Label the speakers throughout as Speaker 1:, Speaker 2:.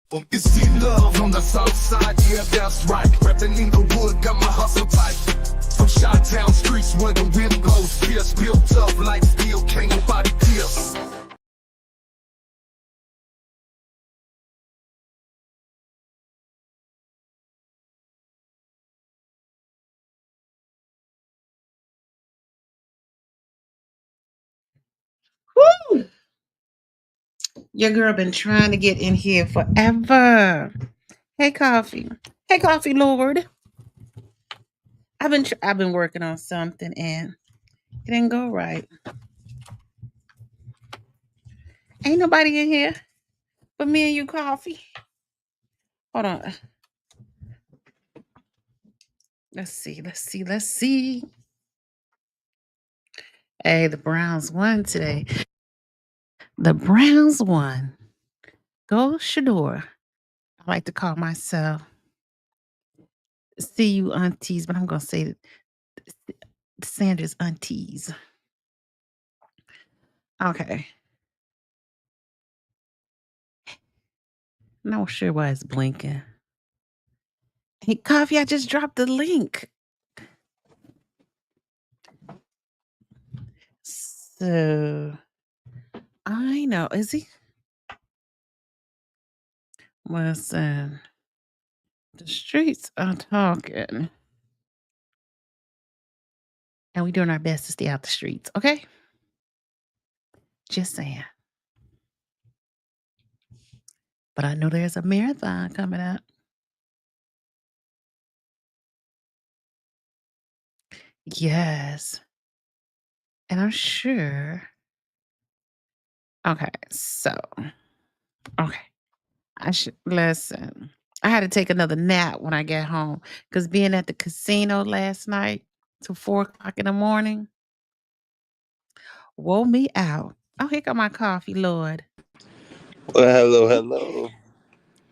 Speaker 1: It's the love on the south side, yeah, that's right. Reppin' in the wood, got my hustle tight. From Chi-Town streets where the wind blows, fierce, built up like steel, can't nobody pierce.
Speaker 2: Woo! Your girl been trying to get in here forever. Hey, Coffee. Hey, Coffee Lord. I've been working on something and it didn't go right. Ain't nobody in here but me and you, Coffee. Hold on. Let's see. Let's see. Let's see. Hey, the Browns won today. The Browns won. Go Shador. I like to call myself see you aunties, but I'm gonna say Sanders aunties. Okay. Not sure why it's blinking. Hey, Coffee, I just dropped the link. So I know. Is he? Listen, the streets are talking. And we're doing our best to stay out the streets, okay? Just saying. But I know there's a marathon coming up. Yes. And I'm sure. Okay, so okay. I should listen. I had to take another nap when I get home because being at the casino last night till 4 o'clock in the morning wore me out. Oh, here got my coffee, Lord.
Speaker 3: Well, hello, hello.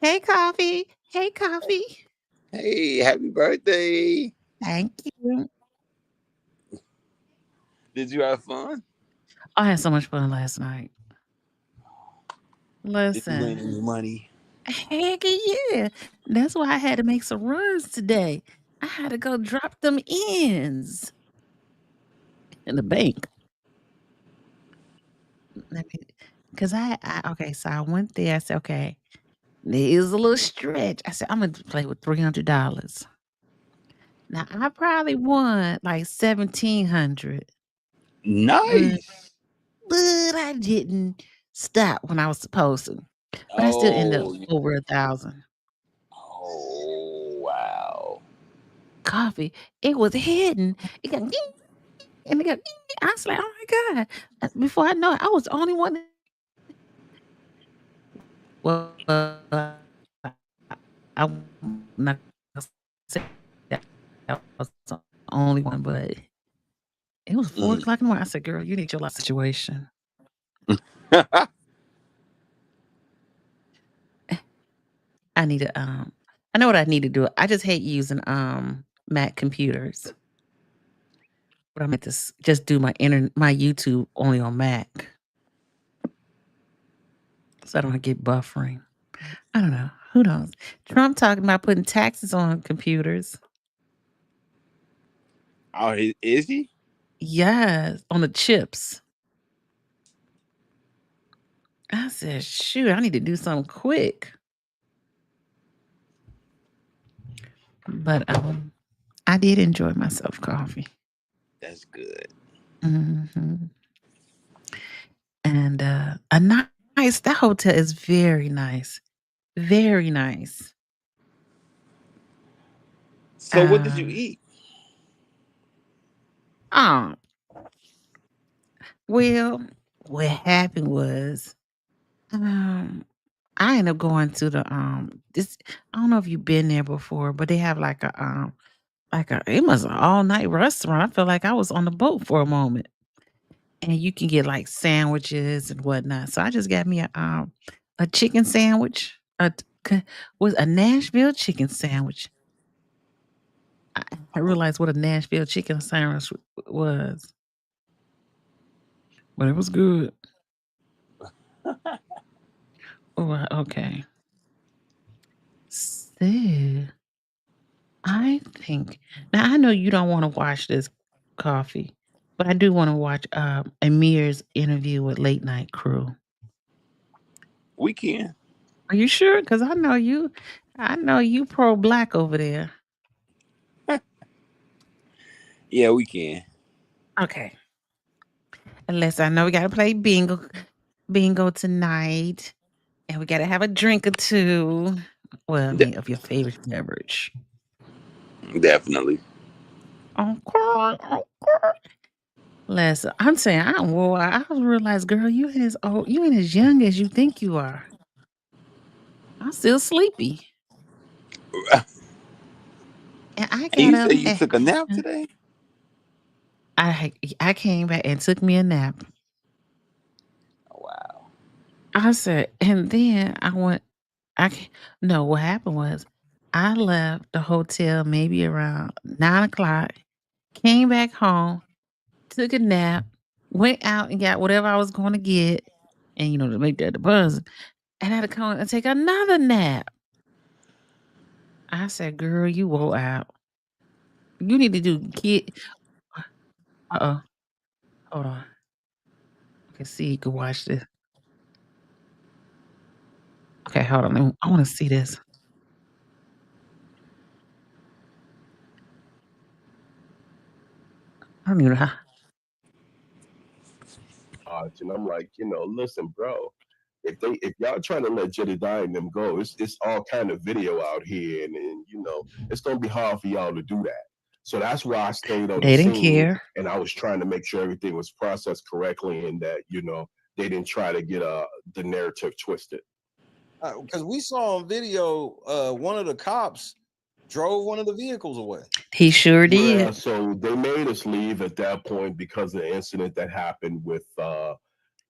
Speaker 2: Hey, coffee. Hey, coffee.
Speaker 3: Hey, happy birthday.
Speaker 2: Thank you.
Speaker 3: Did you have fun?
Speaker 2: I had so much fun last night.
Speaker 3: Did you win
Speaker 2: Listen,
Speaker 3: any money?
Speaker 2: heck yeah. That's why I had to make some runs today. I had to go drop them ends in the bank. Because okay, so I went there. I said, okay, here's a little stretch. I said, I'm going to play with $300. Now, I probably won like 1700 but
Speaker 3: Nice.
Speaker 2: I didn't stop when I was supposed to. But I still ended up
Speaker 3: Oh,
Speaker 2: over 1,000.
Speaker 3: oh, wow.
Speaker 2: Coffee, it was hidden. It got ding, and it got ding. I was like, oh my God. Before I know it, I was the only one. Well, I'm not gonna say that I was the only one, but it was 4 o'clock in the morning. I said, girl, you need your life situation. I need to I know what I need to do. I just hate using Mac computers. But I'm at this just do my YouTube only on Mac. So I don't get buffering. I don't know. Who knows? Trump talking about putting taxes on computers.
Speaker 3: Oh, is he?
Speaker 2: Yes, on the chips. I said, shoot, I need to do something quick. But I did enjoy myself coffee.
Speaker 3: That's good.
Speaker 2: hmm And a nice that hotel is very nice. Very nice.
Speaker 3: So, what did you
Speaker 2: Um
Speaker 3: eat?
Speaker 2: oh, well, what happened was um I ended up going to the this I don't know if you've been there before, but they have like a it was an all night restaurant. I felt like I was on the boat for a moment. And you can get like sandwiches and whatnot. So I just got me a chicken sandwich, was a Nashville chicken sandwich. I, I realized what a Nashville chicken sandwich was, but it was good. Oh, okay. see. I think now I know you don't want to watch this coffee, but I do want to watch Amir's interview with Late Night Crew.
Speaker 3: We can.
Speaker 2: Are you sure? Because I know you pro black over there.
Speaker 3: Yeah, we can.
Speaker 2: Okay. Unless I know we gotta play bingo tonight. And we gotta have a drink or two. Well, I
Speaker 3: De-
Speaker 2: mean of your favorite beverage.
Speaker 3: definitely.
Speaker 2: Okay. Okay. Listen, I'm saying I realize, girl, you ain't as young as you think you are. I'm still sleepy. And I
Speaker 3: And
Speaker 2: got
Speaker 3: you
Speaker 2: up
Speaker 3: say you
Speaker 2: and
Speaker 3: took a nap today?
Speaker 2: I came back and took me a nap.
Speaker 3: Oh, wow.
Speaker 2: I said, and then I went. No, what happened was I left the hotel maybe around 9 o'clock. Came back home, took a nap, went out and got whatever I was going to get, and to make that the buzz, and I had to come and take another nap. I said, "Girl, you wore out. You need to do kid." Uh-oh, hold on. I can see you can watch this. Okay, hold on. I want to see this. I don't even know how.
Speaker 4: And I'm like, listen, bro, if y'all trying to let Jedediah and them go, it's all kind of video out here, and it's gonna be hard for y'all to do that. So that's why I stayed on the
Speaker 2: They didn't
Speaker 4: scene,
Speaker 2: care.
Speaker 4: and I was trying to make sure everything was processed correctly, and that they didn't try to get the narrative twisted.
Speaker 5: Because we saw on video, one of the cops drove one of the vehicles away.
Speaker 2: He sure
Speaker 4: Yeah,
Speaker 2: did.
Speaker 4: so they made us leave at that point because of the incident that happened with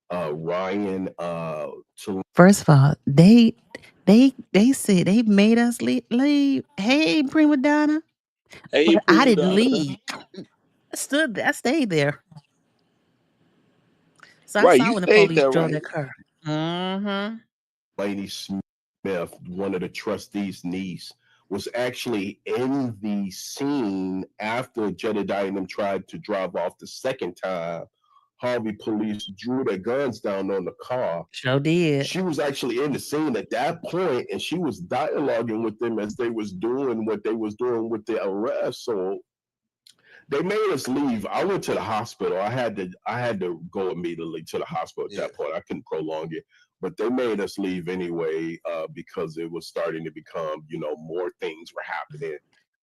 Speaker 4: Ryan.
Speaker 2: First of all, they said they made us leave. Hey, prima donna,
Speaker 3: Hey,
Speaker 2: but I
Speaker 3: prima
Speaker 2: didn't
Speaker 3: donna.
Speaker 2: leave. I stayed there. So I
Speaker 3: Right,
Speaker 2: saw
Speaker 3: you
Speaker 2: when the
Speaker 3: stayed
Speaker 2: police
Speaker 3: there,
Speaker 2: drove
Speaker 3: right?
Speaker 2: that car. Mm-hmm.
Speaker 4: Lady Smith, one of the trustees' niece, was actually in the scene after Jedediah and them tried to drive off the second time. Harvey police drew their guns down on the car.
Speaker 2: Sure did.
Speaker 4: She was actually in the scene at that point, and she was dialoguing with them as they was doing what they was doing with the arrest. So they made us leave. I went to the hospital. I had to go immediately to the hospital at that point. I couldn't prolong it, but they made us leave anyway because it was starting to become, more things were happening.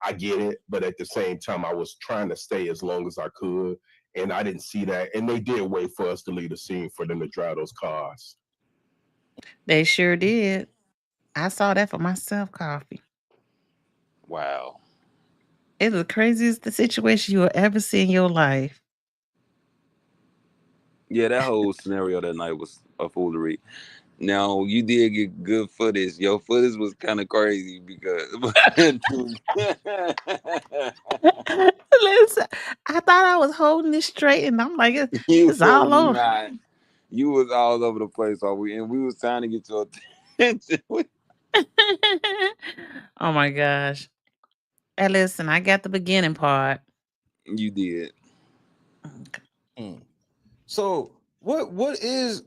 Speaker 4: I get it, but at the same time, I was trying to stay as long as I could, and I didn't see that. And they did wait for us to leave the scene for them to drive those cars.
Speaker 2: They sure did. I saw that for myself, Coffee.
Speaker 3: Wow.
Speaker 2: It's the craziest situation you will ever see in your life.
Speaker 3: Yeah, that whole scenario that night was a foolery. Now you did get good footage. Your footage was kind of crazy because
Speaker 2: Listen, I thought I was holding it straight, and I'm like,
Speaker 3: you
Speaker 2: it's
Speaker 3: was
Speaker 2: all over.
Speaker 3: not. You was all over the place all week, and we was trying to get your attention.
Speaker 2: Oh my gosh. Hey, listen, I got the beginning part.
Speaker 3: You did.
Speaker 5: So what is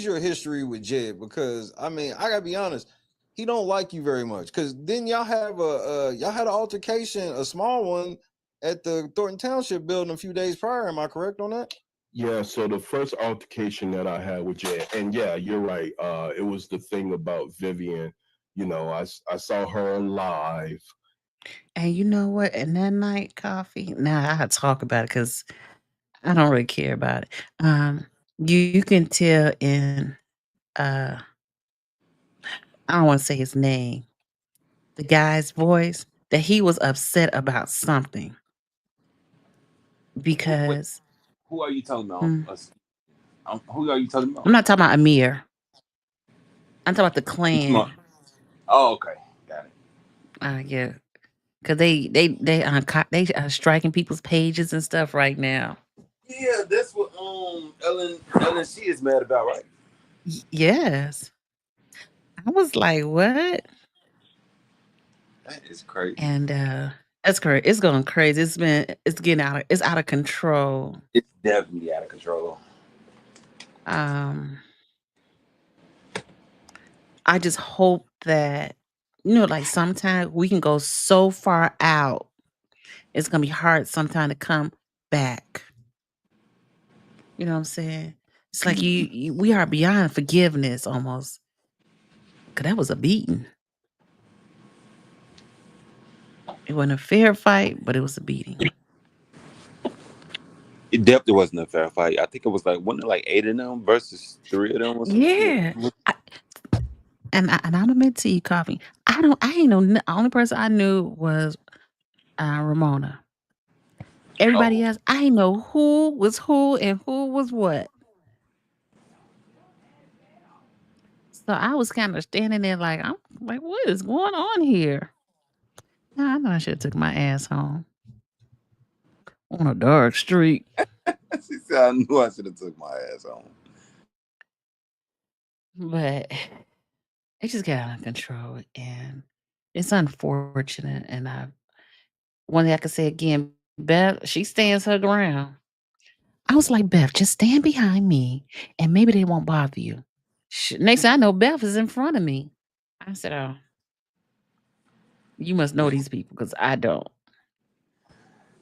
Speaker 5: your history with Jed? Because I mean, I gotta be honest, he don't like you very much. Because then y'all had an altercation, a small one, at the Thornton Township building a few days prior. Am I correct on that?
Speaker 4: Yeah, so the first altercation that I had with Jay, and yeah, you're right. It was the thing about Vivian. I saw her on live.
Speaker 2: And you know what? And that night, Coffee. Now I had to talk about it because I don't really care about it. You can tell in I don't want to say his name, the guy's voice, that he was upset about something. Because
Speaker 3: Who are you talking about? Who are you talking about?
Speaker 2: I'm not talking about Amir. I'm talking about the clan.
Speaker 3: Oh, okay, got it.
Speaker 2: Yeah, because they striking people's pages and stuff right now.
Speaker 3: Yeah, that's what Ellen she is mad about, right?
Speaker 2: Yes. I was like, what?
Speaker 3: That is crazy.
Speaker 2: And that's correct. It's going crazy. It's out of control.
Speaker 3: It's definitely out of control.
Speaker 2: Um, I just hope that, you know, like sometimes we can go so far out, it's gonna be hard sometime to come back. You know what I'm saying? It's like we are beyond forgiveness almost. Cause that was a beating. It wasn't a fair fight, but it was a beating.
Speaker 3: It definitely wasn't a fair fight. I think it was like wasn't it like 8 of them versus 3 of them or some shit.
Speaker 2: Yeah. And I'm admit to you, Coffee. I ain't know. The only person I knew was Ramona. Everybody
Speaker 3: Oh,
Speaker 2: else, I ain't know who was who and who was what. So I was kind of standing there like, I'm like, what is going on here? Nah, I know I should have took my ass home on a dark street.
Speaker 3: she said I knew I should have took my ass home.
Speaker 2: But it just got out of control and it's unfortunate. And one thing I could say again, Beth, she stands her ground. I was like, Beth, just stand behind me and maybe they won't bother you. Next thing I know, Beth is in front of me. I said, oh, you must know these people because I don't.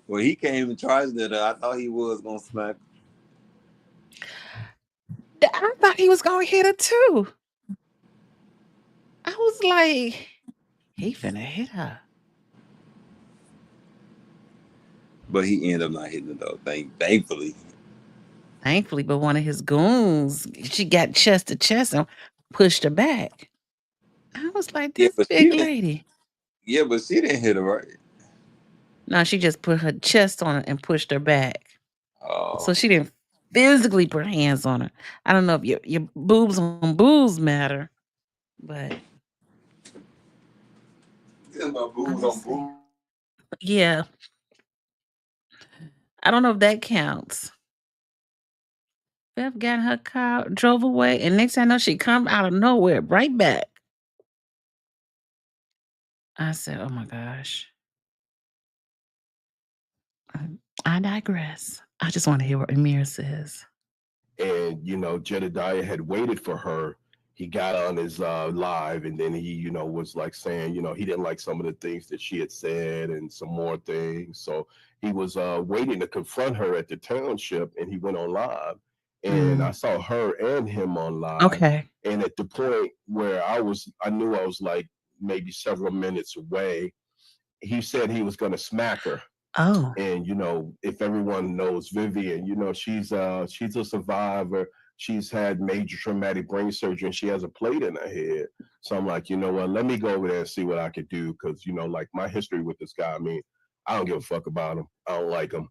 Speaker 3: Well, he came and charged at her. I thought he was gonna smack.
Speaker 2: I thought he was going to hit her too. I was like, he finna hit her.
Speaker 3: But he ended up not hitting it though. Thankfully.
Speaker 2: Thankfully, but one of his goons, she got chest to chest and pushed her back. I was like,
Speaker 3: Yeah,
Speaker 2: this
Speaker 3: but
Speaker 2: big lady.
Speaker 3: Yeah, but she didn't hit her, right?
Speaker 2: No, she just put her chest on her and pushed her back.
Speaker 3: Oh.
Speaker 2: So she didn't physically put hands on her. I don't know if your boobs on boobs matter, but
Speaker 3: My boobs on boobs.
Speaker 2: yeah. I don't know if that counts. Beth got in her car, drove away, and next thing I know, she come out of nowhere, right back. I said, oh my gosh. I digress. I just want to hear what Amir says.
Speaker 4: And you know, Jedediah had waited for her. He got on his live, and then he, you know, was like saying, you know, he didn't like some of the things that she had said and some more things. So he was waiting to confront her at the township, and he went on live. And I saw her and him on live.
Speaker 2: Okay.
Speaker 4: And at the point where I knew I was like maybe several minutes away. He said he was going to smack her.
Speaker 2: Oh.
Speaker 4: And you know, if everyone knows Vivian, you know, she's a survivor. She's had major traumatic brain surgery and she has a plate in her head. So I'm like, you know what, let me go over there and see what I could do. Cause you know, like my history with this guy, I mean, I don't give a fuck about him. I don't like him.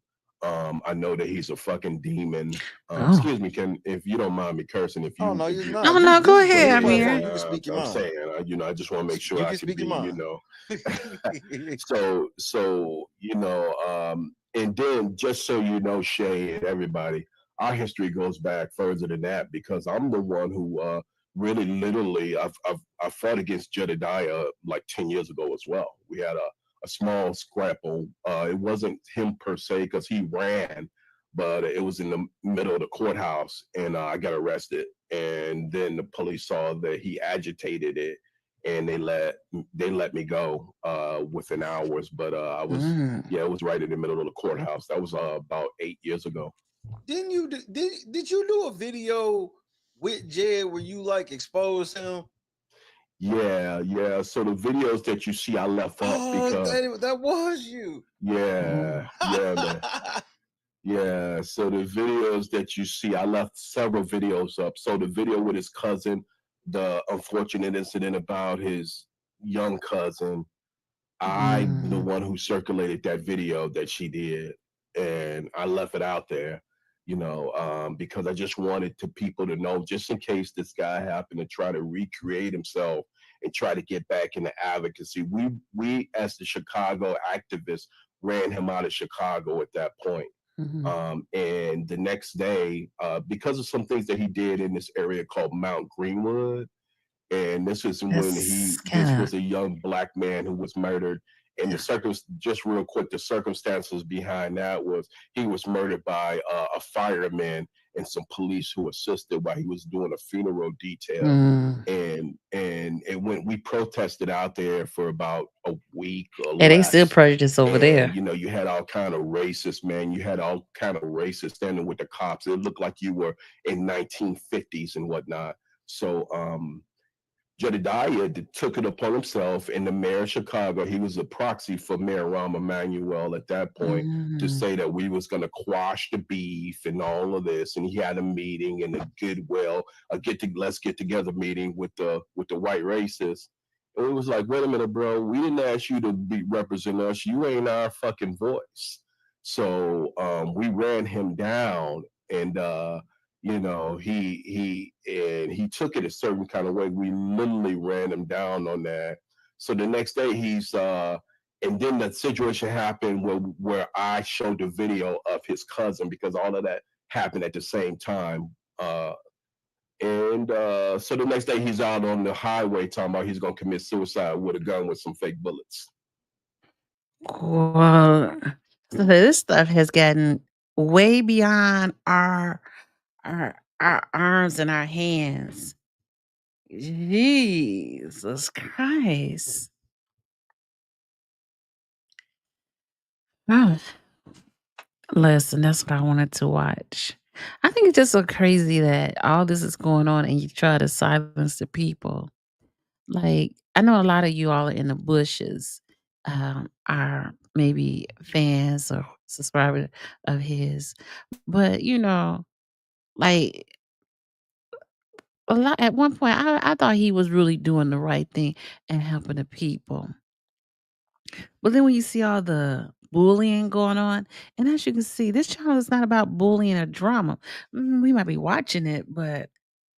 Speaker 4: I know that he's a fucking demon. Excuse me, Ken, if you don't mind me cursing, if you.
Speaker 5: Oh no, you're not.
Speaker 2: No, go
Speaker 5: This is
Speaker 2: ahead,
Speaker 5: the
Speaker 2: Amir.
Speaker 5: platform. You can speak your
Speaker 4: I'm
Speaker 5: mind.
Speaker 4: saying, you know, I just want to make sure
Speaker 5: You
Speaker 4: I
Speaker 5: can
Speaker 4: can
Speaker 5: speak
Speaker 4: be,
Speaker 5: your
Speaker 4: you
Speaker 5: mind.
Speaker 4: know. So you know, and then just so you know, Shay and everybody, our history goes back further than that because I'm the one who really literally I fought against Jedediah like 10 years ago as well. We had a small scrapple. It wasn't him per se because he ran, but it was in the middle of the courthouse, and I got arrested. And then the police saw that he agitated it, and they let me go within hours. But I was it was right in the middle of the courthouse. That was about 8 years ago.
Speaker 5: Didn't you did you do a video with Jed where you like exposed him?
Speaker 4: Yeah. So the videos that you see, I left up because
Speaker 5: that was you.
Speaker 4: Yeah, man. Yeah, so the videos that you see, I left several videos up. So the video with his cousin, the unfortunate incident about his young cousin, I'm the one who circulated that video that she did, and I left it out there, you know, because I just wanted people to know, just in case this guy happened to try to recreate himself and try to get back into advocacy. We as the Chicago activists ran him out of Chicago at that point. And the next day, because of some things that he did in this area called Mount Greenwood, and this is when
Speaker 2: That's
Speaker 4: this
Speaker 2: kind
Speaker 4: was a young black man who was murdered. And just real quick, the circumstances behind that was he was murdered by a fireman and some police who assisted while he was doing a funeral
Speaker 2: of.
Speaker 4: detail. And it went. We protested out there for about a week or
Speaker 2: And they still
Speaker 4: less,
Speaker 2: prejudice over
Speaker 4: and
Speaker 2: there.
Speaker 4: you had all kind of racist, man. You had all kind of racist standing with the cops. It looked like you were in 1950s and whatnot. So Jedediah took it upon himself, and the mayor of Chicago, he was a proxy for Mayor Rahm Emanuel at that point, to
Speaker 2: Mhm.
Speaker 4: say that we was going to quash the beef and all of this. And he had a meeting and a goodwill, let's get together meeting with the white racists. And it was like, wait a minute, bro, we didn't ask you to be represent us. You ain't our fucking voice. So we ran him down, and he took it a certain kind of way. We literally ran him down on that. So the next day and then the situation happened where I showed the video of his cousin, because all of that happened at the same time. And so the next day he's out on the highway talking about he's gonna commit suicide with a gun with some fake bullets.
Speaker 2: Well, so this stuff has gotten way beyond our arms and our hands. Jesus Christ. Oh, listen, that's what I wanted to watch. I think it's just so crazy that all this is going on and you try to silence the people. Like, I know a lot of you all are in the bushes, are maybe fans or subscribers of his, but like a lot at one point, I thought he was really doing the right thing and helping the people. But then when you see all the bullying going on, and as you can see, this channel is not about bullying or drama. We might be watching it, but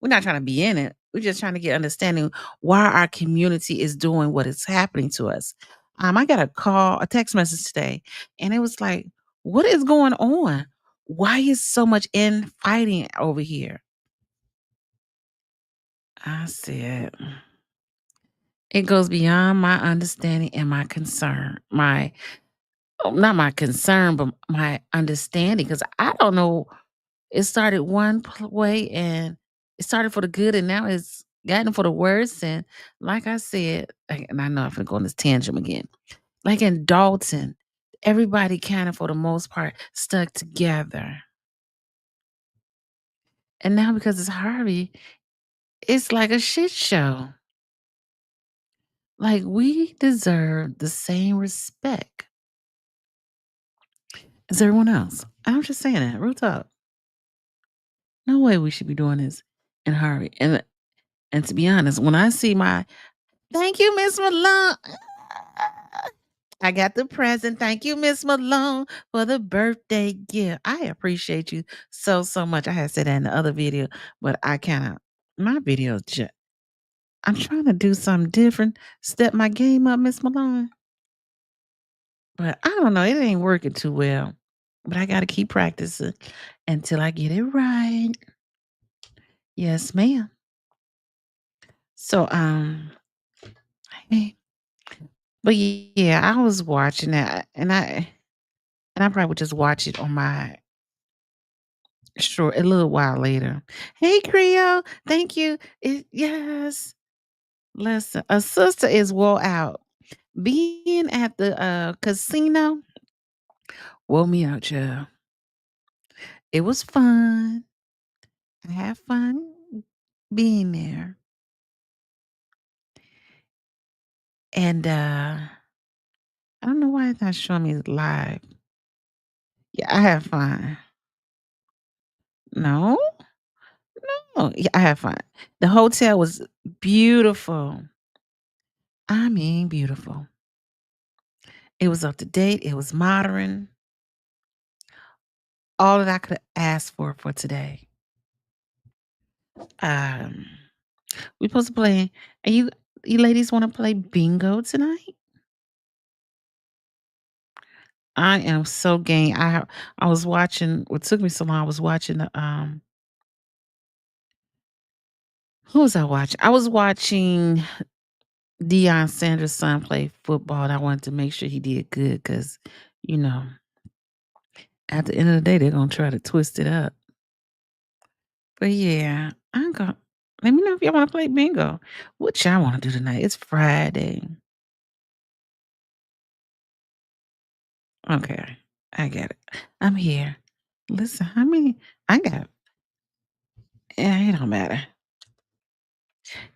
Speaker 2: we're not trying to be in it. We're just trying to get understanding why our community is doing what is happening to us. I got a text message today, and it was like, "What is going on? Why is so much infighting over here?" I said, "It goes beyond my understanding and my concern. Not my concern, but my understanding, because I don't know. It started one way and it started for the good, and now it's gotten for the worse. And like I said, and I know I'm gonna go on this tangent again. Like in Dalton, everybody kind of, for the most part, stuck together. And now because it's Harvey, it's like a shit show. Like we deserve the same respect as everyone else. I'm just saying that, real talk. No way we should be doing this in a hurry. And to be honest, when I see my thank you, Miss Malone. I got the present. Thank you, Miss Malone, for the birthday gift. I appreciate you so much. I had said that in the other video, but my video I'm trying to do something different, step my game up, Miss Malone. But I don't know, it ain't working too well. But I gotta keep practicing until I get it right. Yes, ma'am. So hey, but yeah, I was watching that, and I probably would just watch it on my short a little while later. Hey, Creole, thank you. Yes, listen, a sister is wore out. Being at the casino wore me out, child. It was fun. I had fun being there, and I don't know why it's not showing me live. Yeah, I had fun. No, no, yeah, I had fun. The hotel was beautiful. I mean, beautiful. It was up to date. It was modern. All that I could ask for today. Um, we supposed to play. And you ladies want to play bingo tonight? I am so game. I was watching. What took me so long? I was watching Who was I watching? I was watching Deion Sanders' son play football, and I wanted to make sure he did good because, you know, at the end of the day, they're gonna try to twist it up. But yeah, I'm going. Let me know if y'all want to play bingo. What y'all want to do tonight? It's Friday. Okay, I get it. I'm here. Listen, how many? I got. Yeah, it don't matter.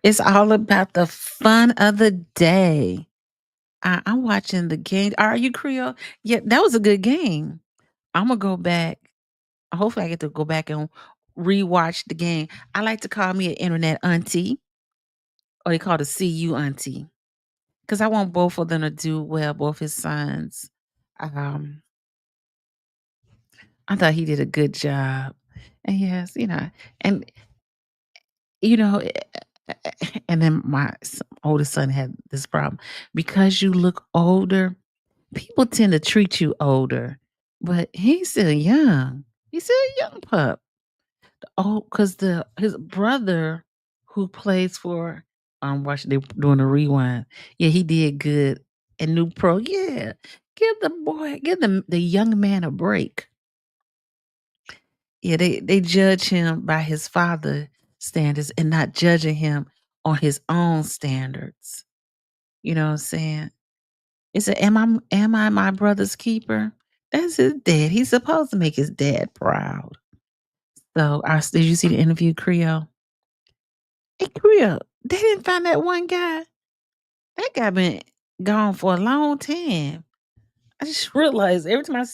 Speaker 2: It's all about the fun of the day. I'm watching the game. Are you Creole? Yeah, that was a good game. I'm gonna go back. Hopefully, I get to go back and rewatch the game. I like to call me an internet auntie, or they call it a CU auntie, because I want both of them to do well. Both his sons. Um, I thought he did a good job, and yes, and you know, and then my oldest son had this problem because you look older. People tend to treat you older, but he's still young. He's still a young pup. Oh, because the his brother who plays for watching they doing a rewind. Yeah, he did good and new pro. Yeah. Give the young man a break. Yeah, they judge him by his father standards and not judging him on his own standards. You know what I'm saying? It's a am I my brother's keeper? That's his dad. He's supposed to make his dad proud. So did you see the interview, Creole? Hey, Creole, they didn't find that one guy. That guy been gone for a long time. I just realized every time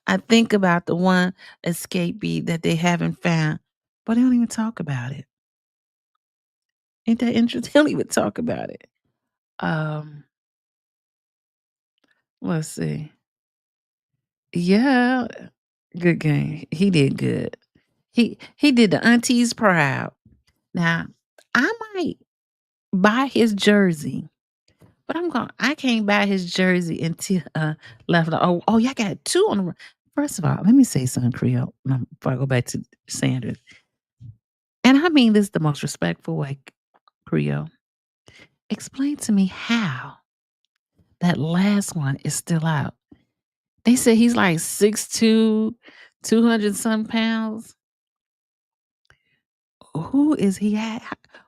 Speaker 2: I think about the one escapee that they haven't found, but they don't even talk about it. Ain't that interesting? They don't even talk about it. Um, let's see. Yeah, good game. He did good. He did the aunties proud. Now, I might buy his jersey, but I can't buy his jersey until left. Oh, y'all got two on the first of all, let me say something, Creole. Before I go back to Sanders. And I mean this the most respectful way, Creole. Explain to me how that last one is still out. They said he's like 6'2", 200 some pounds. Who is he at?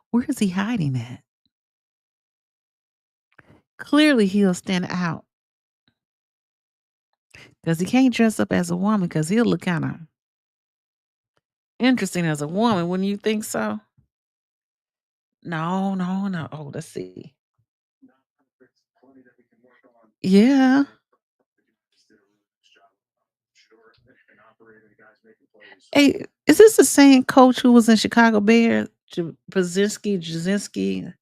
Speaker 2: Where is he hiding at? Clearly, he'll stand out because he can't dress up as a woman because he'll look kind of interesting as a woman. Wouldn't you think so? No, no, no. Oh, let's see. Yeah. Hey, is this the same coach who was in Chicago Bears? Jasinski.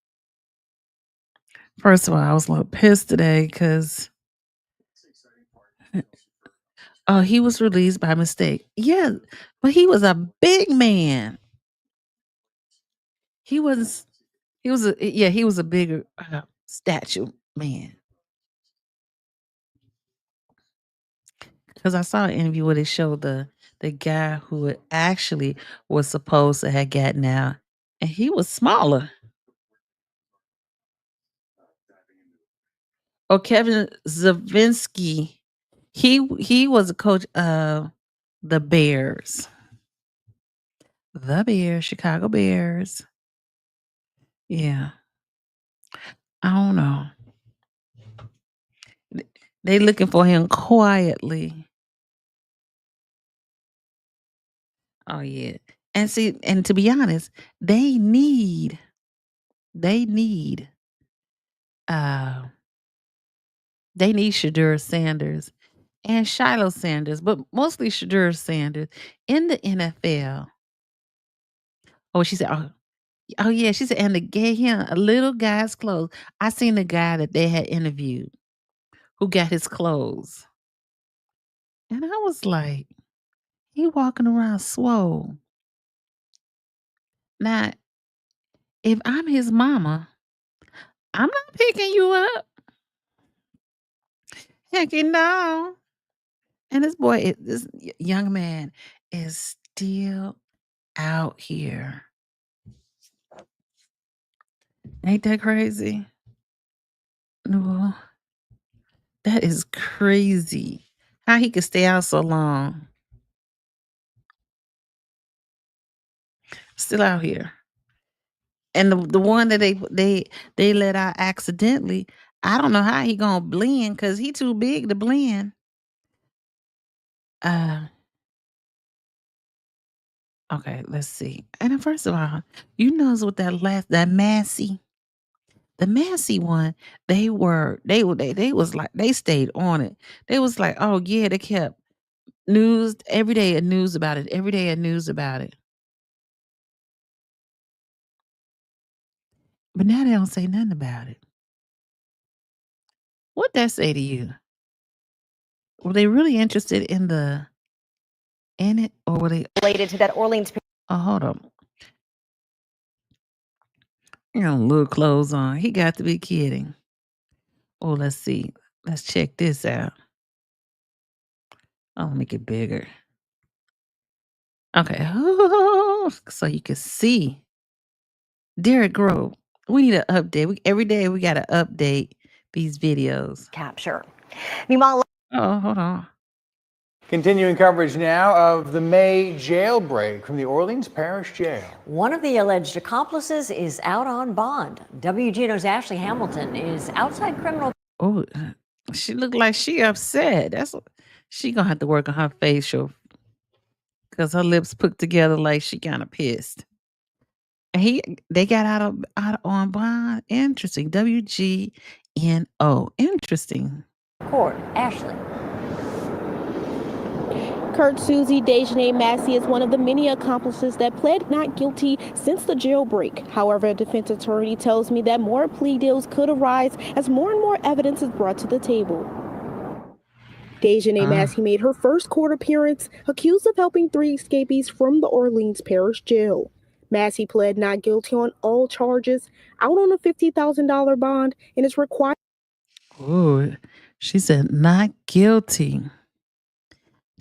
Speaker 2: First of all, I was a little pissed today because oh, he was released by mistake. Yeah, but he was a big man. He was he was a bigger statue man. Because I saw an interview where they showed the guy who actually was supposed to have gotten out, and he was smaller. Or Kevin Zavinsky, he was a coach of the Bears. The Bears, Chicago Bears. Yeah. I don't know. They looking for him quietly. Oh yeah. And see, and to be honest, they need uh they need Shadur Sanders and Shiloh Sanders, but mostly Shadur Sanders in the NFL. Oh, she said, oh yeah, she said, and to get him a little guy's clothes. I seen the guy that they had interviewed who got his clothes. And I was like, he walking around swole. Now, if I'm his mama, I'm not picking you up. Heck no. And this young man is still out here. Ain't that crazy? No, that is crazy. How he could stay out so long. Still out here. And the one that they let out accidentally, I don't know how he gonna blend because he too big to blend. Okay, let's see. And then first of all, you notice with that Massey, the Massey one, they was like they stayed on it. They was like, oh yeah, they kept news every day and news about it, every day and news about it. But now they don't say nothing about it. What that say to you? Were they really interested in it, or were they
Speaker 6: related to that Orleans?
Speaker 2: Oh, hold on. You got little clothes on. He got to be kidding. Oh, let's see. Let's check this out. I'll make it bigger. Okay. So you can see. Derek Grove. We need an update. Every day we got to update these videos.
Speaker 6: Capture. Meanwhile,
Speaker 2: Oh, hold on.
Speaker 7: Continuing coverage now of the May jailbreak from the Orleans Parish Jail.
Speaker 6: one of the alleged accomplices is out on bond. WGNO's Ashley Hamilton is outside criminal.
Speaker 2: Oh, she looked like she upset. She gonna have to work on her facial because her lips put together like she kind of pissed. And they got out on bond. Interesting. WGNO. Interesting.
Speaker 6: Court. Ashley.
Speaker 8: Kurt Susie Dejanay Massey is one of the many accomplices that pled not guilty since the jailbreak. However, a defense attorney tells me that more plea deals could arise as more and more evidence is brought to the table. Dejanay Massey made her first court appearance, accused of helping 3 escapees from the Orleans Parish Jail. Massey pled not guilty on all charges, out on a $50,000 bond, and is required.
Speaker 2: Oh, she said not guilty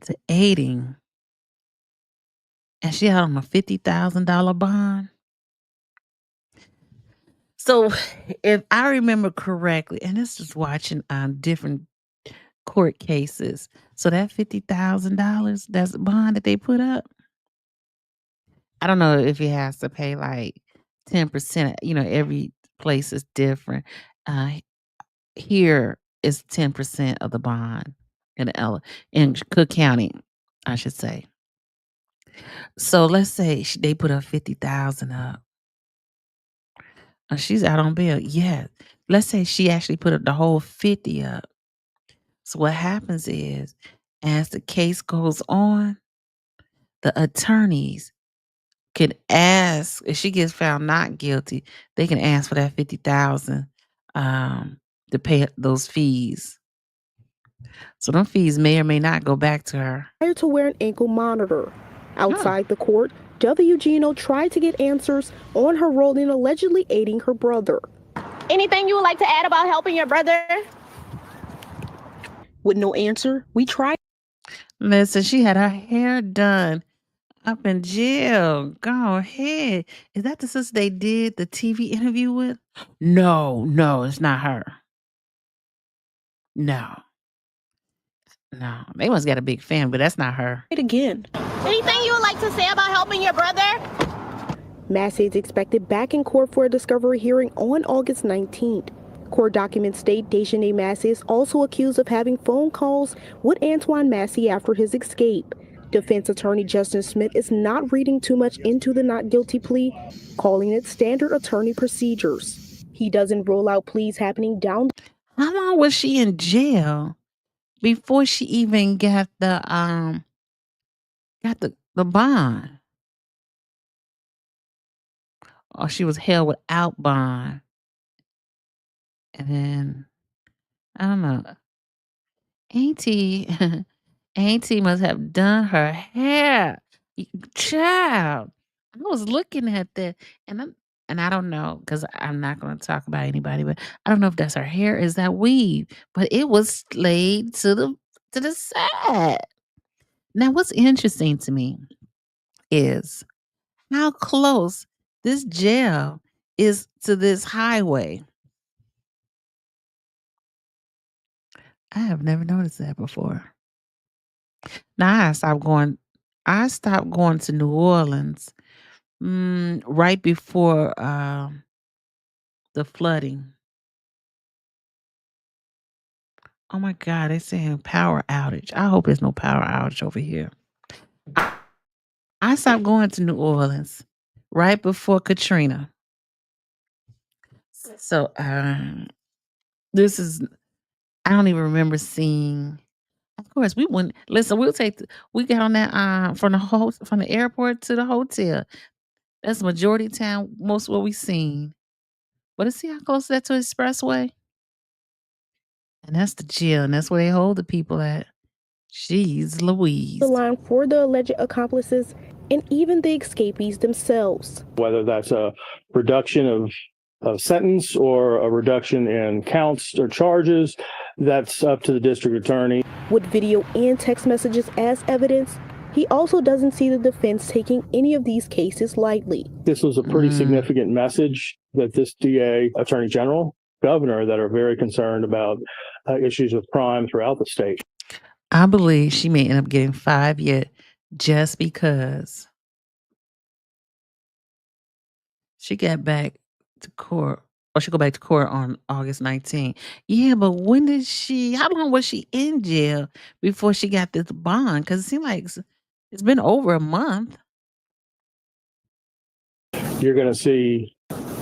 Speaker 2: to aiding. And she had on a $50,000 bond. So if I remember correctly, and this is watching different court cases. So that $50,000, that's the bond that they put up. I don't know if he has to pay like 10%. Every place is different. Here is 10% of the bond in Cook County, I should say. So let's say they put up 50,000 up. She's out on bail. Yeah. Let's say she actually put up the whole 50 up. So what happens is, as the case goes on, the attorneys can ask, if she gets found not guilty, they can ask for that 50,000 to pay those fees. So them fees may or may not go back to her.
Speaker 8: To wear an ankle monitor. Outside the court, WGNO tried to get answers on her role in allegedly aiding her brother. Anything you would like to add about helping your brother? With no answer, we tried.
Speaker 2: Listen, she had her hair done up in jail. Go ahead. Is that the sister they did the TV interview with? No, it's not her. No. They must got a big fan, but that's not her.
Speaker 8: Again. Anything you would like to say about helping your brother? Massey is expected back in court for a discovery hearing on August 19th. Court documents state Dejanay Massey is also accused of having phone calls with Antoine Massey after his escape. Defense attorney Justin Smith is not reading too much into the not guilty plea, calling it standard attorney procedures. He doesn't rule out pleas happening down.
Speaker 2: How long was she in jail before she even got the bond? Or she was held without bond. And then I don't know. Auntie must have done her hair. Child. I was looking at that and I don't know, because I'm not going to talk about anybody, but I don't know if that's her hair, is that weave, but it was laid to the side. Now, what's interesting to me is how close this jail is to this highway. I have never noticed that before. Now I stopped going to New Orleans right before the flooding. Oh my God, they're saying power outage. I hope there's no power outage over here. I stopped going to New Orleans right before Katrina. So this is I don't even remember seeing. Of course, we went. Listen, we got on that from the airport to the hotel. That's majority time, most what we seen. But to see how close that to the expressway, and that's the jail, and that's where they hold the people at. Jeez Louise.
Speaker 8: The line for the alleged accomplices and even the escapees themselves.
Speaker 9: Whether that's a reduction of sentence or a reduction in counts or charges, that's up to the district attorney.
Speaker 8: With video and text messages as evidence, he also doesn't see the defense taking any of these cases lightly.
Speaker 9: This was a pretty significant message that this DA, Attorney General, Governor, that are very concerned about issues with crime throughout the state.
Speaker 2: I believe she may end up getting 5 years just because she got back to court, or she'll go back to court on August 19th. Yeah, but how long was she in jail before she got this bond? Because it seemed like it's been over a month.
Speaker 9: You're going to see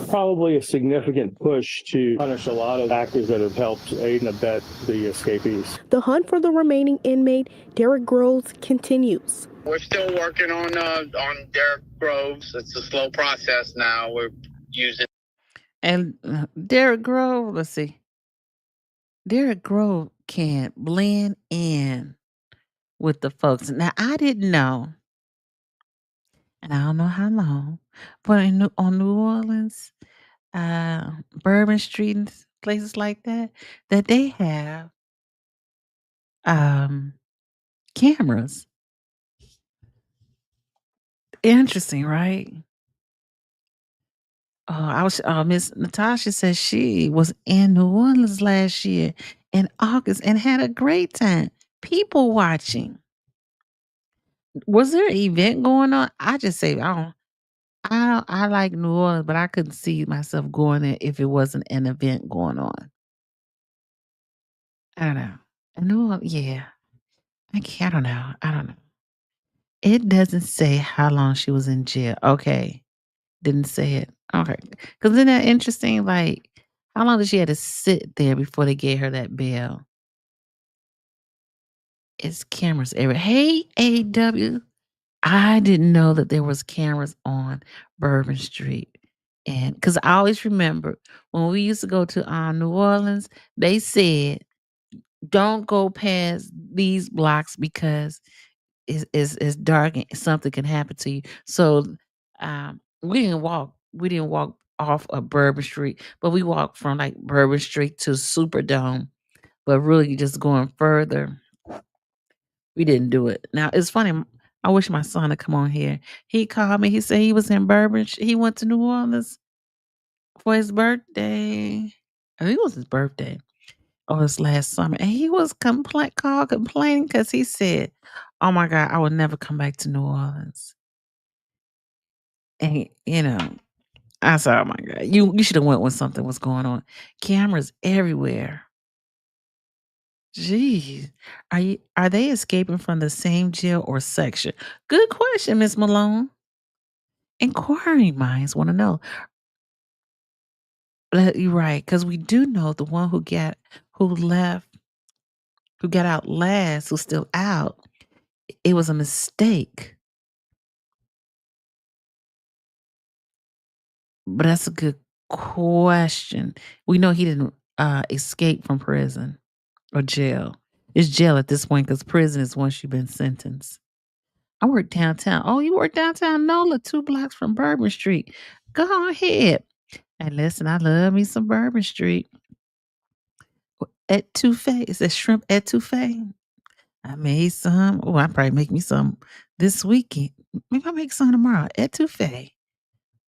Speaker 9: probably a significant push to punish a lot of actors that have helped aid and abet the escapees.
Speaker 8: The hunt for the remaining inmate, Derek Groves, continues.
Speaker 10: We're still working on Derek Groves. It's a slow process now. We're using.
Speaker 2: And Derek Grove, let's see. Derek Grove can blend in with the folks. Now, I didn't know, and I don't know how long, but on New Orleans, Bourbon Street and places like that they have cameras. Interesting, right? Miss Natasha said she was in New Orleans last year in August and had a great time. People watching. Was there an event going on? I just say I like New Orleans, but I couldn't see myself going there if it wasn't an event going on. I don't know. New Orleans, yeah. I don't know. I don't know. It doesn't say how long she was in jail. Okay. Didn't say it. Okay. Because isn't that interesting? Like, how long did she have to sit there before they gave her that bail? It's cameras everywhere. Hey, AW. I didn't know that there was cameras on Bourbon Street. And because I always remember when we used to go to New Orleans, they said, don't go past these blocks because it's dark and something can happen to you. So we didn't walk off of Bourbon Street, but we walked from like Bourbon Street to Superdome. But really just going further, we didn't do it. Now it's funny. I wish my son would come on here. He called me. He said he was in Bourbon. He went to New Orleans for his birthday. I think it was his birthday. Or his last summer. And he was complaining because he said, oh my God, I would never come back to New Orleans. And I said, oh my God, you should have went when something was going on. Cameras everywhere. Jeez. Are they escaping from the same jail or section? Good question, Miss Malone. Inquiring minds want to know. You're right, because we do know the one who got out last, who's still out. It was a mistake. But that's a good question. We know he didn't escape from prison or jail. It's jail at this point because prison is once you've been sentenced. I work downtown. Oh, you work downtown NOLA, 2 blocks from Bourbon Street. Go ahead. And listen, I love me some Bourbon Street. Etouffee. Is that shrimp etouffee? I made some. Oh, I probably make me some this weekend. Maybe I'll make some tomorrow. Etouffee.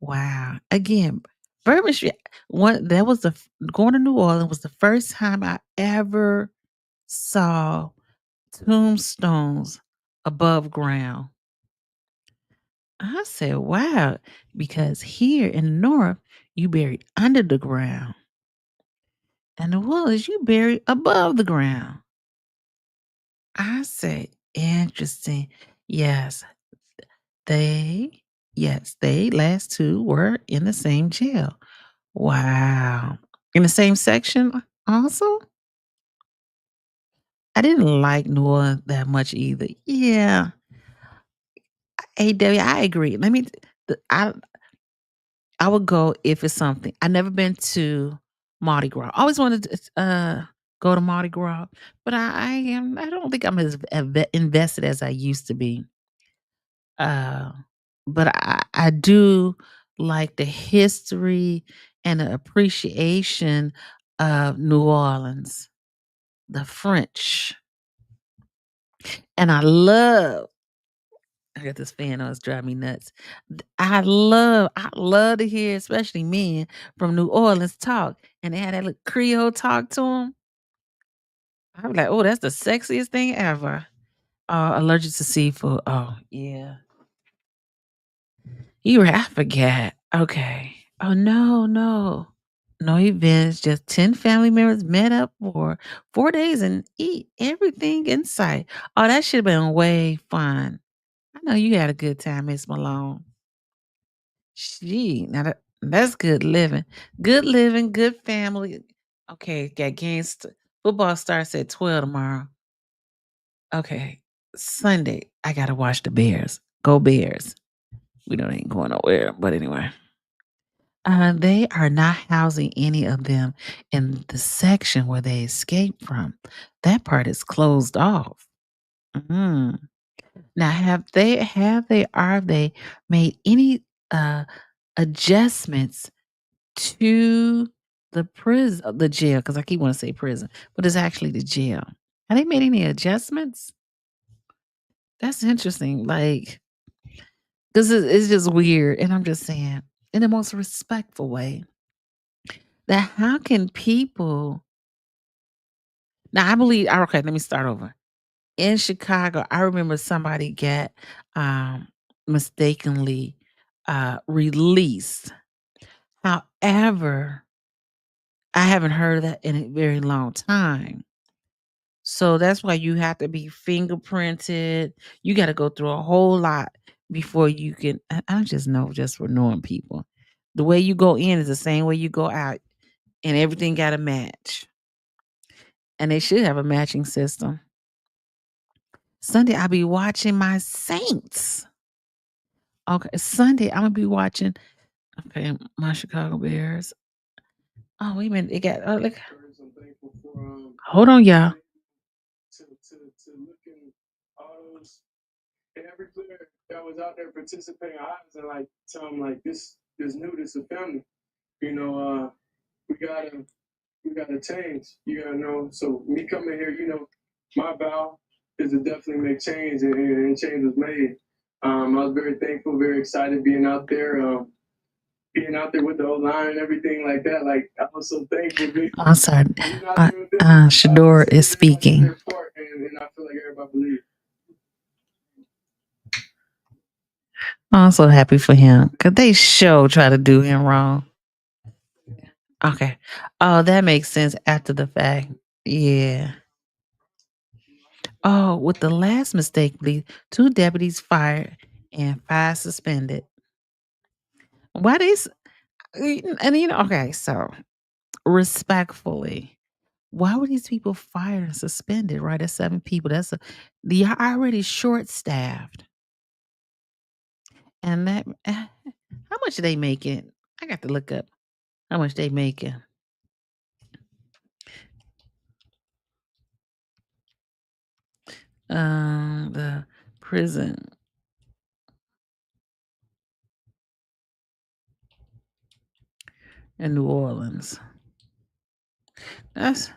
Speaker 2: Wow. Again, Bourbon Street. That was going to New Orleans was the first time I ever saw tombstones above ground. I said, "Wow," because here in the north, you buried under the ground. And the Woolers, you buried above the ground. I said, interesting. Yes, they last two were in the same jail. Wow. In the same section also? I didn't like New Orleans that much either. Yeah. AW, I agree. Let me I would go if it's something. I never been to Mardi Gras. I always wanted to go to Mardi Gras, but I don't think I'm as invested as I used to be. Uh, but I do like the history and the appreciation of New Orleans, the French, and I got this fan on, it's driving me nuts. I love to hear, especially men from New Orleans talk, and they had that little Creole talk to them. I was like, oh, that's the sexiest thing ever. Allergic to seafood. Oh, yeah. You right, I forgot. Okay. Oh, no. No events, just 10 family members met up for 4 days and eat everything in sight. Oh, that should have been way fun. I know you had a good time, Miss Malone. Now that's good living. Good living, good family. Okay, got games. Football starts at 12 tomorrow. Okay, Sunday, I gotta watch the Bears. Go Bears. We know they ain't going nowhere, but anyway. They are not housing any of them in the section where they escaped from. That part is closed off. Mm. Now, have they made any adjustments to the jail? Because I keep wanting to say prison, but it's actually the jail. Have they made any adjustments? That's interesting. Like, because it's just weird, and I'm just saying, in the most respectful way, that how can people? Now, I believe. Okay, let me start over. In Chicago, I remember somebody got mistakenly released. However, I haven't heard of that in a very long time. So that's why you have to be fingerprinted. You got to go through a whole lot before you can. I just know just for knowing people. The way you go in is the same way you go out, and everything got to match. And they should have a matching system. Sunday, I'll be watching my Saints. Okay, Sunday, I'm gonna be watching. Okay, my Chicago Bears. Oh, wait a minute. It got. Oh, look. Hold on, y'all.
Speaker 9: To look in all those and every player that was out there participating, I was like tell them like this new, this a family. You know, we gotta change. You gotta know. So me coming here, my vow is to definitely make change, and change was made. I was very thankful, very excited being out there. Being out there with the old line and everything like that, like I was so thankful.
Speaker 2: I'm sorry. Shador is speaking.
Speaker 9: And I feel like everybody believes.
Speaker 2: I'm so happy for him because they try to do him wrong. Okay. Oh, that makes sense after the fact. Yeah. Oh, with the last mistake, 2 deputies fired and 5 suspended. Why these? And okay, so respectfully, why were these people fired and suspended? Right, at 7 people. You're already short staffed, and that how much are they making? I got to look up how much they making. The prison. In New Orleans. That's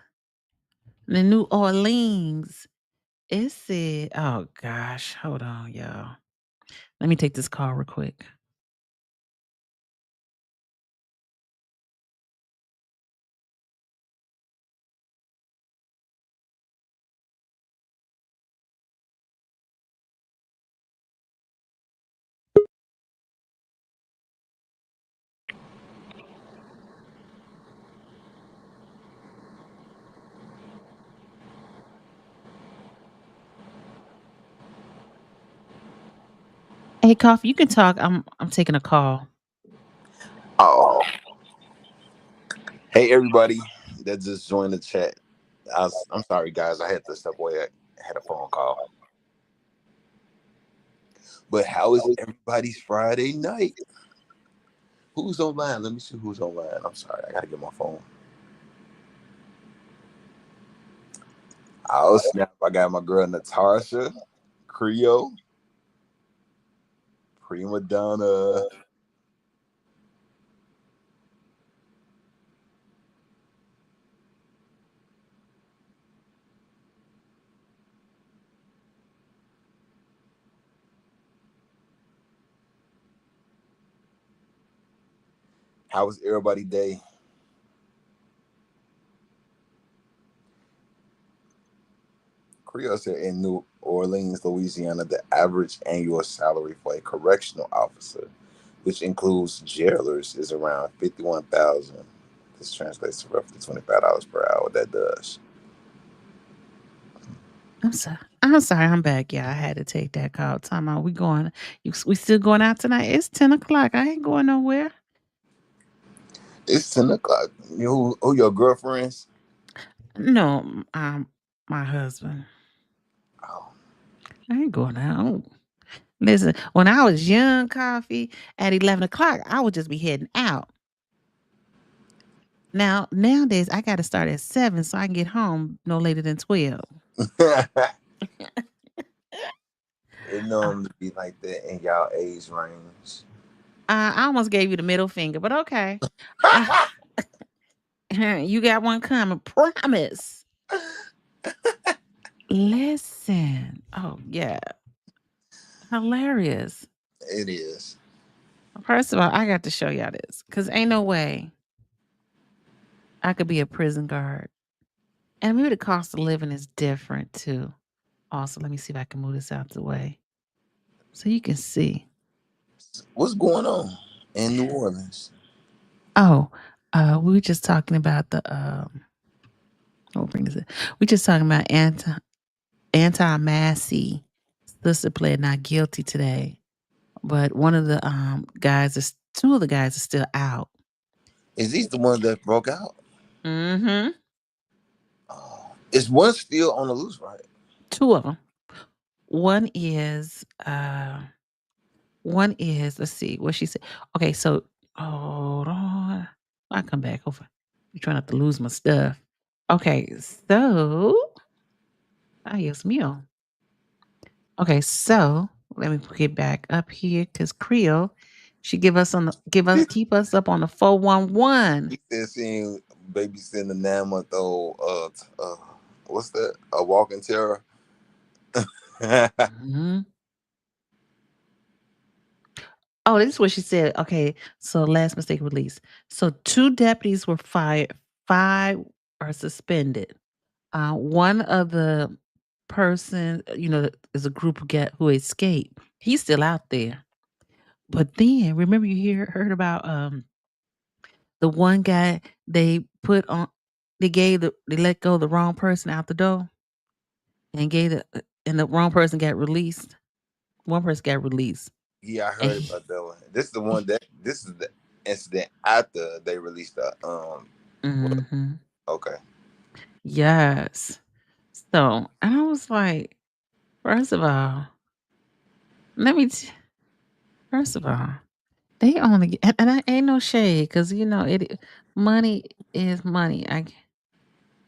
Speaker 2: the New Orleans. It said, oh gosh, hold on, y'all. Let me take this call real quick. Hey, Coffee, you can talk. I'm taking a call.
Speaker 11: Oh, hey everybody that just joined the chat. I'm sorry, guys. I had to step away. I had a phone call. But how is everybody's Friday night? Who's online? Let me see who's online. I'm sorry. I gotta get my phone. Oh snap! I got my girl Natasha, Creole, Prima Donna. How was everybody's day? Creole said in New Orleans, Louisiana, the average annual salary for a correctional officer, which includes jailers, is around $51,000. This translates to roughly $25 per hour. That does.
Speaker 2: I'm sorry. I'm back. Yeah, I had to take that call. Time out. We still going out tonight? It's 10 o'clock. I ain't going nowhere.
Speaker 11: It's 10 o'clock. Who your girlfriends?
Speaker 2: No, my husband.
Speaker 11: Oh,
Speaker 2: I ain't going out. Listen, when I was young, Coffee, at 11 o'clock, I would just be heading out. Nowadays, I got to start at 7 so I can get home no later than 12.
Speaker 11: it normally be like that in y'all age range.
Speaker 2: I almost gave you the middle finger, but okay. You got one coming. Promise. Listen. Oh, yeah. Hilarious.
Speaker 11: It is.
Speaker 2: First of all, I got to show y'all this because ain't no way I could be a prison guard. And maybe the cost of living is different too. Also, let me see if I can move this out the way so you can see.
Speaker 11: What's going on in New Orleans?
Speaker 2: Oh, we were just talking about the we just talking about Anti-Massey. Sister pled not guilty today, but one of the two of the guys are still out.
Speaker 11: Is these the ones that broke out?
Speaker 2: Mm-hmm.
Speaker 11: Oh, is one still on the loose, right?
Speaker 2: Two of them. One is let's see what she said. Okay, so hold on. I'll come back over. I'm trying not to lose my stuff. Okay, so Dios mío. Okay, so let me get back up here because Creole, she keep us up on the 411.
Speaker 11: He said seeing babysitting a 9-month-old what's that? A walking terror.
Speaker 2: Mm-hmm. Oh, this is what she said. Okay, so last mistake release. So 2 deputies were fired. 5 are suspended. One of the person, is a group who escaped. He's still out there. But then, remember you heard about the one guy they let go of the wrong person out the door, and and the wrong person got released. One person got released.
Speaker 11: Yeah, I heard about that one. This is the incident after they released the
Speaker 2: Mm-hmm.
Speaker 11: Okay.
Speaker 2: Yes. So, and I was like, first of all, they only get, and I ain't no shade because money is money.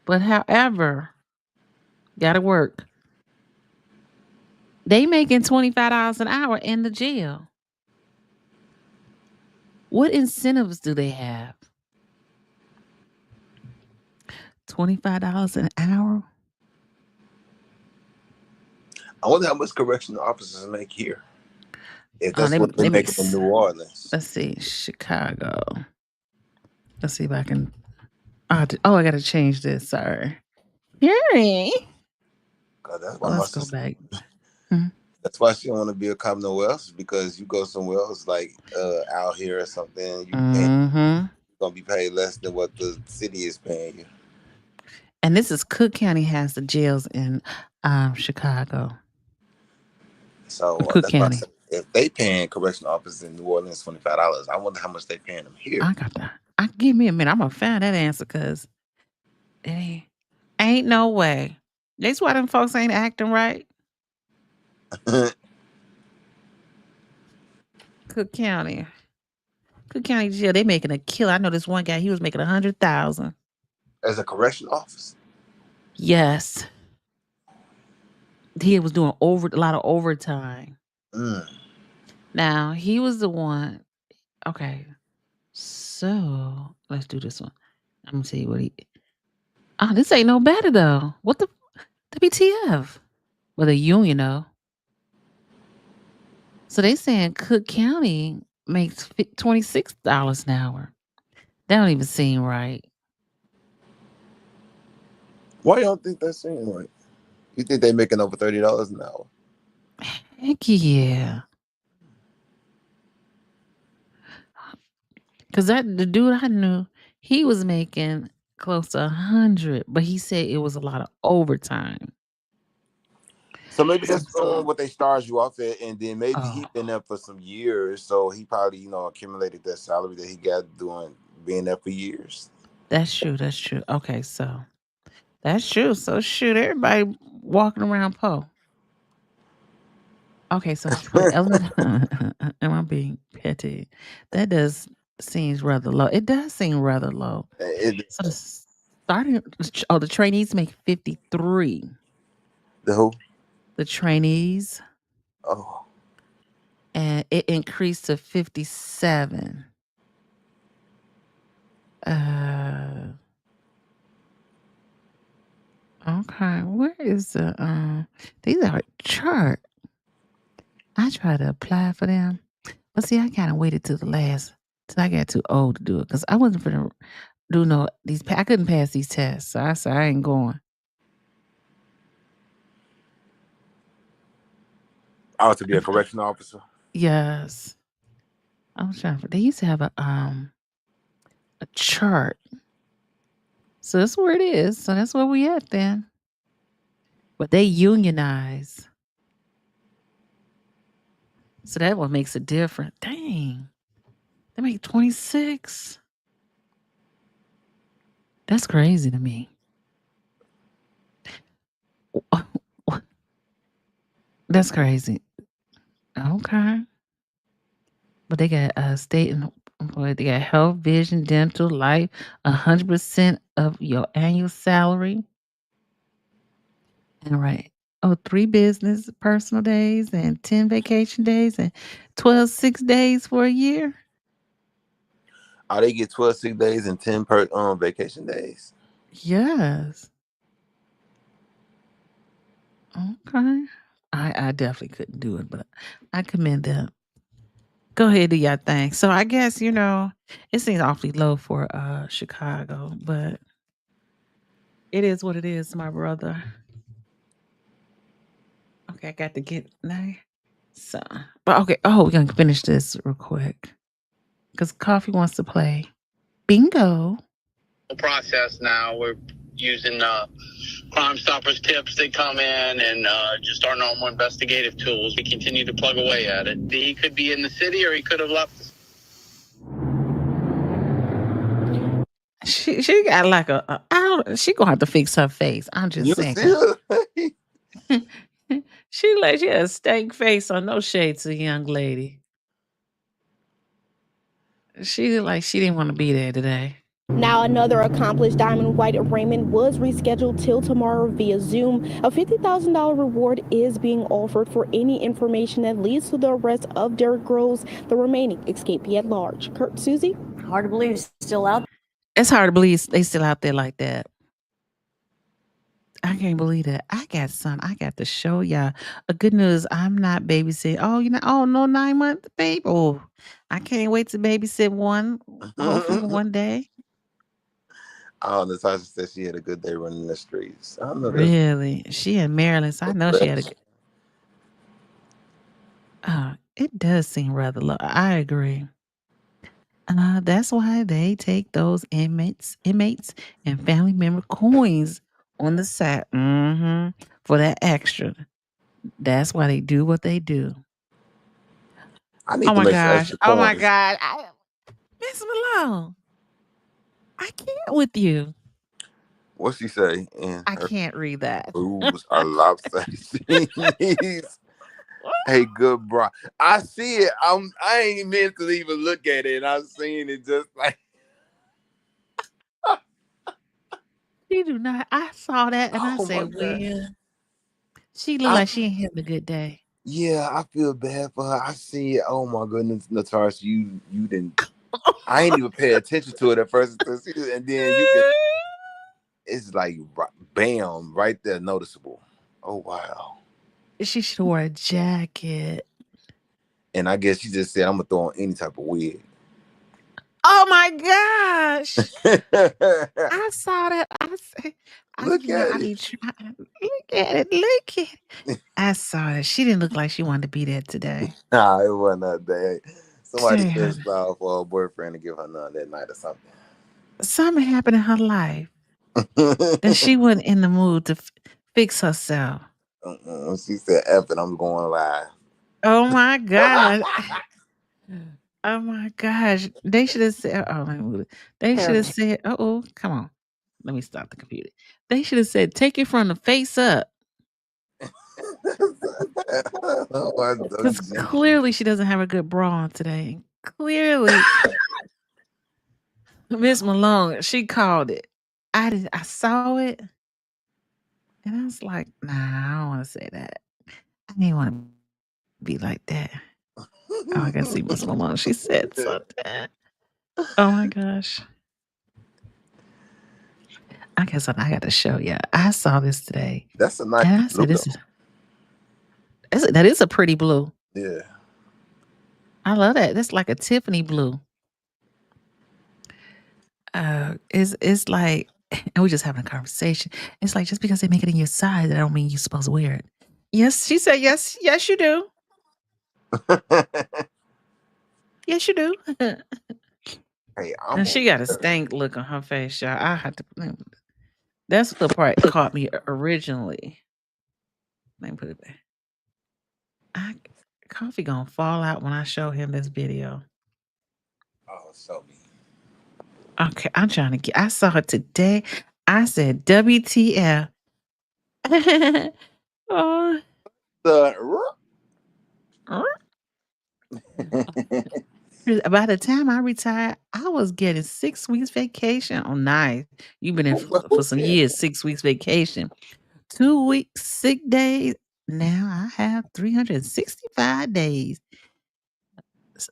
Speaker 2: But however, gotta work. They making $25 an hour in the jail. What incentives do they have? $25 an hour?
Speaker 11: I wonder how much correctional officers make here. If that's what they make in New Orleans.
Speaker 2: Let's see, Chicago. Let's see if I can. I got to change this. Sorry. Yuri. Let's go back.
Speaker 11: That's why she don't want to be a cop nowhere else, because you go somewhere else like out here or something, you're gonna be paid less than what the city is paying you.
Speaker 2: And this is Cook County has the jails in Chicago.
Speaker 11: So
Speaker 2: Cook County.
Speaker 11: if they paying correctional officers in New Orleans $25, I wonder how much they paying them here.
Speaker 2: I got that. Give me a minute. I'm gonna find that answer because it ain't no way. That's why them folks ain't acting right. Cook County Jail. They making a kill. I know this one guy. He was making 100,000.
Speaker 11: As a correctional officer.
Speaker 2: Yes. He was doing a lot of overtime. Now he was the one. Okay, so let's do this one. I'm gonna tell you what he. Oh, this ain't no better though. What the WTF? Well, the union though. So they saying Cook County makes $26 an hour. That don't even seem right.
Speaker 11: Why you don't think that seems right? You think they making over $30 an hour?
Speaker 2: Heck yeah. Cause the dude I knew, he was making close to 100, but he said it was a lot of overtime.
Speaker 11: So maybe that's what they start you off at, and then maybe he been there for some years, so he probably accumulated that salary that he got doing being there for years.
Speaker 2: That's true. That's true. Okay, so that's true. So shoot, everybody walking around Poe. Okay, so for element, am I being petty? That does seems rather low. It does seem rather low. So the starting, the trainees make 53.
Speaker 11: The who?
Speaker 2: The trainees.
Speaker 11: Oh.
Speaker 2: And it increased to 57. Okay, where is the these are a chart. I tried to apply for them, but see, I kind of waited till I got too old to do it because I wasn't gonna do I couldn't pass these tests, so I said I ain't going.
Speaker 11: Oh, to be a correctional officer?
Speaker 2: Yes. I was trying they used to have a chart. So that's where it is. So that's where we at then. But they unionize. So that what makes it different. Dang. They make 26. That's crazy to me. That's crazy. Okay. But they got state and employee. They got health, vision, dental, life, 100% of your annual salary. And right. 3 business personal days and 10 vacation days and 12 6 days for a year.
Speaker 11: Oh, they get 12 sick days and 10 vacation days.
Speaker 2: Yes. Okay. I definitely couldn't do it, but I commend them. Go ahead, do your thing. So I guess, it seems awfully low for Chicago, but it is what it is, my brother. Okay, I got to get now. So, but okay. Oh, we're gonna finish this real quick because Coffee wants to play bingo.
Speaker 10: Process now. We're using Crime Stoppers tips that come in and just our normal investigative tools. We continue to plug away at it. He could be in the city or he could have left.
Speaker 2: She got like she gonna have to fix her face. I'm just saying. She had a stank face on no shade to the young lady. She didn't want to be there today.
Speaker 8: Now, another accomplished Diamond White Raymond was rescheduled till tomorrow via Zoom. A $50,000 reward is being offered for any information that leads to the arrest of Derrick Groves, the remaining escapee at large. Kurt, Susie?
Speaker 6: Hard to believe he's still out.
Speaker 2: It's hard to believe they still out there like that. I can't believe that. I got to show y'all. Good news, I'm not babysitting. Oh, no 9-month baby. Oh, I can't wait to babysit one, hopefully one day.
Speaker 11: Oh, Natasha said she had a good day running the streets. I don't know.
Speaker 2: Really? She in Maryland, so I know she had a good. It does seem rather low. I agree. That's why they take those inmates and family member coins on the side for that extra. That's why they do what they do.
Speaker 11: I need
Speaker 2: Oh
Speaker 11: to
Speaker 2: my
Speaker 11: make some
Speaker 2: gosh.
Speaker 11: extra
Speaker 2: Oh my
Speaker 11: coins.
Speaker 2: God. Miss Malone, I can't with you.
Speaker 11: What she say? And
Speaker 2: I
Speaker 11: her
Speaker 2: can't read that.
Speaker 11: boobs are lopsided. Hey, good bro. I see it. I ain't meant to even look at it. I've seen it just like.
Speaker 2: She do not. I saw that and I
Speaker 11: Oh my
Speaker 2: said,
Speaker 11: god.
Speaker 2: well, she look like she ain't having a good day.
Speaker 11: Yeah, I feel bad for her. I see it. Oh my goodness, Natasha, you didn't. I ain't even pay attention to it at first, and then you could. It's like bam, right there, noticeable. Oh wow.
Speaker 2: She should wear a jacket.
Speaker 11: And I guess she just said, "I'm gonna throw on any type of wig."
Speaker 2: Oh my gosh. I saw that.
Speaker 11: Look at
Speaker 2: I
Speaker 11: it.
Speaker 2: be trying. Look at it. Look at it. I saw that. She didn't look like she wanted to be there today.
Speaker 11: Nah, it wasn't that day. Somebody
Speaker 2: She-
Speaker 11: pissed off for her boyfriend to give her none that night or something.
Speaker 2: Something happened in her life that she wasn't in the mood to fix herself.
Speaker 11: She said, "F it, I'm going live."
Speaker 2: Oh my God. Oh my gosh. They should have said, oh, let me move it. They should have said, come on. Let me stop the computer. They should have said, take it from the face up. Because clearly she doesn't have a good bra on today. Clearly. Miss Malone, she called it. I saw it. And I was like, nah, I don't want to say that. I didn't want to be like that. Oh, I gotta see Miss Malone. She said something. Oh my gosh. I guess I got to show you. I saw this today.
Speaker 11: That's a nice
Speaker 2: and I
Speaker 11: blue.
Speaker 2: said, that is a pretty blue.
Speaker 11: Yeah.
Speaker 2: I love that. That's like a Tiffany blue. It's like, and we're just having a conversation. It's like just because they make it in your size, that don't mean you're supposed to wear it. Yes, she said yes. Yes, you do. Yes, you do.
Speaker 11: Hey,
Speaker 2: And she got a stank look on her face, y'all. I had to. That's the part that caught me originally. Let me put it back. Coffee gonna fall out when I show him this video.
Speaker 11: Oh, so me.
Speaker 2: Okay, I'm trying to get. I saw it today. I said, WTF. Oh. By the time I retired, I was getting 6 weeks vacation. Oh, nice. You've been in for some years, 6 weeks vacation. 2 weeks sick days. Now I have 365 days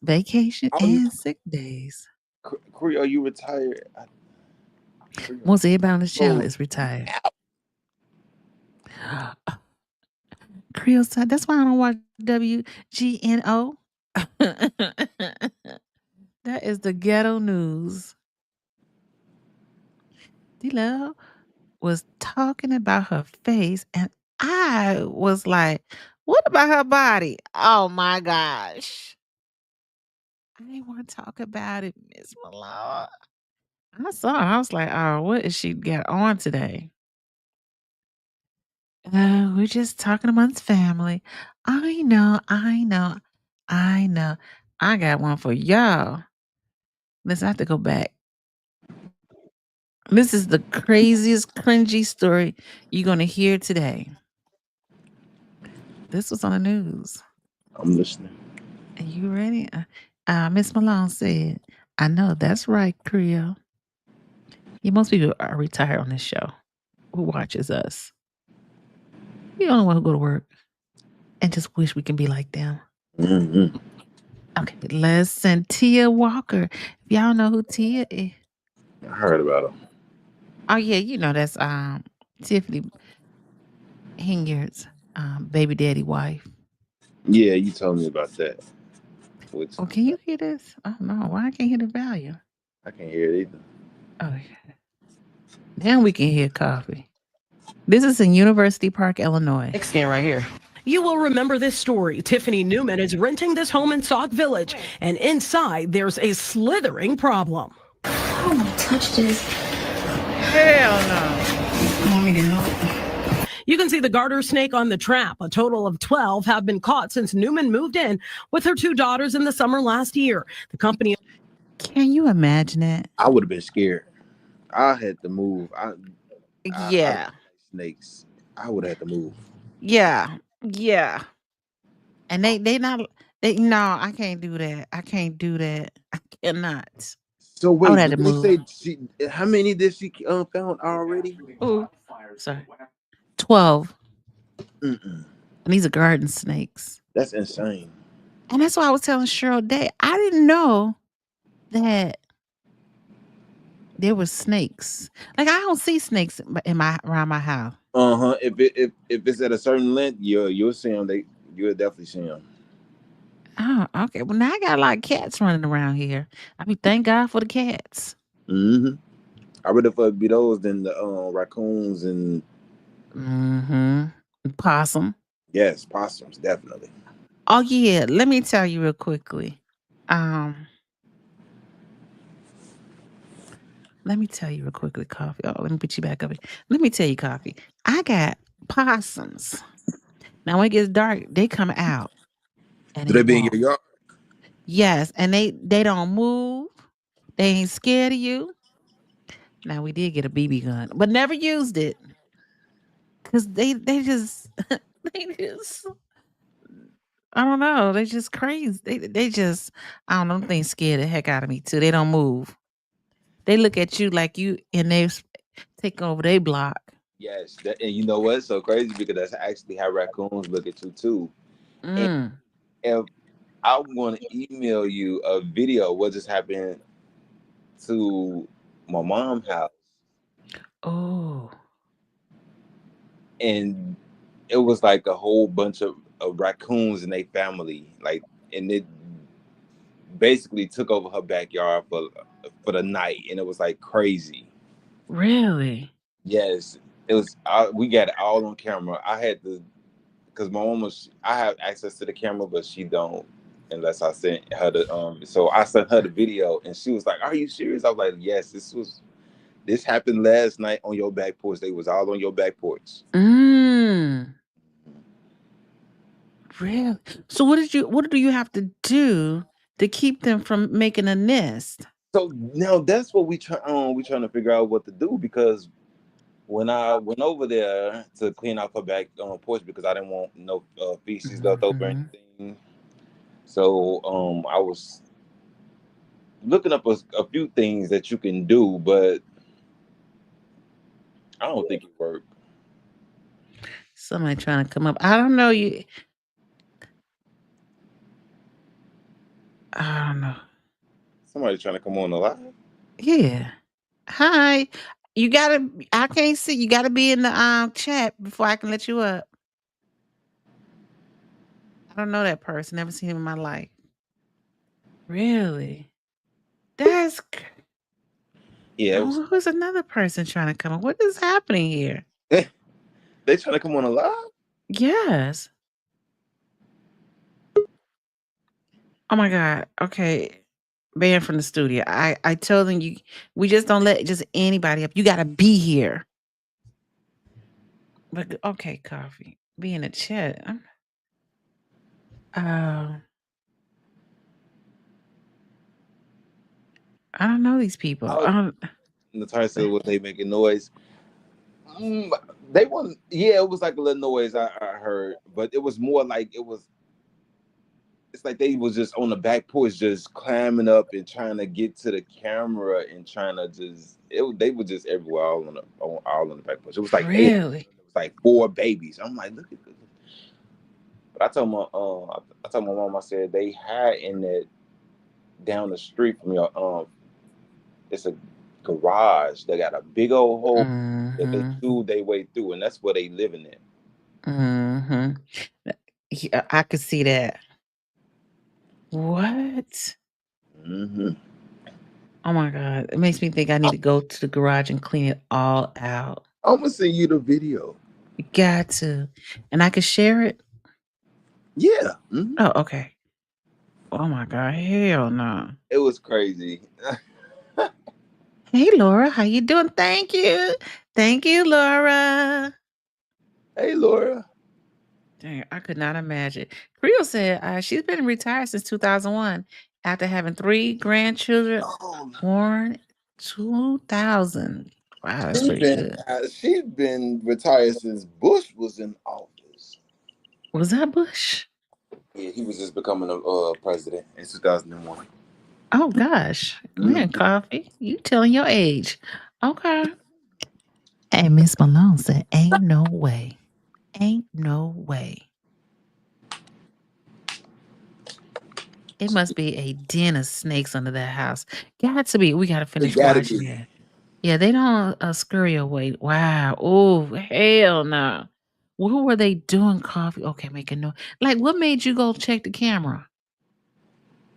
Speaker 2: vacation and sick days.
Speaker 11: Are you retired?
Speaker 2: Most everybody on this channel is retired. Creole side. That's why I don't watch WGNO. That is the ghetto news. D-Lo was talking about her face, and I was like, what about her body? Oh my gosh. I didn't want to talk about it, Miss Malone. I saw her. I was like, oh, what is she got on today? We're just talking amongst family. I know. I got one for y'all. Listen, I have to go back. This is the craziest, cringy story you're going to hear today. This was on the news.
Speaker 11: I'm listening.
Speaker 2: Are you ready? Miss Malone said, I know, that's right, Creole. Most people are retired on this show who watches us. We only want to go to work and just wish we can be like them.
Speaker 11: Mm-hmm.
Speaker 2: Okay, listen, Tia Walker. If y'all know who Tia is.
Speaker 11: I heard about her.
Speaker 2: Oh, yeah, you know that's Tiffany Hingard's baby daddy wife.
Speaker 11: Yeah, you told me about that.
Speaker 2: Oh, can you hear this? Oh, no, why I can't hear the volume?
Speaker 11: I can't hear it either.
Speaker 2: Oh, yeah. Now we can hear coffee. This is in University Park, Illinois.
Speaker 12: Next scan right here. You will remember this story. Tiffany Newman is renting this home in Sauk Village, and inside there's a slithering problem.
Speaker 13: I don't want to touch this.
Speaker 2: Hell no.
Speaker 13: You want me to help?
Speaker 12: You can see the garter snake on the trap. A total of 12 have been caught since Newman moved in with her 2 daughters in the summer last year. The company.
Speaker 2: Can you imagine it?
Speaker 11: I would have been scared. I had to move. I
Speaker 2: Yeah.
Speaker 11: don't like snakes. I would have had to move.
Speaker 2: Yeah. Yeah. And they not no, I can't do that. I can't do that. I cannot.
Speaker 11: So
Speaker 2: I would
Speaker 11: wait,
Speaker 2: have to
Speaker 11: did they
Speaker 2: move.
Speaker 11: say how many did she found already?
Speaker 2: Ooh, sorry. 12.
Speaker 11: Mm-mm.
Speaker 2: And these are garden snakes.
Speaker 11: That's insane.
Speaker 2: And that's why I was telling Cheryl Day, I didn't know that there were snakes. Like I don't see snakes around my house.
Speaker 11: If it's at a certain length, you'll see them. You'll definitely see them.
Speaker 2: Oh, okay. Well, now I got a lot of cats running around here. I mean, thank God for the cats.
Speaker 11: Mm-hmm. I would rather be those than the raccoons and
Speaker 2: Possum.
Speaker 11: yes, possums definitely.
Speaker 2: Oh yeah, let me tell you real quickly. Let me tell you real quickly, Coffee. Oh, let me put you back up here. Let me tell you, Coffee. I got possums. Now when it gets dark, they come out. And
Speaker 11: Do they be in
Speaker 2: walk.
Speaker 11: your yard?
Speaker 2: Yes, and they don't move. They ain't scared of you. Now we did get a BB gun, but never used it. Cause they just they just I don't know. They just crazy. They just I don't know. Them things scare the heck out of me too. They don't move. They look at you like you and they take over their block.
Speaker 3: Yes, and you know what's so crazy because that's actually how raccoons look at you too. And if I want to email you a video what just happened to my mom's house.
Speaker 2: Oh.
Speaker 3: And it was like a whole bunch of raccoons and their family, like, and it basically took over her backyard for the night, and it was like crazy.
Speaker 2: Really?
Speaker 3: Yes, it was. We got it all on camera. I had to, because my mom I have access to the camera, but she don't, unless I sent her the. So I sent her the video, and she was like, "Are you serious?" I was like, "Yes, this happened last night on your back porch. They was all on your back porch."
Speaker 2: Really? So what do you have to do to keep them from making a nest?
Speaker 3: So now that's what we trying to figure out what to do, because when I went over there to clean out her back porch, because I didn't want no feces left over or anything. So I was looking up a few things that you can do, but I don't think it worked.
Speaker 2: Somebody trying to come up. I don't know you. I don't know.
Speaker 3: Somebody trying to come on the live?
Speaker 2: Yeah. Hi. I can't see. You gotta be in the chat before I can let you up. I don't know that person. Never seen him in my life. Really? That's
Speaker 3: Yeah.
Speaker 2: Who's another person trying to come up? What is happening here?
Speaker 3: They trying to come on the live?
Speaker 2: Yes. Oh my God. Okay. Banned from the studio. I told them we just don't let just anybody up. You gotta be here. But okay, Coffee. Be in the chat. I don't know these people.
Speaker 3: Natalia said, "Was they making noise?" They weren't. Yeah, it was like a little noise I heard, but it was more like it's like they was just on the back porch, just climbing up and trying to get to the camera and trying to they were just everywhere, all on the back porch. It was like
Speaker 2: really?
Speaker 3: It was like 4 babies. I'm like, look at this. But I told my mom, I said they had in that down the street from your it's a garage. They got a big old hole that they chew their way through, and that's where they living in.
Speaker 2: Yeah, I could see that. What? Oh my God. It makes me think I need to go to the garage and clean it all out.
Speaker 3: I'm gonna send you the video.
Speaker 2: You got to. And I can share it?
Speaker 3: Yeah.
Speaker 2: Oh, okay. Oh my God. Hell no.
Speaker 3: It was crazy.
Speaker 2: Hey Laura, how you doing? Thank you. Thank you, Laura.
Speaker 3: Hey, Laura.
Speaker 2: Dang, I could not imagine. Creole said she's been retired since 2001 after having 3 grandchildren
Speaker 3: Oh,
Speaker 2: born 2000. Wow, that's pretty good.
Speaker 3: She's been retired since Bush was in office.
Speaker 2: Was that Bush?
Speaker 3: Yeah, he was just becoming a president in 2001.
Speaker 2: Oh gosh, man, Coffee, you telling your age? Okay. Hey, Miss Malone said, "Ain't no way, ain't no way." It must be a den of snakes under that house. Got to be. We got to finish
Speaker 3: gotta
Speaker 2: watching
Speaker 3: be.
Speaker 2: that. Yeah, they don't scurry away. Wow. Oh, hell no. What were they doing, Coffee? Okay, making no. Like, what made you go check the camera?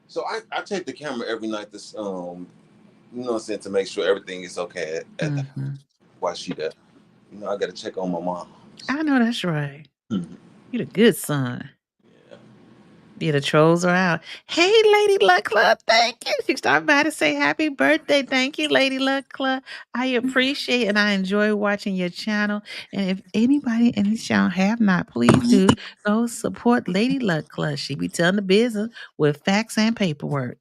Speaker 3: So I check the camera every night. You know what I'm saying, to make sure everything is okay at the house while she there. You know, I gotta check on my mom.
Speaker 2: I know that's right. You're a good son. Yeah, the trolls are out. Hey, Lady Luck Club, thank you. She stopped by to say happy birthday. Thank you, Lady Luck Club. I appreciate and I enjoy watching your channel. And if anybody in this channel have not, please do go support Lady Luck Club. She be telling the business with facts and paperwork.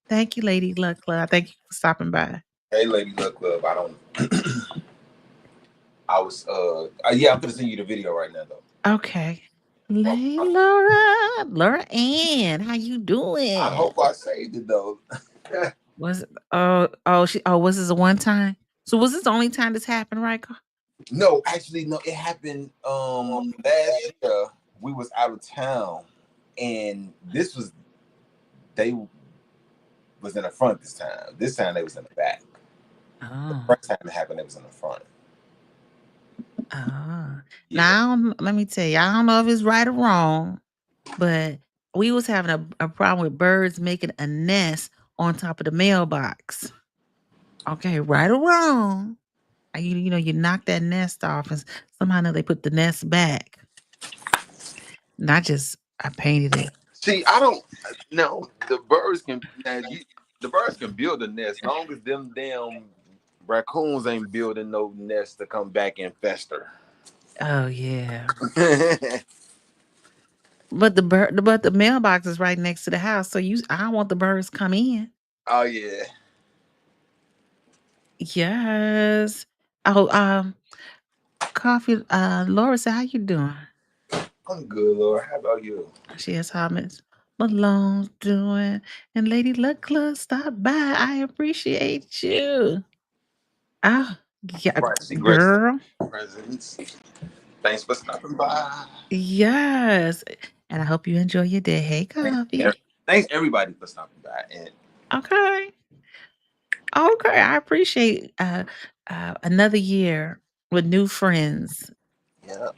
Speaker 2: Thank you, Lady Luck Club. Thank you for stopping by.
Speaker 3: Hey, Lady Luck Club. I'm gonna send you the video right now though.
Speaker 2: Okay. Hey, Laura Ann, how you doing?
Speaker 3: I hope I saved it though.
Speaker 2: Was was this a one time? So was this the only time this happened, right?
Speaker 3: No, actually, no. It happened last year. We was out of town, and they was in the front this time. This time they was in the back. The first time it happened, it was in the front.
Speaker 2: Now let me tell you, I don't know if it's right or wrong, but we was having a problem with birds making a nest on top of the mailbox. Okay, right or wrong. You know, you knock that nest off and somehow or another they put the nest back. Not just I painted it.
Speaker 3: See, I don't know. The birds can build a nest, long as them damn raccoons ain't building no nest to come back and fester.
Speaker 2: Oh yeah. But the mailbox is right next to the house, so I don't want the birds come in.
Speaker 3: Oh yeah.
Speaker 2: Yes. Oh, Coffee. Laura said, "How you doing?"
Speaker 3: I'm good, Laura. How about you?
Speaker 2: She asked how Miss Malone's doing, and Lady Luck Club stopped by. I appreciate you. Ah, yeah, girl.
Speaker 3: Presents. Thanks for stopping by.
Speaker 2: Yes, and I hope you enjoy your day. Hey, Coffee.
Speaker 3: Thanks everybody for stopping by. And
Speaker 2: okay, I appreciate another year with new friends.
Speaker 3: Yeah.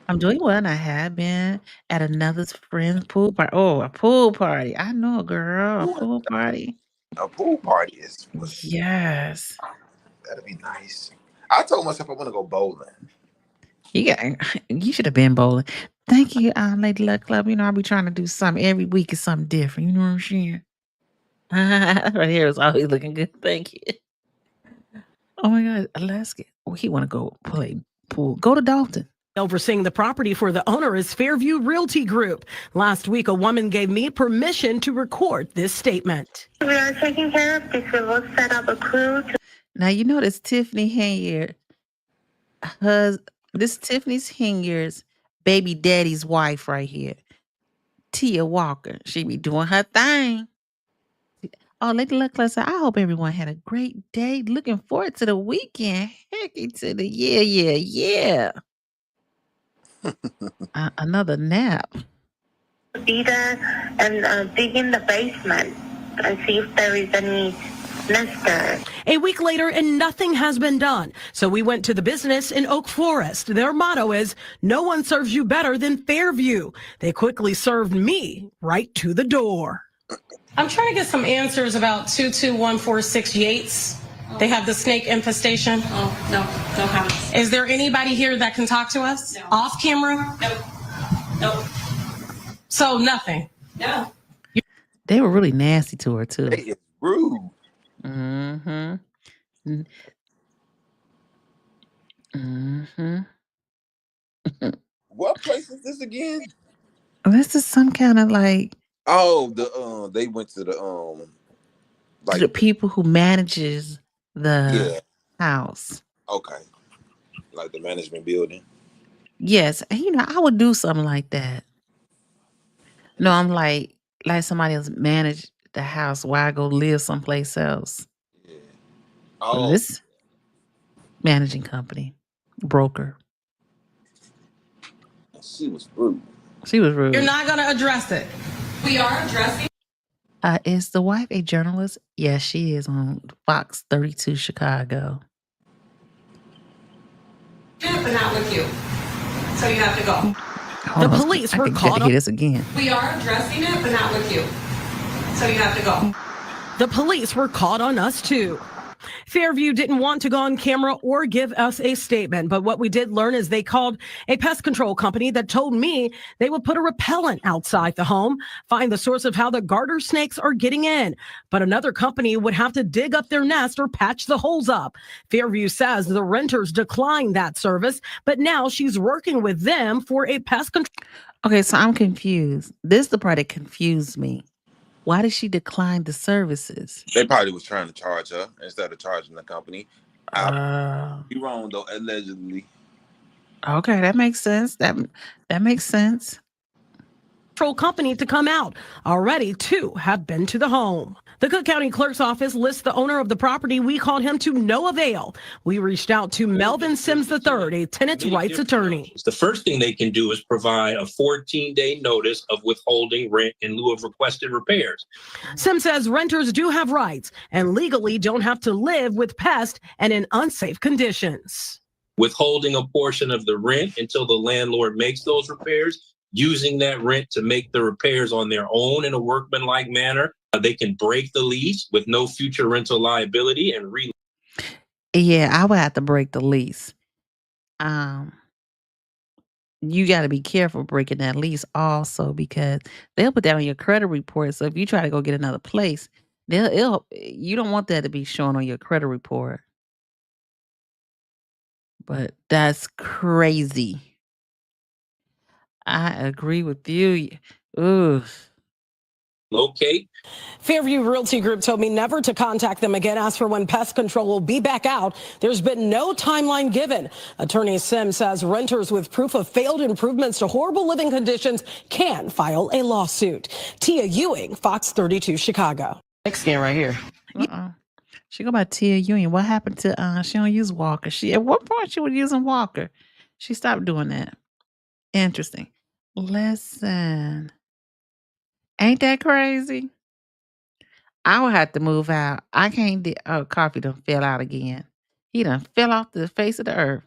Speaker 2: I'm doing well, and I have been at another friend's pool party. Oh, a pool party. I know, girl. A pool party.
Speaker 3: A pool party is
Speaker 2: Yes.
Speaker 3: that'd be nice. I told myself I want to go bowling.
Speaker 2: You should have been bowling. Thank you, Lady Luck Club. You know, I'll be trying to do something every week is something different. You know what I'm saying? Right here is always looking good. Thank you. Oh my God, Alaska. Oh, he want to go play pool. Go to Dalton.
Speaker 12: Overseeing the property for the owner is Fairview Realty Group. Last week, a woman gave me permission to record this statement.
Speaker 13: We are taking care of this. We will set up a crew.
Speaker 2: Now, you know this Tiffany Henyard. This Tiffany's Henyard's baby daddy's wife right here. Tia Walker. She be doing her thing. Oh, Lady Luck Club said, I hope everyone had a great day. Looking forward to the weekend. Hecky to the yeah. Another nap.
Speaker 13: Be there and dig in the basement and see if there is any nest there.
Speaker 12: A week later, and nothing has been done. So we went to the business in Oak Forest. Their motto is, no one serves you better than Fairview. They quickly served me right to the door.
Speaker 14: I'm trying to get some answers about 22146 Yates. They have the snake infestation.
Speaker 15: Oh, no comments.
Speaker 14: Is there anybody here that can talk to us?
Speaker 15: No.
Speaker 14: Off camera?
Speaker 15: Nope.
Speaker 14: So nothing?
Speaker 15: No.
Speaker 2: They were really nasty to her too.
Speaker 3: They is rude.
Speaker 2: Mm-hmm.
Speaker 3: is this again?
Speaker 2: This is some kind of like
Speaker 3: Oh, they went to the
Speaker 2: the
Speaker 3: like
Speaker 2: people who manages the
Speaker 3: yeah,
Speaker 2: house.
Speaker 3: okay, like the management building.
Speaker 2: Yes, and I would do something like that. No, I'm like somebody else manage the house while I go live someplace else.
Speaker 3: Oh,
Speaker 2: This managing company, broker.
Speaker 3: she was rude.
Speaker 2: She was rude.
Speaker 14: You're not going to address it. We are addressing.
Speaker 2: Is the wife a journalist? Yes, she is on Fox 32 Chicago.
Speaker 14: it, but not with you. So you have to go.
Speaker 2: Hold on,
Speaker 12: police
Speaker 2: I
Speaker 12: were
Speaker 2: think you
Speaker 12: caught
Speaker 2: gotta
Speaker 12: up-
Speaker 2: hear this again.
Speaker 14: We are addressing it, but not with you. So you have to go.
Speaker 12: The police were caught on us too. Fairview didn't want to go on camera or give us a statement, but what we did learn is they called a pest control company that told me they would put a repellent outside the home, find the source of how the garter snakes are getting in. But another company would have to dig up their nest or patch the holes up. Fairview says the renters declined that service, but now she's working with them for a pest control.
Speaker 2: Okay, so I'm confused. This is the part that confused me. Why did she decline the services?
Speaker 3: They probably was trying to charge her instead of charging the company.
Speaker 2: Uh,
Speaker 3: Be wrong though, allegedly.
Speaker 2: okay, that makes sense. That makes sense.
Speaker 12: Control company to come out. Already, 2 have been to the home. The Cook County Clerk's Office lists the owner of the property. We called him to no avail. We reached out to Melvin Sims III, a tenant's rights attorney.
Speaker 16: The first thing they can do is provide a 14-day notice of withholding rent in lieu of requested repairs.
Speaker 12: Sims says renters do have rights and legally don't have to live with pests and in unsafe conditions.
Speaker 16: Withholding a portion of the rent until the landlord makes those repairs, using that rent to make the repairs on their own in a workmanlike manner. They can break the lease with no future rental liability and
Speaker 2: Yeah, I would have to break the lease. You got to be careful breaking that lease also because they'll put that on your credit report. So if you try to go get another place, you don't want that to be shown on your credit report. But that's crazy. I agree with you. Ooh.
Speaker 16: locate.
Speaker 12: Fairview Realty Group told me never to contact them again. Asked for when pest control will be back out. There's been no timeline given. Attorney Sims says renters with proof of failed improvements to horrible living conditions can file a lawsuit. Tia Ewing, Fox 32 Chicago.
Speaker 2: Next skin right here. She go by Tia Ewing. What happened to she don't use Walker? At what point she was using Walker? She stopped doing that. Interesting. Listen. Ain't that crazy? I would have to move out. I can't Coffee done fell out again. He done fell off the face of the earth.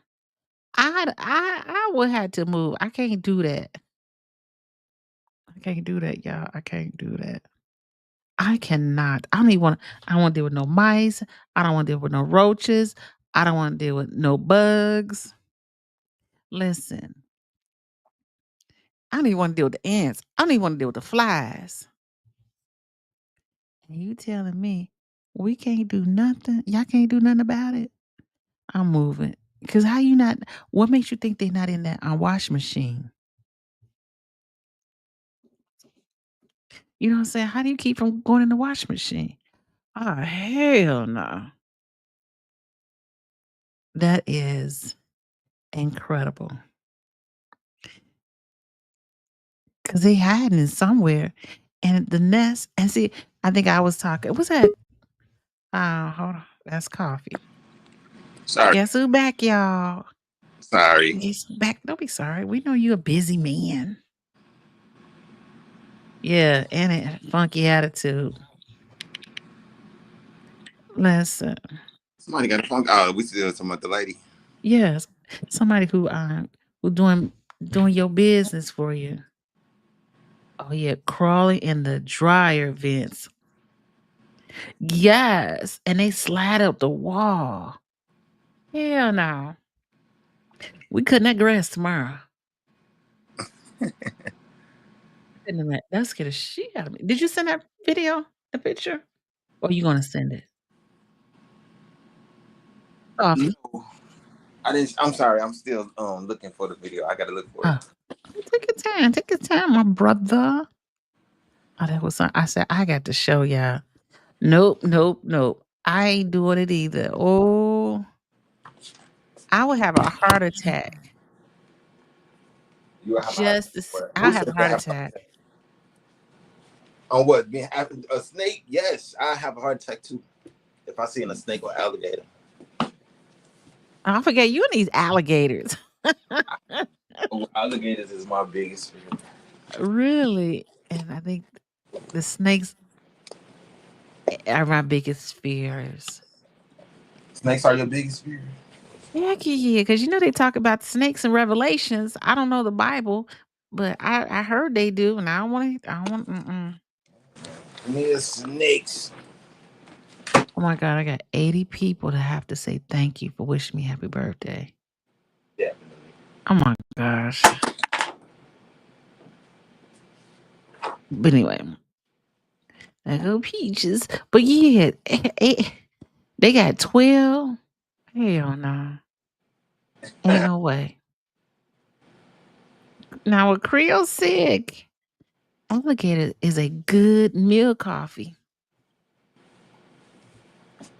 Speaker 2: I would have to move. I can't do that. I can't do that, y'all. I can't do that. I cannot. I don't want to deal with no mice. I don't want to deal with no roaches. I don't want to deal with no bugs. Listen. I don't even want to deal with the ants. I don't even want to deal with the flies. And you telling me we can't do nothing? Y'all can't do nothing about it? I'm moving. Because how you not? What makes you think they're not in that washing machine? You know what I'm saying? How do you keep from going in the washing machine? Oh, hell no. That is incredible. Because they hiding somewhere. And the nest, and see, I think I was talking. What's that? Hold on. That's Coffee.
Speaker 3: Sorry.
Speaker 2: Guess who back, y'all?
Speaker 3: Sorry.
Speaker 2: He's back. Don't be sorry. We know you're a busy man. Yeah, and a funky attitude. Listen.
Speaker 3: Somebody got a funk. Oh, we still talking about the lady.
Speaker 2: Yes, somebody who doing your business for you. Oh yeah, crawling in the dryer vents. Yes, and they slide up the wall. Hell no. We cutting that grass tomorrow. That scared the shit out of me. Did you send that video, the picture? Or you gonna send it?
Speaker 3: No, I didn't. I'm sorry. I'm still looking for the video. I gotta look for it.
Speaker 2: Take your time. Take your time, my brother. Oh, that was I said I got to show y'all. Nope, nope, nope. I ain't doing it either. Oh, I would have a heart attack.
Speaker 11: You have a
Speaker 2: Just to
Speaker 11: what?
Speaker 2: I'll
Speaker 11: Who
Speaker 2: have
Speaker 11: said
Speaker 2: a
Speaker 11: that
Speaker 2: heart
Speaker 11: have
Speaker 2: attack.
Speaker 11: on what? Being a snake? Yes, I have a heart attack too. If I see a snake or alligator.
Speaker 2: I forget you and these alligators.
Speaker 11: Alligators is my biggest fear.
Speaker 2: Really? And I think the snakes are my biggest fears.
Speaker 11: Snakes are your biggest fear?
Speaker 2: Heck yeah, because you know they talk about snakes in Revelations. I don't know the Bible, but I heard they do, and I don't want to. I don't want.
Speaker 11: Me snakes.
Speaker 2: Oh my God, I got 80 people that have to say thank you for wishing me happy birthday.
Speaker 11: Definitely.
Speaker 2: Oh my gosh. But anyway, I go Peaches. But yeah, they got 12. Hell no. Ain't no way. Now, what Creole said, alligator is a good meal coffee.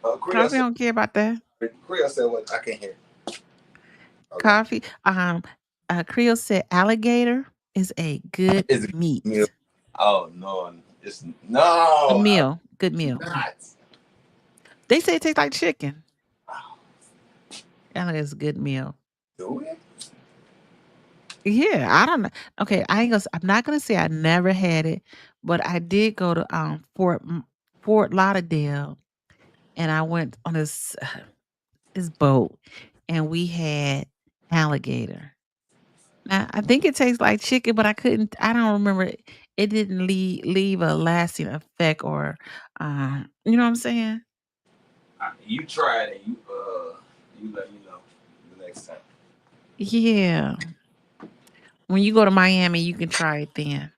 Speaker 2: Coffee don't care about that.
Speaker 11: Creole said what? I can't hear.
Speaker 2: Coffee. Creole said alligator is a good meat.
Speaker 11: Meal. Oh no, it's no.
Speaker 2: Good meal. Good meal.
Speaker 11: Not.
Speaker 2: They say it tastes like chicken. Alligator is a good meal.
Speaker 11: Do it?
Speaker 2: Yeah, I don't know. Okay, I'm not gonna say I never had it, but I did go to Fort Lauderdale, and I went on this boat, and we had alligator. Now I think it tastes like chicken, but I don't remember it. It didn't leave a lasting effect, or you know what I'm saying?
Speaker 11: You try it and you let me know the next time.
Speaker 2: Yeah. When you go to Miami, you can try it then.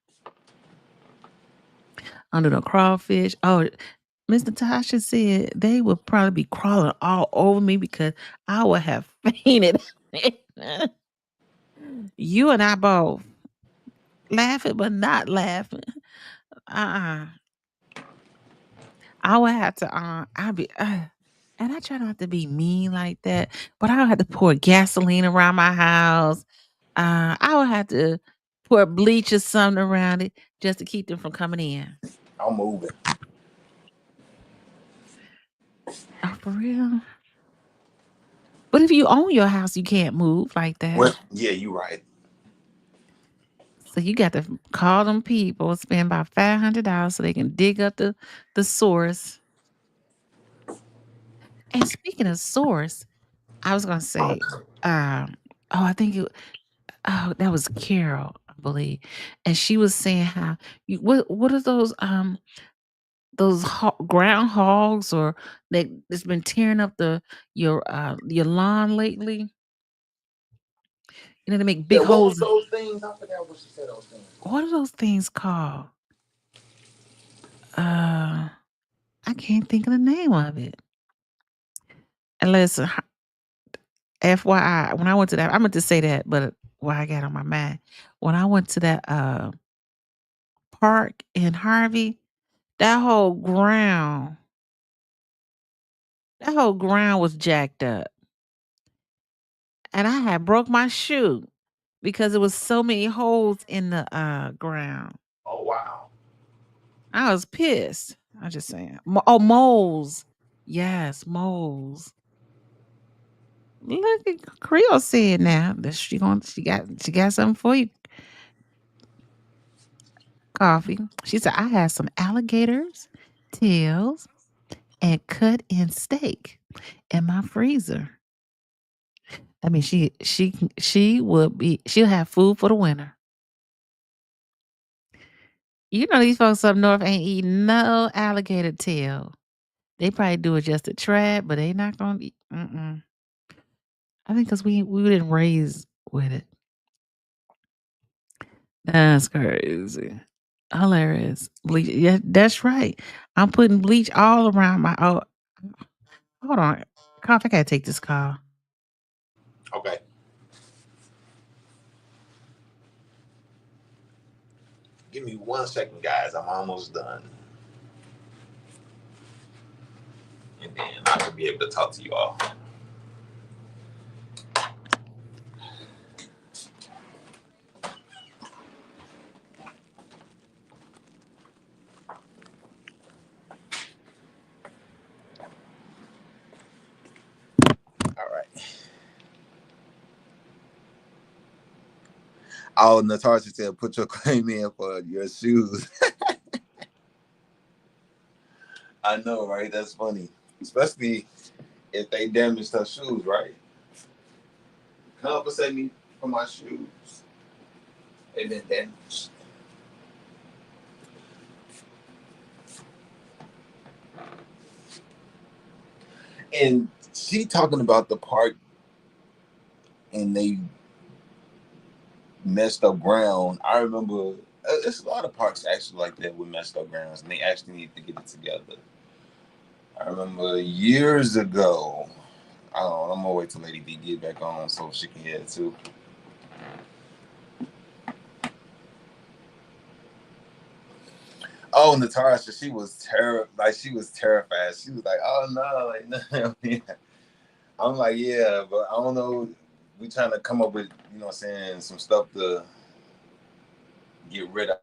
Speaker 2: Under the crawfish. Oh, Miss Natasha said they would probably be crawling all over me because I would have fainted. You and I both laughing, but not laughing. I would have to. I'd be. And I try not to be mean like that, but I would have to pour gasoline around my house. I would have to pour bleach or something around it just to keep them from coming in.
Speaker 11: I'm moving.
Speaker 2: Oh, for real? But if you own your house, you can't move like that.
Speaker 11: Well, yeah, you're right.
Speaker 2: So you got to call them people, spend about $500 so they can dig up the source. And speaking of source, I was gonna say, I think that was Carol, I believe, and she was saying how what are those groundhogs or that's been tearing up your lawn lately? You know, they make big
Speaker 11: What
Speaker 2: holes.
Speaker 11: was those things? I forgot what she said. Those things.
Speaker 2: What are those things called? I can't think of the name of it. And listen, FYI, when I went to that, I meant to say that, but what I got on my mind, when I went to that park in Harvey, that whole ground was jacked up. And I had broke my shoe because there was so many holes in the ground.
Speaker 11: Oh wow.
Speaker 2: I was pissed. I'm just saying. Moles. Yes, moles. Look at Creole said now that she got something for you. Coffee. She said I had some alligators, tails, and cut in steak in my freezer. I mean, she'll have food for the winter. You know these folks up north ain't eating no alligator tail. They probably do it just to try it, but they not gonna eat. I think because we didn't raise with it. That's crazy. Hilarious. Bleach. Yeah, that's right. I'm putting bleach all around my. Oh, hold on. Cough, I gotta take this call.
Speaker 11: Okay. Give me 1 second, guys. I'm almost done. And then I should be able to talk to you all. All right. Oh, Natasha said, put your claim in for your shoes. I know, right? That's funny. Especially if they damaged her shoes, right? Compensate me for my shoes. They've been damaged. And she talking about the park and they messed up ground. I remember there's a lot of parks actually like that with messed up grounds, and they actually need to get it together. I remember years ago. I don't know. I'm gonna wait till Lady D get back on so she can hear it too. Oh, Natasha, she was terrified. She was terrified. She was like, "Oh no, like no." I'm like, "Yeah, but I don't know. We trying to come up with, you know, what I'm saying, some stuff to get rid of."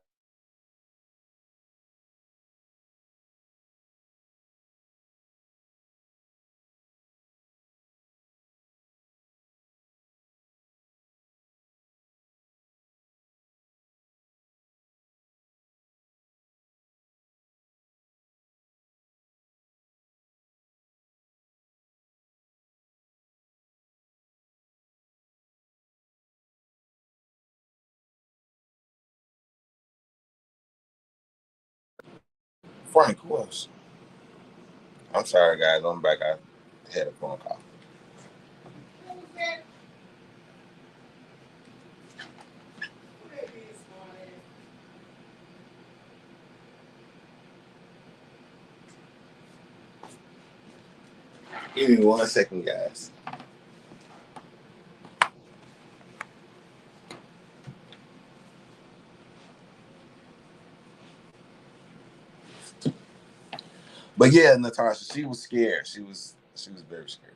Speaker 11: Frank, who else? I'm sorry, guys. I'm back. I had a phone call. Give me 1 second, guys. But yeah, Natasha, she was scared. She was very scared.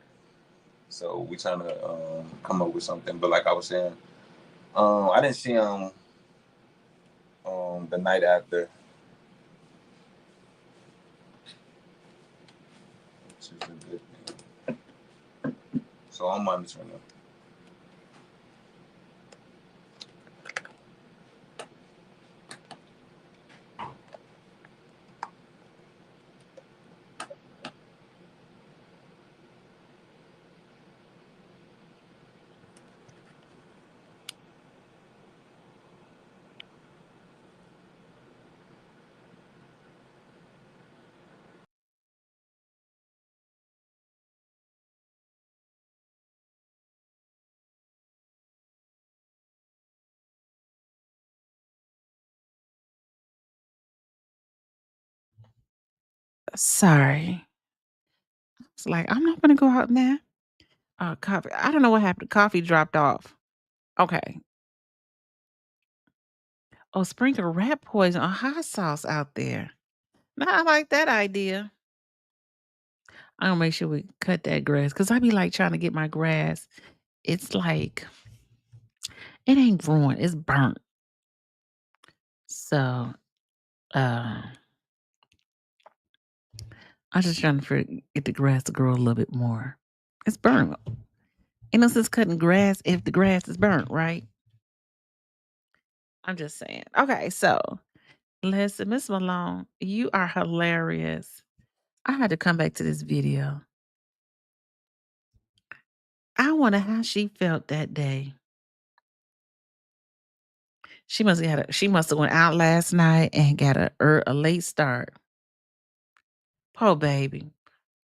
Speaker 11: So we trying to come up with something. But like I was saying, I didn't see him the night after. Which is a good thing. So I'm monitoring them.
Speaker 2: Sorry. It's like, I'm not gonna go out now. Coffee. I don't know what happened. Coffee dropped off. Okay. Oh, sprinkle rat poison or hot sauce out there. Now I like that idea. I'm gonna make sure we cut that grass because I be like trying to get my grass. It's like it ain't ruined, it's burnt. So I'm just trying to get the grass to grow a little bit more. It's burnt. Ain't no sense cutting grass if the grass is burnt, right? I'm just saying. Okay, so listen, Miss Malone, you are hilarious. I had to come back to this video. I wonder how she felt that day. She must have went out last night and got a late start. Poor baby.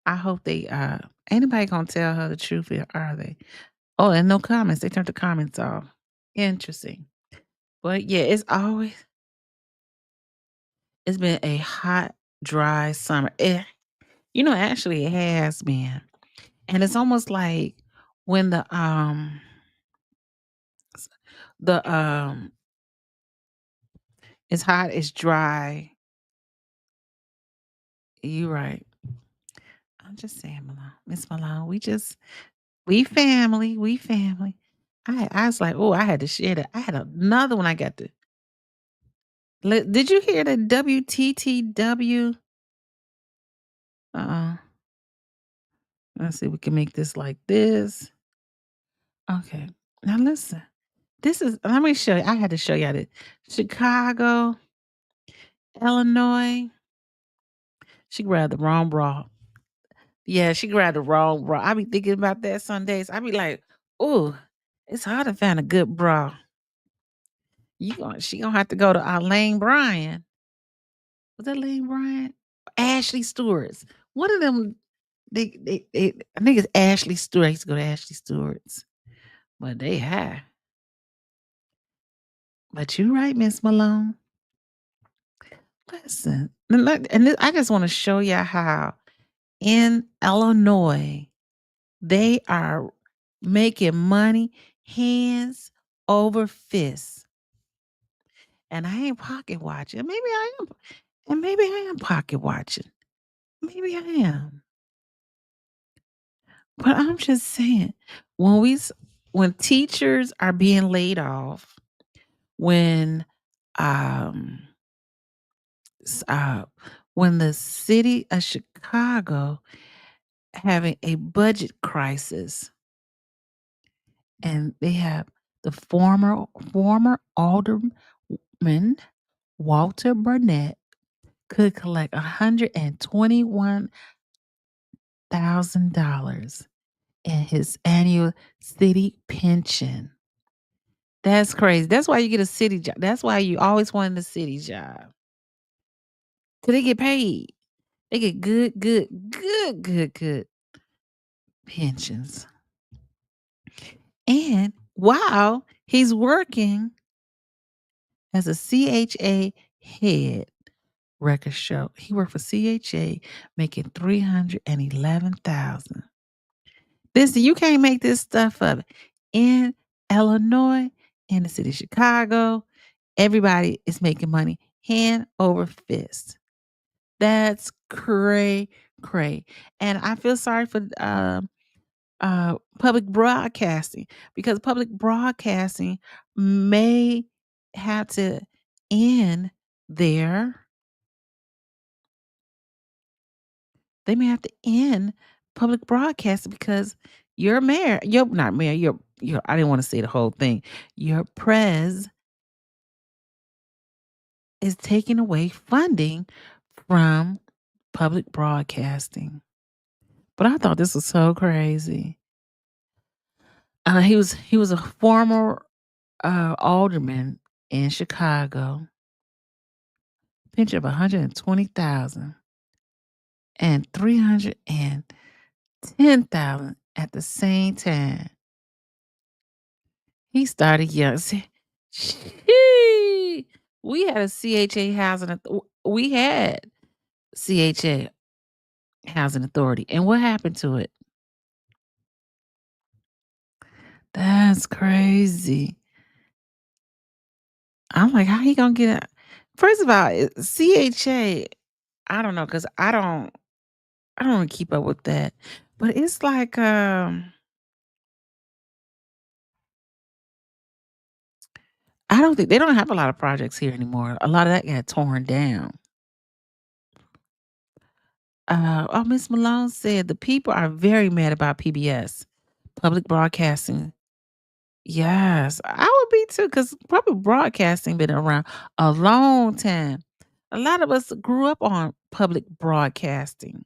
Speaker 2: I hope they anybody gonna tell her the truth, are they? Oh, and no comments. They turned the comments off. Interesting. But yeah, it's been a hot, dry summer. Actually it has been. And it's almost like when the It's hot, it's dry. You right. I'm just saying, Malone. Miss Malone, we family. We family. I was like, oh, I had to share that. I had another one I got to. Did you hear the WTTW? Let's see if we can make this like this. Okay. Now listen. Let me show you. I had to show y'all this. Chicago, Illinois. She grabbed the wrong bra. Yeah, she grabbed the wrong bra. I be thinking about that some days. I be like, oh, it's hard to find a good bra. She gonna have to go to Lane Bryant. Was that Lane Bryant? Ashley Stewart's. One of them, I think it's Ashley Stewart. I used to go to Ashley Stewart's. But they high. But you right, Miss Malone. Listen, I just want to show you how in Illinois they are making money hands over fists. And I ain't pocket watching. Maybe I am. And maybe I am pocket watching. Maybe I am. But I'm just saying, when teachers are being laid off, when the city of Chicago having a budget crisis, and they have the former alderman Walter Burnett could collect $121,000 in his annual city pension. That's crazy. That's why you get a city job. That's why you always wanted a city job. Cause they get paid. They get good pensions. And while he's working as a CHA head record show, he worked for CHA making $311,000. Listen, you can't make this stuff up. In Illinois, in the city of Chicago, everybody is making money hand over fist. That's cray. And I feel sorry for public broadcasting, because public broadcasting may have to end public broadcasting because your mayor, I didn't want to say the whole thing. Your prez is taking away funding from public broadcasting. But I thought this was so crazy. He was a former alderman in Chicago. Pension of $120,000 and $310,000 at the same time. He started young. We had a CHA housing. We had CHA housing authority, and what happened to it? That's crazy. I'm like, how he gonna get it? First of all, CHA, I don't know, because I don't really keep up with that. But it's like I don't think they don't have a lot of projects here anymore. A lot of that got torn down. Miss Malone said the people are very mad about PBS, public broadcasting. Yes, I would be too, because public broadcasting been around a long time. A lot of us grew up on public broadcasting.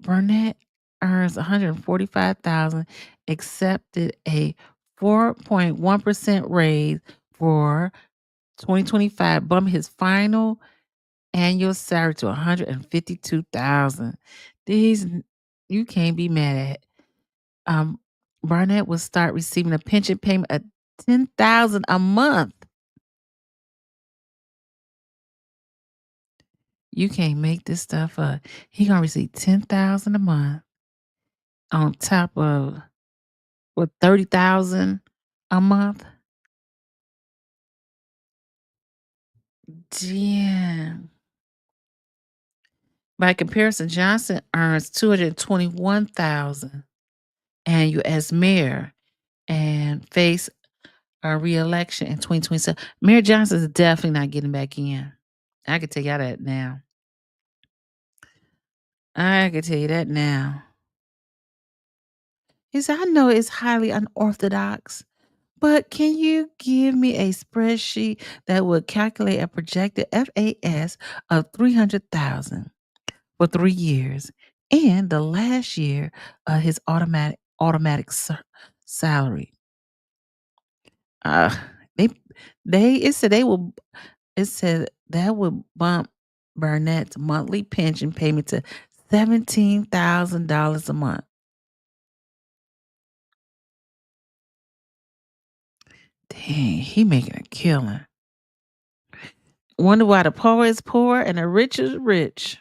Speaker 2: Burnett earns $145,000, accepted a 4.1% raise for 2025, bumping his final annual salary to $152,000. You can't be mad at. Barnett will start receiving a pension payment of $10,000 a month. You can't make this stuff up. He gonna receive $10,000 a month on top of $30,000 a month. Damn. By comparison, Johnson earns $221,000 annual as mayor and face a re-election in 2027. Mayor Johnson is definitely not getting back in. I can tell y'all that now. I can tell you that now. He said, I know it's highly unorthodox, but can you give me a spreadsheet that would calculate a projected FAS of $300,000 for 3 years and the last year of his automatic salary? Uh, it said that would bump Burnett's monthly pension payment to $17,000 a month. Dang, he making a killing. Wonder why the poor is poor and the rich is rich.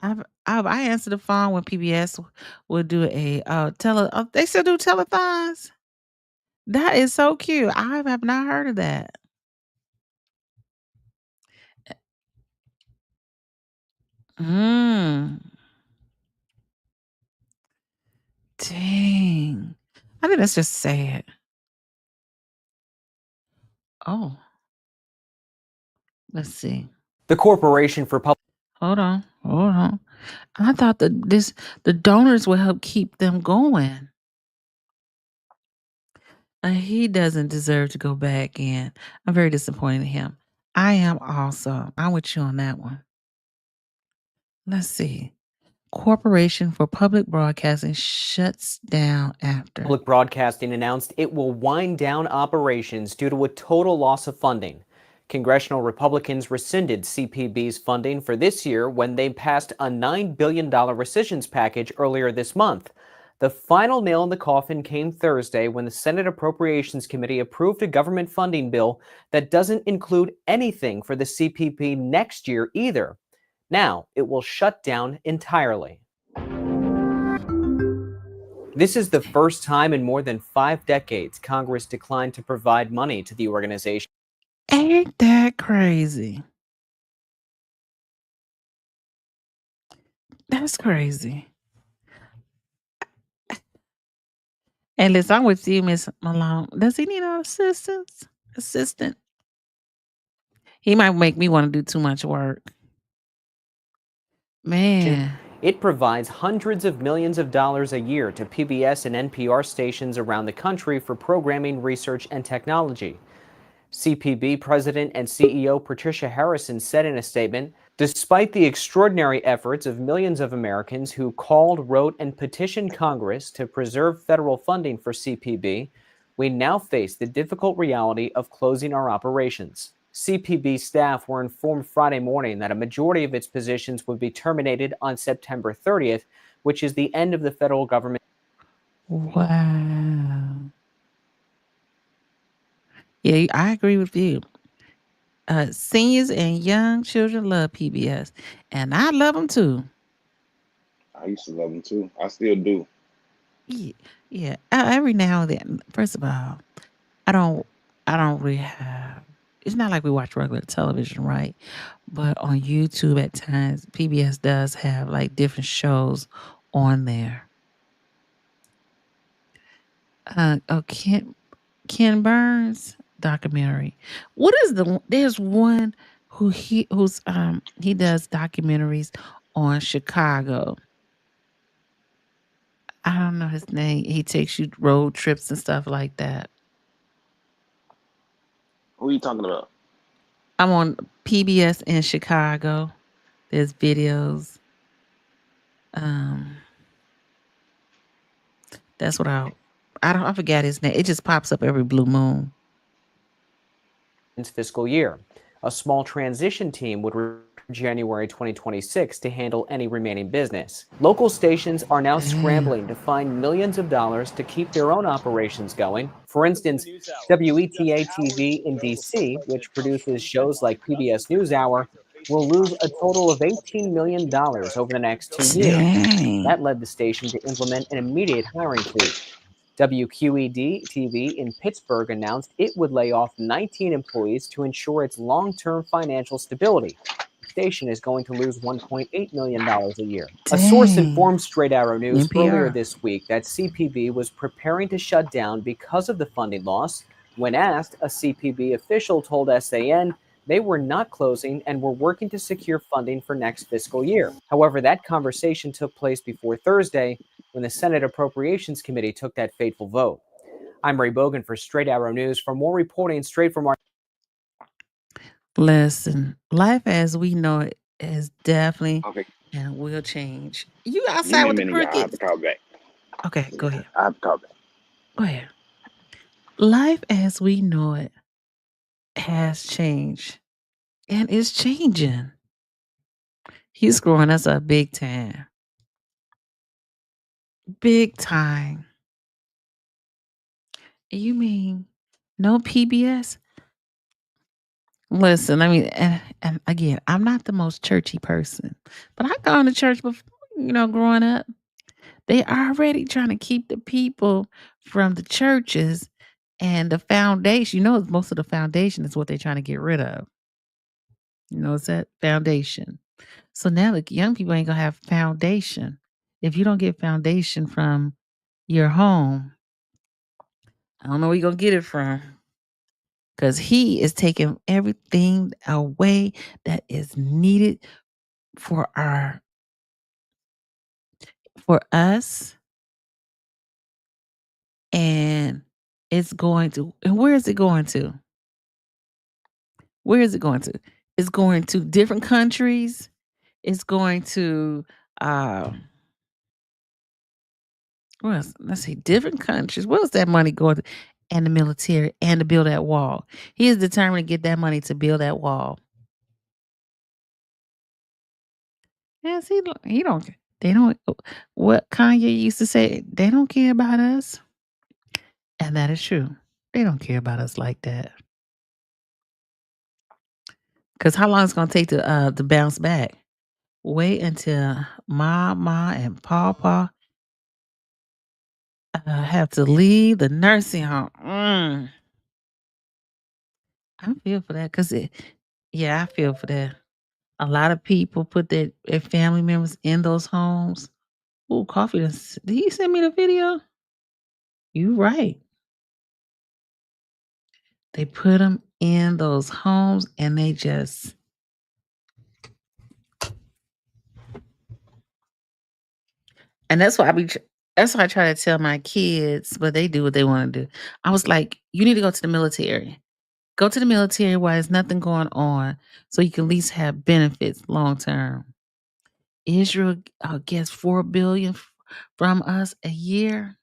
Speaker 2: I answered the phone when PBS would do a they still do telethons. That is so cute. I have not heard of that. Mm. Dang. I think that's just sad. Oh. Let's see.
Speaker 17: The Corporation for Public.
Speaker 2: Hold on. I thought the donors will help keep them going. He doesn't deserve to go back in. I'm very disappointed in him. I am also. I'm with you on that one. Let's see. Corporation for Public Broadcasting shuts down after.
Speaker 17: Public Broadcasting announced it will wind down operations due to a total loss of funding. Congressional Republicans rescinded CPB's funding for this year when they passed a $9 billion rescissions package earlier this month. The final nail in the coffin came Thursday when the Senate Appropriations Committee approved a government funding bill that doesn't include anything for the CPB next year either. Now, it will shut down entirely. This is the first time in more than 5 decades Congress declined to provide money to the organization.
Speaker 2: Ain't that crazy? That's crazy. And listen, I'm with you, Miss Malone. Does he need an assistant? He might make me want to do too much work. Man.
Speaker 17: It provides hundreds of millions of dollars a year to PBS and NPR stations around the country for programming, research, and technology. CPB President and CEO Patricia Harrison said in a statement, despite the extraordinary efforts of millions of Americans who called, wrote, and petitioned Congress to preserve federal funding for CPB, we now face the difficult reality of closing our operations. CPB staff were informed Friday morning that a majority of its positions would be terminated on September 30th, which is the end of the federal government.
Speaker 2: Wow. Yeah, I agree with you. Seniors and young children love PBS, and I love them too.
Speaker 3: I used to love them too. I still do.
Speaker 2: Yeah. Every now and then. First of all, I don't really have. It's not like we watch regular television, right? But on YouTube at times, PBS does have like different shows on there. Ken Burns documentary. What is there's one he does documentaries on Chicago. I don't know his name. He takes you road trips and stuff like that.
Speaker 3: Who are you talking about?
Speaker 2: I'm on PBS in Chicago. There's videos. That's what I forget his name. It just pops up every blue moon.
Speaker 17: Fiscal year. A small transition team would return January 2026 to handle any remaining business. Local stations are now scrambling to find millions of dollars to keep their own operations going. For instance, WETA-TV in DC, which produces shows like PBS NewsHour, will lose a total of $18 million over the next 2 years. That led the station to implement an immediate hiring freeze. WQED TV in Pittsburgh announced it would lay off 19 employees to ensure its long-term financial stability. The station is going to lose $1.8 million a year. A source
Speaker 2: Dang.
Speaker 17: informed Straight Arrow News earlier
Speaker 2: NPR.
Speaker 17: this week that CPB was preparing to shut down because of the funding loss. When asked, a CPB official told SAN they were not closing and were working to secure funding for next fiscal year. However, that conversation took place before Thursday when the Senate Appropriations Committee took that fateful vote. I'm Ray Bogan for Straight Arrow News. For more reporting straight from our...
Speaker 2: Listen, life as we know it is definitely
Speaker 11: Okay.
Speaker 2: and will change. You
Speaker 11: Give
Speaker 2: outside
Speaker 11: me a
Speaker 2: with the
Speaker 11: minute, y'all. I have
Speaker 2: crickets?
Speaker 11: to call back.
Speaker 2: Okay, go ahead.
Speaker 11: I have to call back.
Speaker 2: Go ahead. Life as we know it has changed and is changing. He's growing us up big time. Big time. You mean no PBS? Listen, I mean, and again, I'm not the most churchy person, but I've gone to church before, growing up. They already trying to keep the people from the churches and the foundation. Most of the foundation is what they're trying to get rid of. It's that foundation. So now the young people ain't gonna have foundation. If you don't get foundation from your home, I don't know where you're gonna get it from. Because he is taking everything away that is needed for us. And it's going to, and where is it going to? Where is it going to? It's going to different countries. It's going to let's see, different countries. Where's that money going to? And the military and to build that wall. He is determined to get that money to build that wall. Yes, he don't. They don't. What Kanye used to say, they don't care about us, and that is true. They don't care about us like that. Because how long it's gonna take to bounce back? Wait until Mama and Papa have to leave the nursing home. I feel for that because I feel for that. A lot of people put their family members in those homes. Oh, Coffee, did he send me the video? You right. They put them in those homes and they just... And that's why that's why I try to tell my kids, but they do what they want to do. I was like, you need to go to the military. Go to the military while there's nothing going on so you can at least have benefits long term. Israel gets $4 billion from us a year.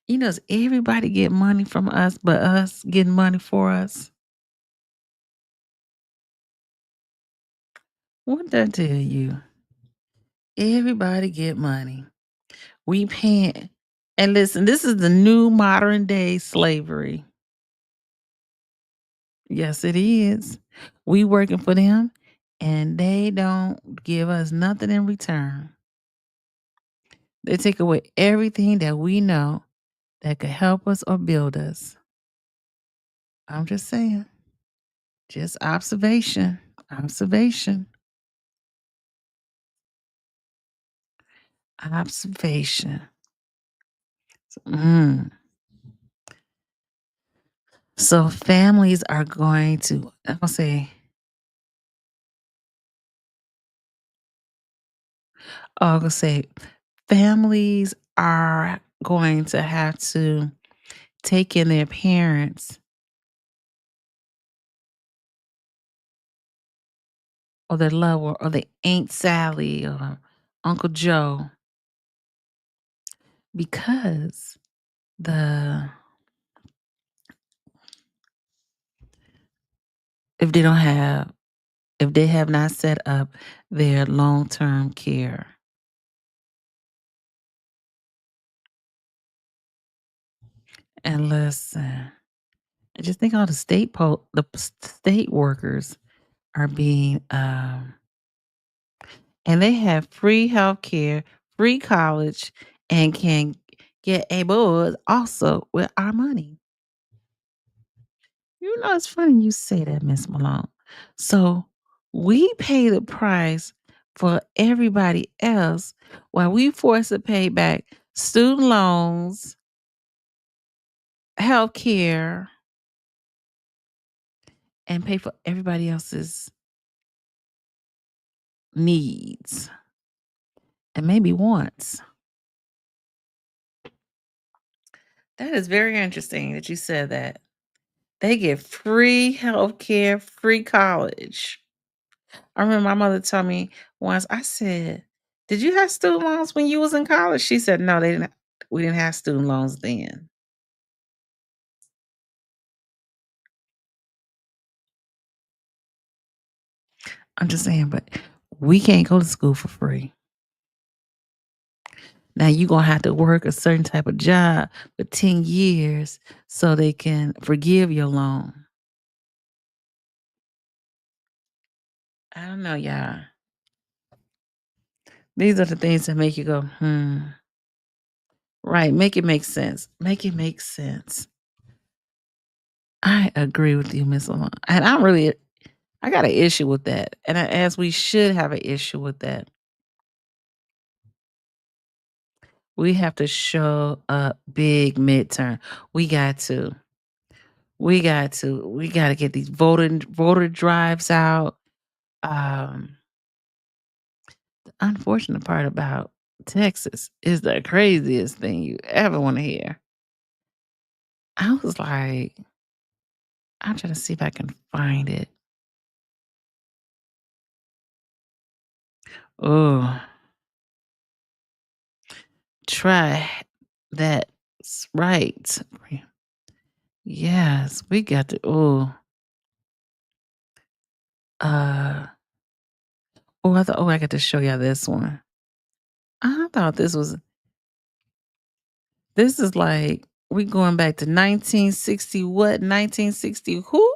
Speaker 2: Does everybody get money from us but us getting money for us? What did I tell you? Everybody get money. We paying. And listen, this is the new modern day slavery. Yes, it is. We working for them and they don't give us nothing in return. They take away everything that we know that could help us or build us. I'm just saying. Just observation. Observation. Observation. So families are going to, I'm going to say, families are going to have to take in their parents or their loved one or their Aunt Sally or Uncle Joe because if they have not set up their long-term care. And listen, I just think all the state workers are being and they have free health care free college and can get a buzz also with our money. You know, it's funny you say that, Miss Malone. So we pay the price for everybody else while we forced to pay back student loans, health care, and pay for everybody else's needs and maybe wants. That is very interesting that you said that. They get free health care, free college. I remember my mother told me once, I said, "Did you have student loans when you was in college?" She said, "No, they didn't. We didn't have student loans then." I'm just saying, but we can't go to school for free. Now you're gonna have to work a certain type of job for 10 years so they can forgive your loan. I don't know, y'all. These are the things that make you go, Right, make it make sense. Make it make sense. I agree with you, Miss Lamont. And I got an issue with that. And as we should have an issue with that. We have to show up big midterm. We got to. We got to get these voter drives out. The unfortunate part about Texas is the craziest thing you ever want to hear. I was like, I'm trying to see if I can find it. Oh, try that's right. Yes, we got to. I got to show y'all this one. I thought this is like we going back to 1960 what? 1960 who?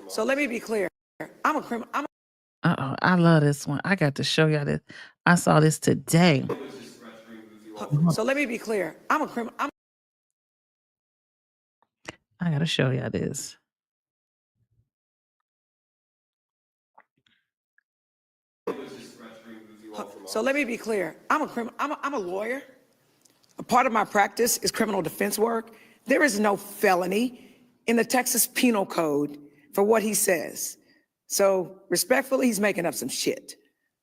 Speaker 18: So let me be clear. I'm a criminal.
Speaker 2: I love this one. I got to show y'all this. I saw this today.
Speaker 18: So let me be clear. I'm a criminal.
Speaker 2: I gotta show y'all this.
Speaker 18: So let me be clear. I'm a criminal. I'm a lawyer. A part of my practice is criminal defense work. There is no felony in the Texas Penal Code for what he says. So respectfully, he's making up some shit.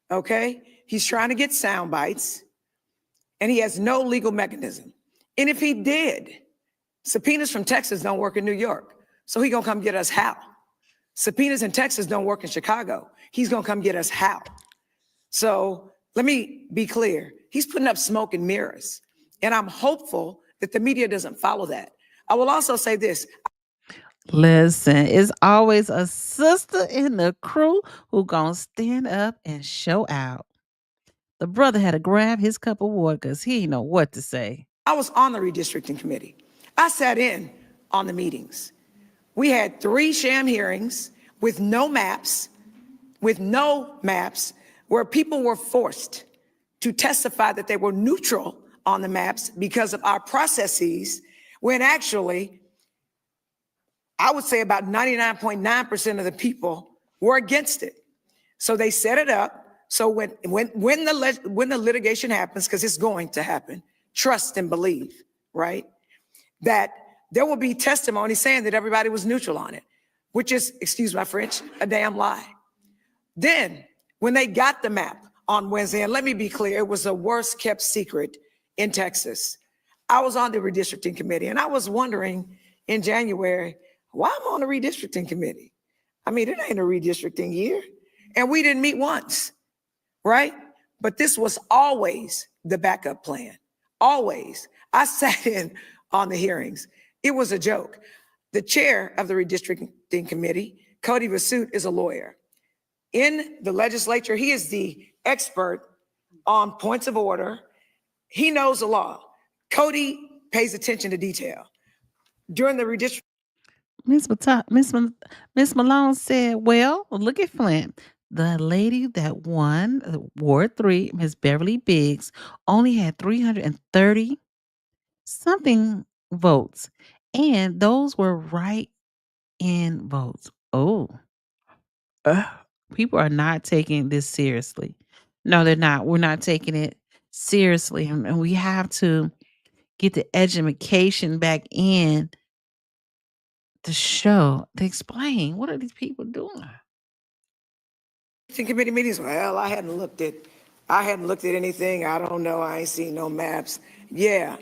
Speaker 18: Okay? He's trying to get sound bites, and he has no legal mechanism. And if he did, subpoenas from Texas don't work in New York. So he gonna come get us how? Subpoenas in Texas don't work in Chicago. He's gonna come get us how? So let me be clear. He's putting up smoke and mirrors. And I'm hopeful that the media doesn't follow that. I will also say this.
Speaker 2: Listen, it's always a sister in the crew who gonna stand up and show out. The brother had to grab his cup of water because he didn't know what to say.
Speaker 18: I was on the redistricting committee. I sat in on the meetings. We had 3 sham hearings with no maps, where people were forced to testify that they were neutral on the maps because of our processes, when actually, I would say about 99.9% of the people were against it. So they set it up. So when the litigation happens, because it's going to happen, trust and believe, right? That there will be testimony saying that everybody was neutral on it, which is, excuse my French, a damn lie. Then when they got the map on Wednesday, and let me be clear, it was the worst kept secret in Texas. I was on the redistricting committee, and I was wondering in January, why am I on the redistricting committee? I mean, it ain't a redistricting year. And we didn't meet once, right? But this was always the backup plan, always. I sat in on the hearings. It was a joke. The chair of the redistricting committee, Cody Vasut, is a lawyer. In the legislature, he is the expert on points of order. He knows the law. Cody pays attention to detail. During the redistricting,
Speaker 2: Miss Malone said, well, look at Flint. the lady that won Ward 3, Miss Beverly Biggs, only had 330 something votes. And those were write-in votes. Oh, people are not taking this seriously. No, they're not. We're not taking it seriously. And we have to get the education back in to show, to explain what are these people doing.
Speaker 18: Committee meetings. Well, I hadn't looked at anything. I don't know. I ain't seen no maps. Yeah.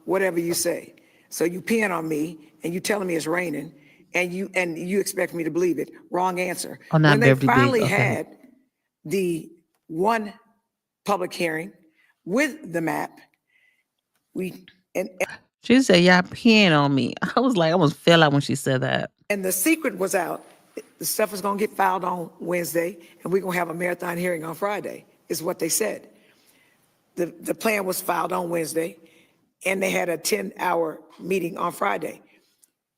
Speaker 18: Whatever you say. So you peeing on me and you telling me it's raining and you expect me to believe it. Wrong answer.
Speaker 2: Oh, not
Speaker 18: When they
Speaker 2: Beverly Biggs.
Speaker 18: finally
Speaker 2: Okay.
Speaker 18: had the one public hearing with the map,
Speaker 2: She said, y'all peeing on me. I was like, I almost fell out when she said that.
Speaker 18: and the secret was out. The stuff was going to get filed on Wednesday, and we're going to have a marathon hearing on Friday, is what they said. The plan was filed on Wednesday, and they had a 10-hour meeting on Friday.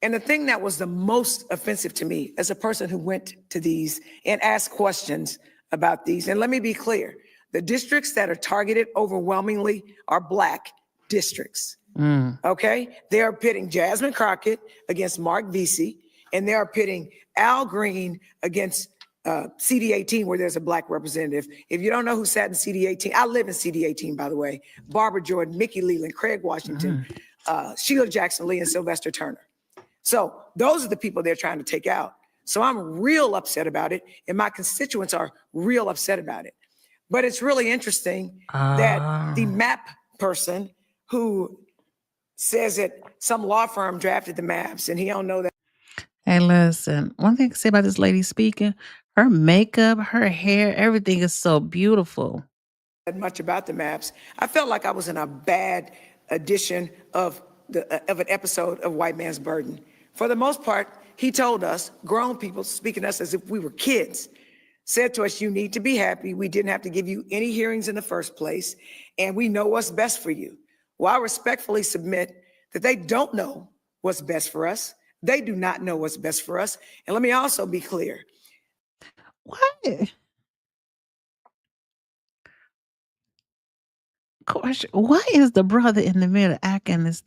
Speaker 18: And the thing that was the most offensive to me as a person who went to these and asked questions about these, and let me be clear, the districts that are targeted overwhelmingly are Black districts. Okay? They are pitting Jasmine Crockett against Mark Vesey, and they are pitting Al Green against CD18, where there's a Black representative. If you don't know who sat in CD18, I live in CD18, by the way. Barbara Jordan, Mickey Leland, Craig Washington, Sheila Jackson Lee, and Sylvester Turner. So those are the people they're trying to take out. So I'm real upset about it, and my constituents are real upset about it. But it's really interesting that the map person who says that some law firm drafted the maps and he don't know that.
Speaker 2: Hey, listen, one thing I can say about this lady speaking, her makeup, her hair, everything is so beautiful.
Speaker 18: Much about the maps. I felt like I was in a bad edition of an episode of White Man's Burden. For the most part, he told us, grown people speaking to us as if we were kids, said to us, you need to be happy. We didn't have to give you any hearings in the first place, and we know what's best for you. Well, I respectfully submit that they don't know what's best for us. They do not know what's best for us. And let me also be clear.
Speaker 2: What? Question, why is the brother in the middle acting as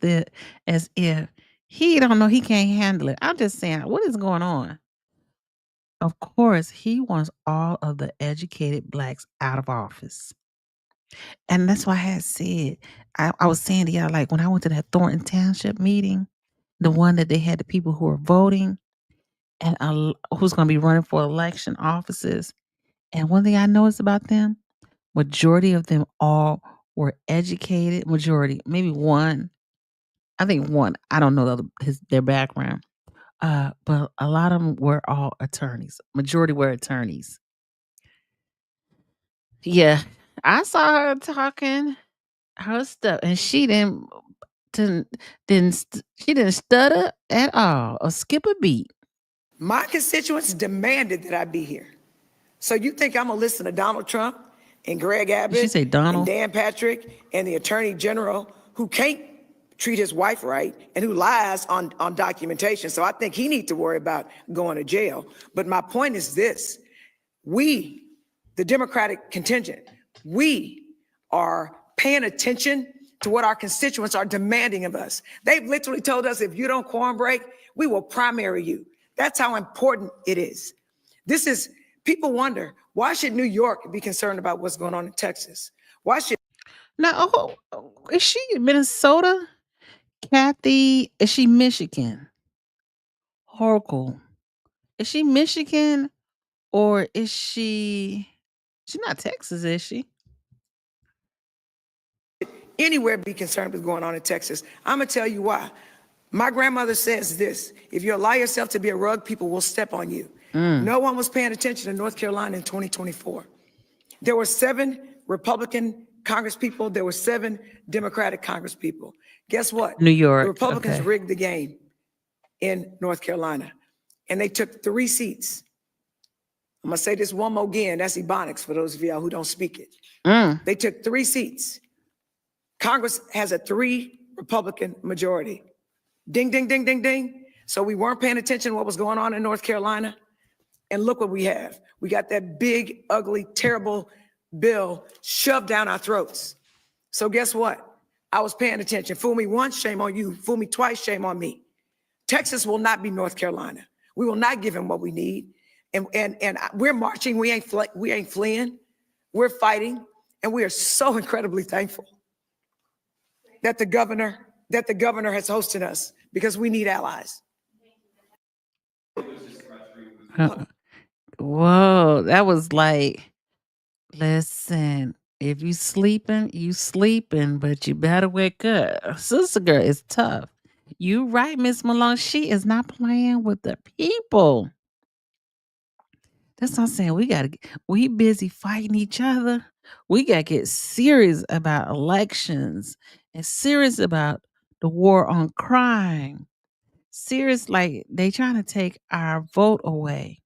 Speaker 2: if he don't know, he can't handle it? I'm just saying, what is going on? Of course, he wants all of the educated Blacks out of office. And that's why I had said, I was saying to y'all, like when I went to that Thornton Township meeting, the one that they had the people who are voting and who's going to be running for election offices. And one thing I noticed about them, majority of them all were educated. Majority, maybe one. I think one. I don't know their background. But a lot of them were all attorneys. Majority were attorneys. Yeah, I saw her talking her stuff, and she didn't stutter at all or skip a beat.
Speaker 18: My constituents demanded that I be here. So you think I'm gonna listen to Donald Trump and Greg Abbott
Speaker 2: Did she say Donald?
Speaker 18: and Dan Patrick and the Attorney General who can't treat his wife right and who lies on documentation? So I think he needs to worry about going to jail. But my point is this: we, the Democratic contingent, we are paying attention to what our constituents are demanding of us. They've literally told us, if you don't quorum break, we will primary you. That's how important it is. People wonder, why should New York be concerned about what's going on in Texas? Why should...
Speaker 2: Now, is she Minnesota? Kathy, is she Michigan? Hochul. Is she Michigan or is she's not Texas, is she?
Speaker 18: Anywhere be concerned with going on in Texas? I'm gonna tell you why. My grandmother says this: if you allow yourself to be a rug, people will step on you. No one was paying attention in North Carolina in 2024. There were 7 Republican Congresspeople. There were 7 Democratic Congresspeople. Guess what?
Speaker 2: New York.
Speaker 18: The Republicans
Speaker 2: Okay.
Speaker 18: rigged the game in North Carolina, and they took 3 seats. I'm gonna say this one more again. That's Ebonics for those of y'all who don't speak it. They took 3 seats. Congress has a 3 Republican majority. Ding, ding, ding, ding, ding. So we weren't paying attention to what was going on in North Carolina. And look what we have. We got that big, ugly, terrible bill shoved down our throats. So guess what? I was paying attention. Fool me once, shame on you. Fool me twice, shame on me. Texas will not be North Carolina. We will not give him what we need. And we're marching. We ain't fleeing. We're fighting. And we are so incredibly thankful that the governor has hosted us, because we need allies.
Speaker 2: Whoa, that was like, listen, if you sleeping, you sleeping, but you better wake up. Sister girl is tough. You right, Miss Malone. She is not playing with the people. That's what I'm saying. We busy fighting each other. We gotta get serious about elections and serious about the war on crime. Serious, like they trying to take our vote away.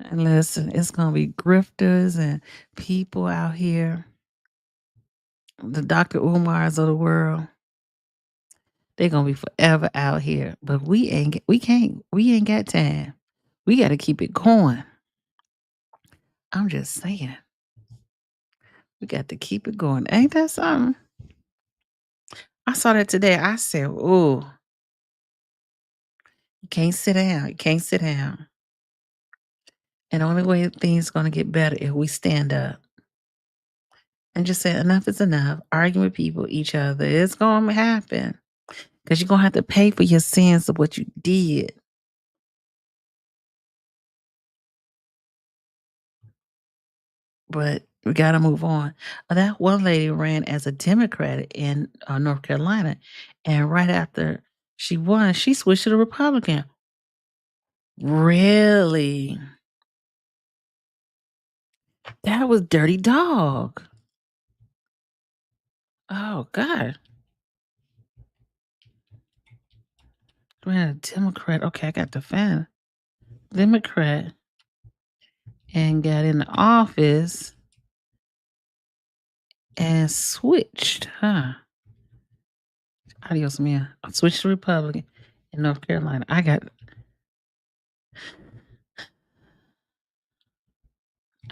Speaker 2: And listen, it's gonna be grifters and people out here, the Dr. Umars of the world. They're gonna be forever out here. But we ain't got time. We gotta keep it going. I'm just saying. We got to keep it going. Ain't that something? I saw that today. I said, "Oh, you can't sit down. You can't sit down." And the only way things gonna get better if we stand up and just say enough is enough. Arguing with people, each other, it's gonna happen, because you're gonna have to pay for your sins of what you did. But we gotta move on. That one lady ran as a Democrat in North Carolina, and right after she won, she switched to the Republican. Really? That was dirty dog. Oh God. Ran a Democrat. Okay, I got to find Democrat and got in the office and switched, huh? Adios, mia. I switched to Republican in North Carolina. I got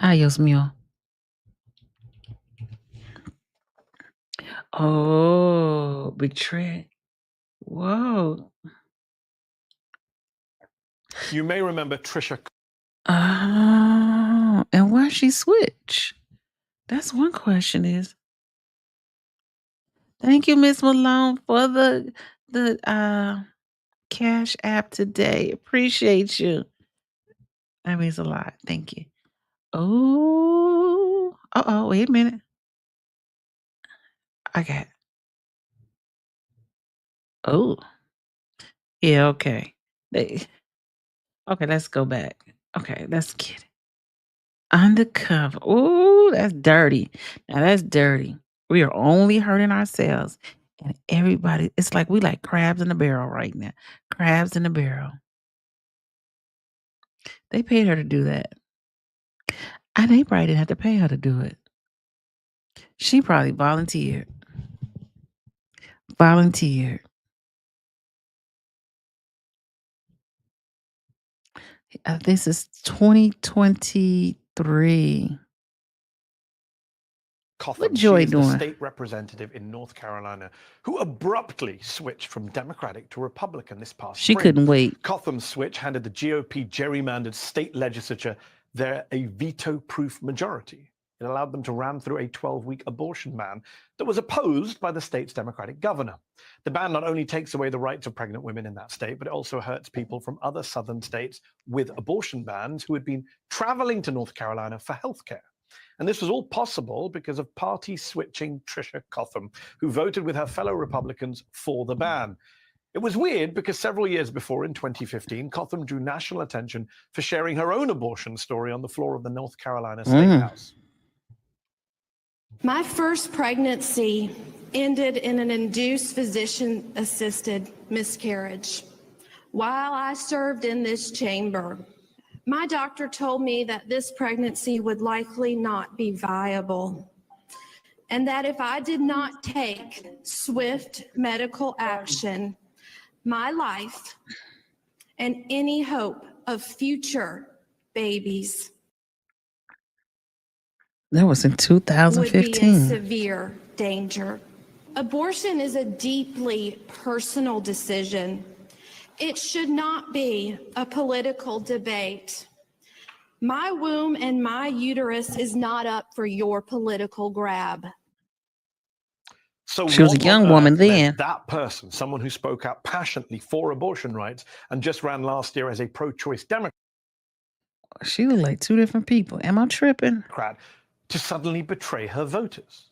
Speaker 2: adios, mio. Oh, betray. Whoa.
Speaker 19: You may remember Trisha.
Speaker 2: Oh, and why she switch? That's one question is. Thank you, Miss Malone, for the Cash App today. Appreciate you. That means a lot. Thank you. Oh, wait a minute. I got. Oh, yeah. Okay. Okay, let's go back. Okay, let's get it. Undercover. Oh, that's dirty. Now that's dirty. We are only hurting ourselves and everybody. It's like we like crabs in a barrel right now. Crabs in a barrel. They paid her to do that. And they probably didn't have to pay her to do it. She probably volunteered. This is 2023.
Speaker 19: Cotham.
Speaker 2: What Joy
Speaker 19: She is
Speaker 2: doing?
Speaker 19: the state representative in North Carolina who abruptly switched from Democratic to Republican this past
Speaker 2: She
Speaker 19: spring.
Speaker 2: couldn't wait.
Speaker 19: Cotham's switch handed the GOP gerrymandered state legislature a veto-proof majority. It allowed them to ram through a 12-week abortion ban that was opposed by the state's Democratic governor. The ban not only takes away the rights of pregnant women in that state, but it also hurts people from other southern states with abortion bans who had been traveling to North Carolina for health care. And this was all possible because of party-switching Trisha Cotham, who voted with her fellow Republicans for the ban. It was weird because several years before, in 2015, Cotham drew national attention for sharing her own abortion story on the floor of the North Carolina State House.
Speaker 20: My first pregnancy ended in an induced physician-assisted miscarriage. While I served in this chamber, my doctor told me that this pregnancy would likely not be viable, and that if I did not take swift medical action, my life and any hope of future babies
Speaker 2: That was in
Speaker 20: would be in
Speaker 2: 2015.
Speaker 20: severe danger. Abortion is a deeply personal decision. It should not be a political debate. My womb and my uterus is not up for your political grab.
Speaker 19: So
Speaker 2: She was a
Speaker 19: what
Speaker 2: young
Speaker 19: on
Speaker 2: woman
Speaker 19: earth led
Speaker 2: then.
Speaker 19: that person, someone who spoke out passionately for abortion rights and just ran last year as a pro-choice Democrat,
Speaker 2: She looked like two different people. Am I tripping?
Speaker 19: to suddenly betray her voters?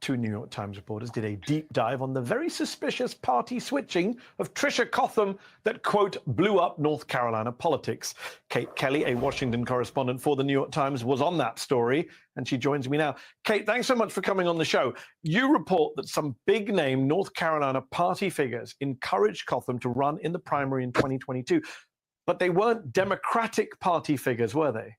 Speaker 19: Two New York Times reporters did a deep dive on the very suspicious party switching of Tricia Cotham that, quote, blew up North Carolina politics. Kate Kelly, a Washington correspondent for the New York Times, was on that story, and she joins me now. Kate, thanks so much for coming on the show. You report that some big-name North Carolina party figures encouraged Cotham to run in the primary in 2022, but they weren't Democratic Party figures, were they?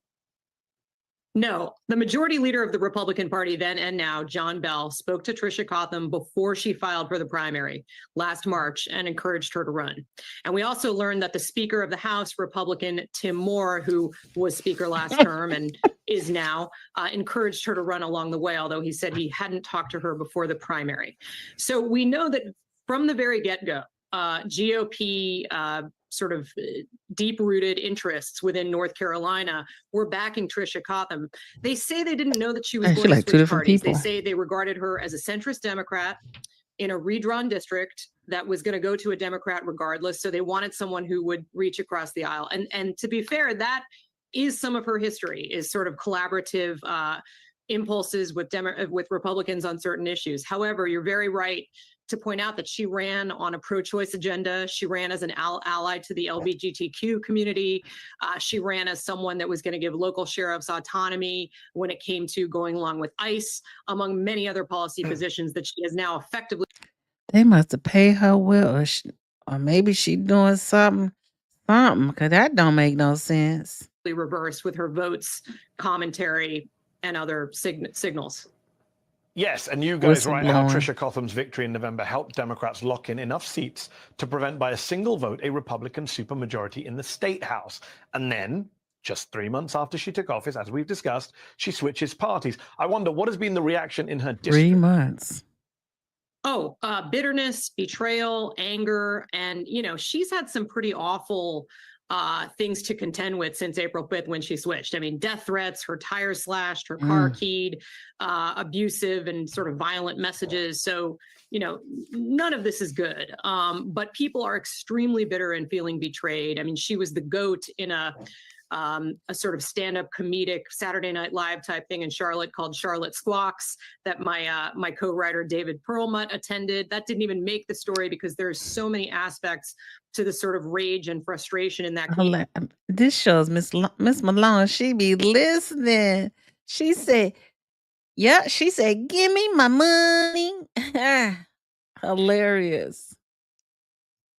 Speaker 21: No, the majority leader of the Republican Party then and now, John Bell, spoke to Tricia Cotham before she filed for the primary last March and encouraged her to run. And we also learned that the Speaker of the House, Republican Tim Moore, who was Speaker last term and is now, encouraged her to run along the way, although he said he hadn't talked to her before the primary. So we know that from the very get-go, GOP sort of deep-rooted interests within North Carolina were backing Tricia Cotham. They say they didn't know that she was
Speaker 2: Man,
Speaker 21: going
Speaker 2: she
Speaker 21: to
Speaker 2: like two
Speaker 21: switch
Speaker 2: different
Speaker 21: parties.
Speaker 2: people.
Speaker 21: They say they regarded her as a centrist Democrat in a redrawn district that was going to go to a Democrat regardless. So they wanted someone who would reach across the aisle. And to be fair, that is some of her history, is sort of collaborative impulses with Republicans on certain issues. However, you're very right to point out that she ran on a pro-choice agenda. She ran as an ally to the LGBTQ community. She ran as someone that was going to give local sheriffs autonomy when it came to going along with ICE, among many other policy positions that she has now effectively
Speaker 2: They must have paid her well, or maybe she doing something, because that don't make no sense.
Speaker 21: reversed with her votes, commentary, and other signals.
Speaker 19: Yes, and you guys write how
Speaker 2: Whistleblowing.
Speaker 19: Tricia Cotham's victory in November helped Democrats lock in enough seats to prevent by a single vote a Republican supermajority in the state house. And then, just 3 months after she took office, as we've discussed, she switches parties. I wonder, what has been the reaction in her district?
Speaker 2: 3 months.
Speaker 21: Oh, bitterness, betrayal, anger, and, you know, she's had some pretty awful things to contend with since April 5th when she switched. I mean, death threats, her tire slashed, her car keyed, abusive and sort of violent messages. So, you know, none of this is good. But people are extremely bitter and feeling betrayed. I mean, she was the GOAT in a sort of stand-up comedic Saturday Night Live type thing in Charlotte called Charlotte Squawks that my co-writer David Perlmutt attended. That didn't even make the story because there's so many aspects to the sort of rage and frustration in that community.
Speaker 2: This shows Miss Malone, she be listening. She said, yeah, she said, give me my money. Hilarious.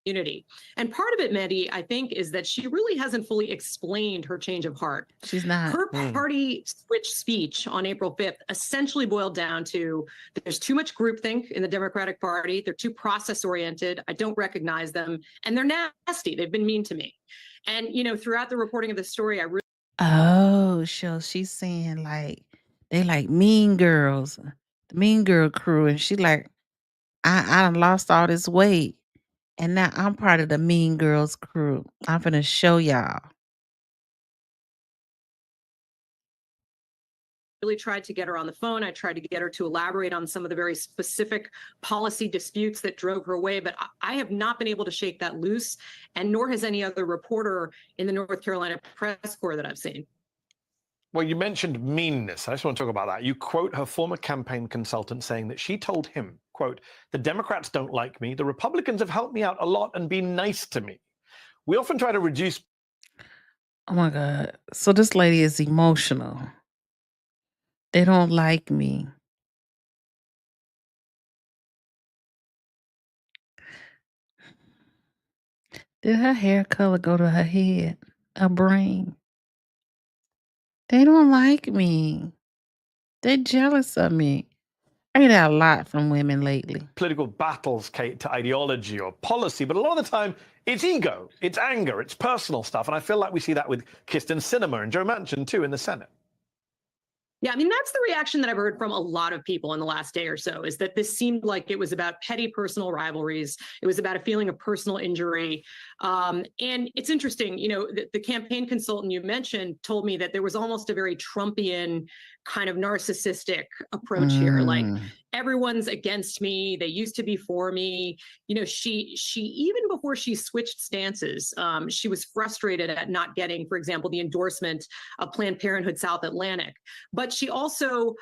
Speaker 21: Community. And part of it, Mandy, I think, is that she really hasn't fully explained her change of heart.
Speaker 2: She's not.
Speaker 21: Her party switch speech on April 5th essentially boiled down to there's too much groupthink in the Democratic Party. They're too process oriented. I don't recognize them. And they're nasty. They've been mean to me. And, you know, throughout the reporting of the story, I really.
Speaker 2: Oh, so she's saying like they like Mean Girls, the Mean Girl crew, and she like, I done lost all this weight, and now I'm part of the Mean Girls crew. I'm finna show y'all.
Speaker 21: Really tried to get her on the phone. I tried to get her to elaborate on some of the very specific policy disputes that drove her away, but I have not been able to shake that loose, and nor has any other reporter in the North Carolina press corps that I've seen.
Speaker 19: Well, you mentioned meanness. I just want to talk about that. You quote her former campaign consultant saying that she told him, quote, the Democrats don't like me. The Republicans have helped me out a lot and been nice to me. We often try to reduce.
Speaker 2: Oh my God. So this lady is emotional. They don't like me. Did her hair color go to her head, her brain? They don't like me. They're jealous of me. I hear that a lot from women lately.
Speaker 19: Political battles, Kate, to ideology or policy, but a lot of the time it's ego, it's anger, it's personal stuff. And I feel like we see that with Kyrsten Sinema and Joe Manchin too in the Senate.
Speaker 21: Yeah, I mean, that's the reaction that I've heard from a lot of people in the last day or so, is that this seemed like it was about petty personal rivalries. It was about a feeling of personal injury. And it's interesting, you know, the campaign consultant you mentioned told me that there was almost a very Trumpian kind of narcissistic approach here. Like, everyone's against me. They used to be for me. You know, she even before she switched stances, she was frustrated at not getting, for example, the endorsement of Planned Parenthood South Atlantic. But she also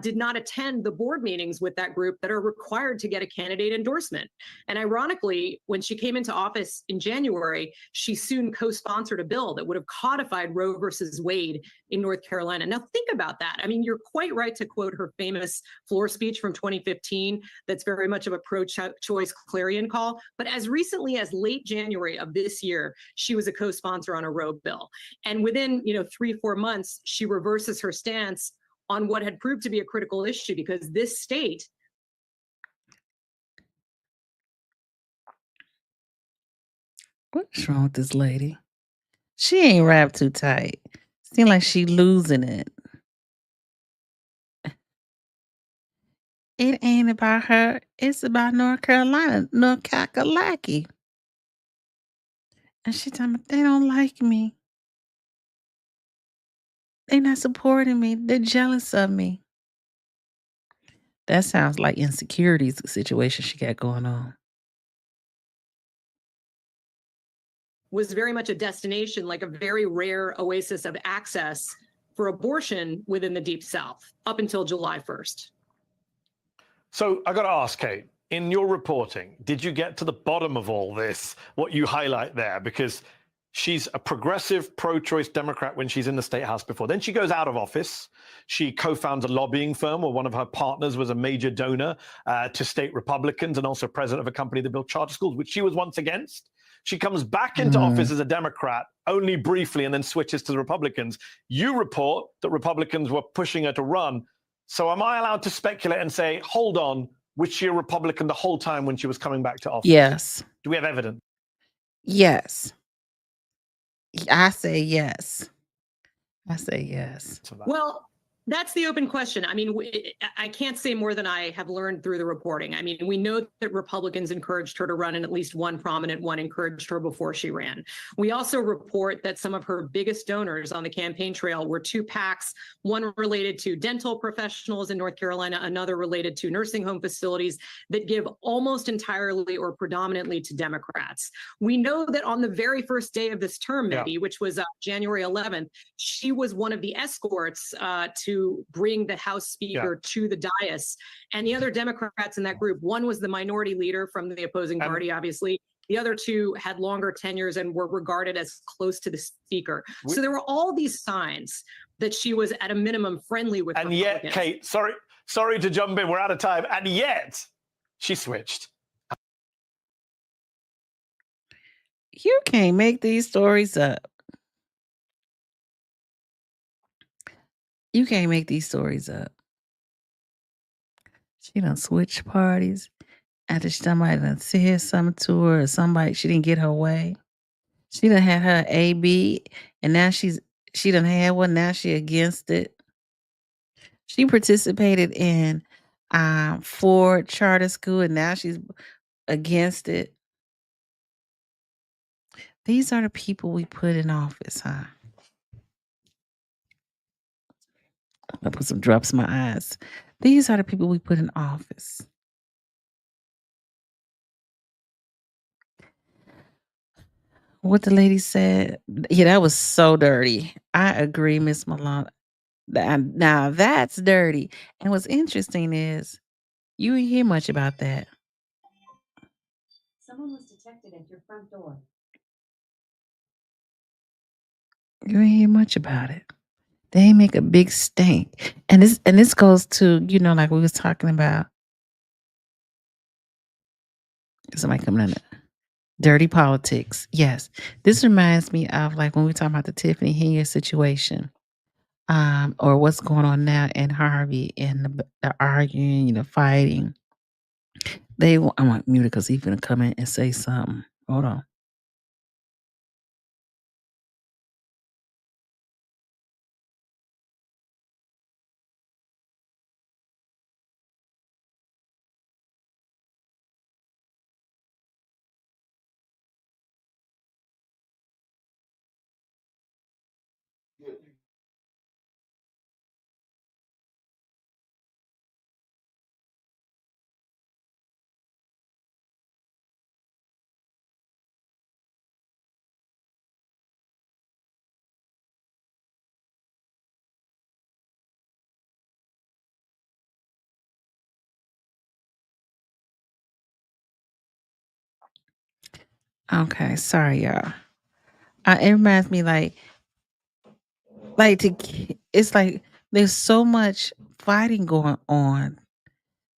Speaker 21: did not attend the board meetings with that group that are required to get a candidate endorsement. And ironically, when she came into office in January, she soon co-sponsored a bill that would have codified Roe versus Wade in North Carolina. Now think about that. I mean, you're quite right to quote her famous floor speech from 2015. That's very much of a pro-choice clarion call. But as recently as late January of this year, she was a co-sponsor on a Roe bill. And within, 3-4 months, she reverses her stance on what had proved to be a critical issue, because this state
Speaker 2: What's wrong with this lady? She ain't wrapped too tight. Seems like she losing it. It ain't about her. It's about North Carolina, North Kakalaki. And she talking about they don't like me. They not supporting me. They're jealous of me. That sounds like insecurities situation she got going on.
Speaker 21: was very much a destination, like a very rare oasis of access for abortion within the Deep South up until July 1st.
Speaker 19: So I got to ask, Kate, in your reporting, did you get to the bottom of all this, what you highlight there? Because she's a progressive, pro-choice Democrat when she's in the State House before. Then she goes out of office. She co-founds a lobbying firm where one of her partners was a major donor to state Republicans and also president of a company that built charter schools, which she was once against. She comes back into office as a Democrat only briefly and then switches to the Republicans. You report that Republicans were pushing her to run. So am I allowed to speculate and say, hold on, was she a Republican the whole time when she was coming back to office?
Speaker 2: Yes.
Speaker 19: Do we have evidence?
Speaker 2: Yes. I say yes. I say yes.
Speaker 21: Well, that's the open question. I mean, I can't say more than I have learned through the reporting. I mean, we know that Republicans encouraged her to run, and at least one prominent one encouraged her before she ran. We also report that some of her biggest donors on the campaign trail were two PACs, one related to dental professionals in North Carolina, another related to nursing home facilities that give almost entirely or predominantly to Democrats. We know that on the very first day of this term, maybe, which was January 11th, she was one of the escorts to bring the House Speaker to the dais. And the other Democrats in that group, one was the minority leader from the opposing party, obviously. The other two had longer tenures and were regarded as close to the Speaker. So there were all these signs that she was at a minimum friendly with
Speaker 19: And
Speaker 21: Republicans.
Speaker 19: yet, Kate, sorry to jump in, we're out of time. And yet, she switched.
Speaker 2: You can't make these stories up. You can't make these stories up. She done switched parties after somebody done said something to her, or somebody, she didn't get her way. She done had her AB, and now she done had one, now she against it. She participated in Ford charter school, and now she's against it. These are the people we put in office, huh? I put some drops in my eyes. These are the people we put in office. What the lady said, yeah, that was so dirty. I agree, Miss Malone. Now that's dirty. And what's interesting is you didn't hear much about that.
Speaker 6: Someone was detected at your front door.
Speaker 2: You didn't hear much about it. They make a big stink. And this goes to, like we was talking about. Somebody coming in. Dirty politics. Yes. This reminds me of like when we were talking about the Tiffany Henry situation. or what's going on now in Harvey and the arguing, the fighting. I'm like muted because he's gonna come in and say something. Hold on. Okay, sorry, y'all. It reminds me it's like there's so much fighting going on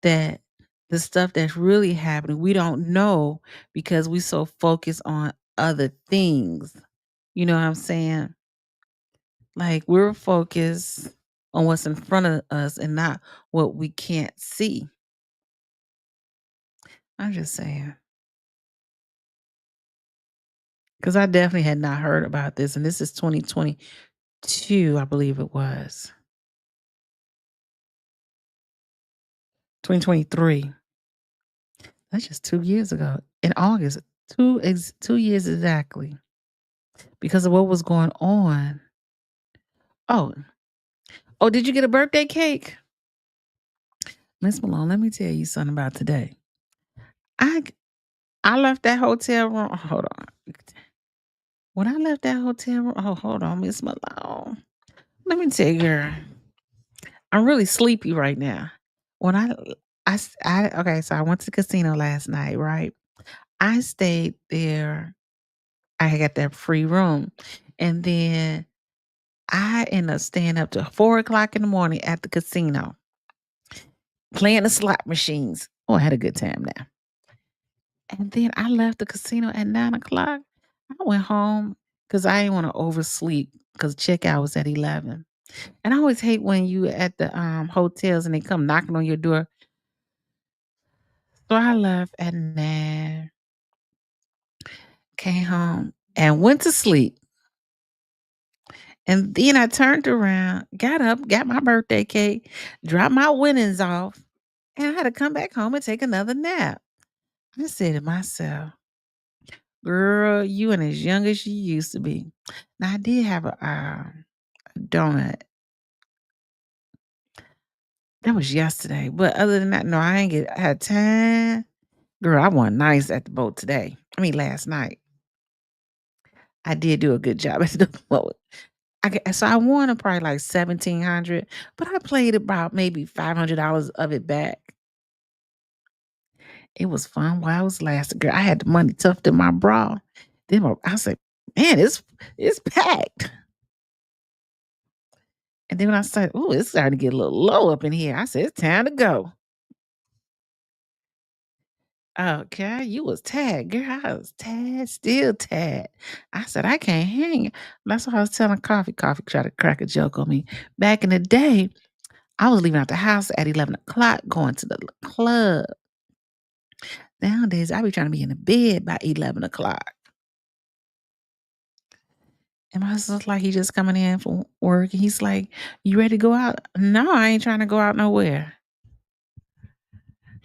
Speaker 2: that the stuff that's really happening we don't know because we so focused on other things. You know what I'm saying? Like we're focused on what's in front of us and not what we can't see. I'm just saying. Because I definitely had not heard about this, and this is 2022, I believe it was. 2023. That's just 2 years ago. In August, 2 years exactly. Because of what was going on. Oh. Oh, did you get a birthday cake? Miss Malone, let me tell you something about today. I left that hotel room. Hold on. When I left that hotel room, hold on, Miss Malone. Let me tell you, girl. I'm really sleepy right now. When okay, so I went to the casino last night, right? I stayed there. I got that free room. And then I ended up staying up to 4:00 in the morning at the casino, playing the slot machines. Oh, I had a good time now. And then I left the casino at 9:00. I went home because I didn't want to oversleep because checkout was at 11. And I always hate when you at the hotels and they come knocking on your door. So I left at 9, came home and went to sleep. And then I turned around, got up, got my birthday cake, dropped my winnings off, and I had to come back home and take another nap. I said to myself, girl, you ain't as young as you used to be. Now I did have a donut. That was yesterday. But other than that, no, I had time. Girl, I won nice at the boat today. I mean last night. I did do a good job at the boat. So I won probably like $1,700, but I played about maybe $500 of it back. It was fun while I was lasting. Girl, I had the money tucked in my bra. Then I said, man, it's packed. And then when I said, oh, it's starting to get a little low up in here. I said, it's time to go. Okay, you was tagged. Girl, I was tagged, still tagged. I said, I can't hang. That's what I was telling Coffee. Coffee tried to crack a joke on me. Back in the day, I was leaving out the house at 11:00, going to the club. Nowadays, I be trying to be in the bed by 11:00. And my husband's like, he just coming in from work. And he's like, you ready to go out? No, I ain't trying to go out nowhere.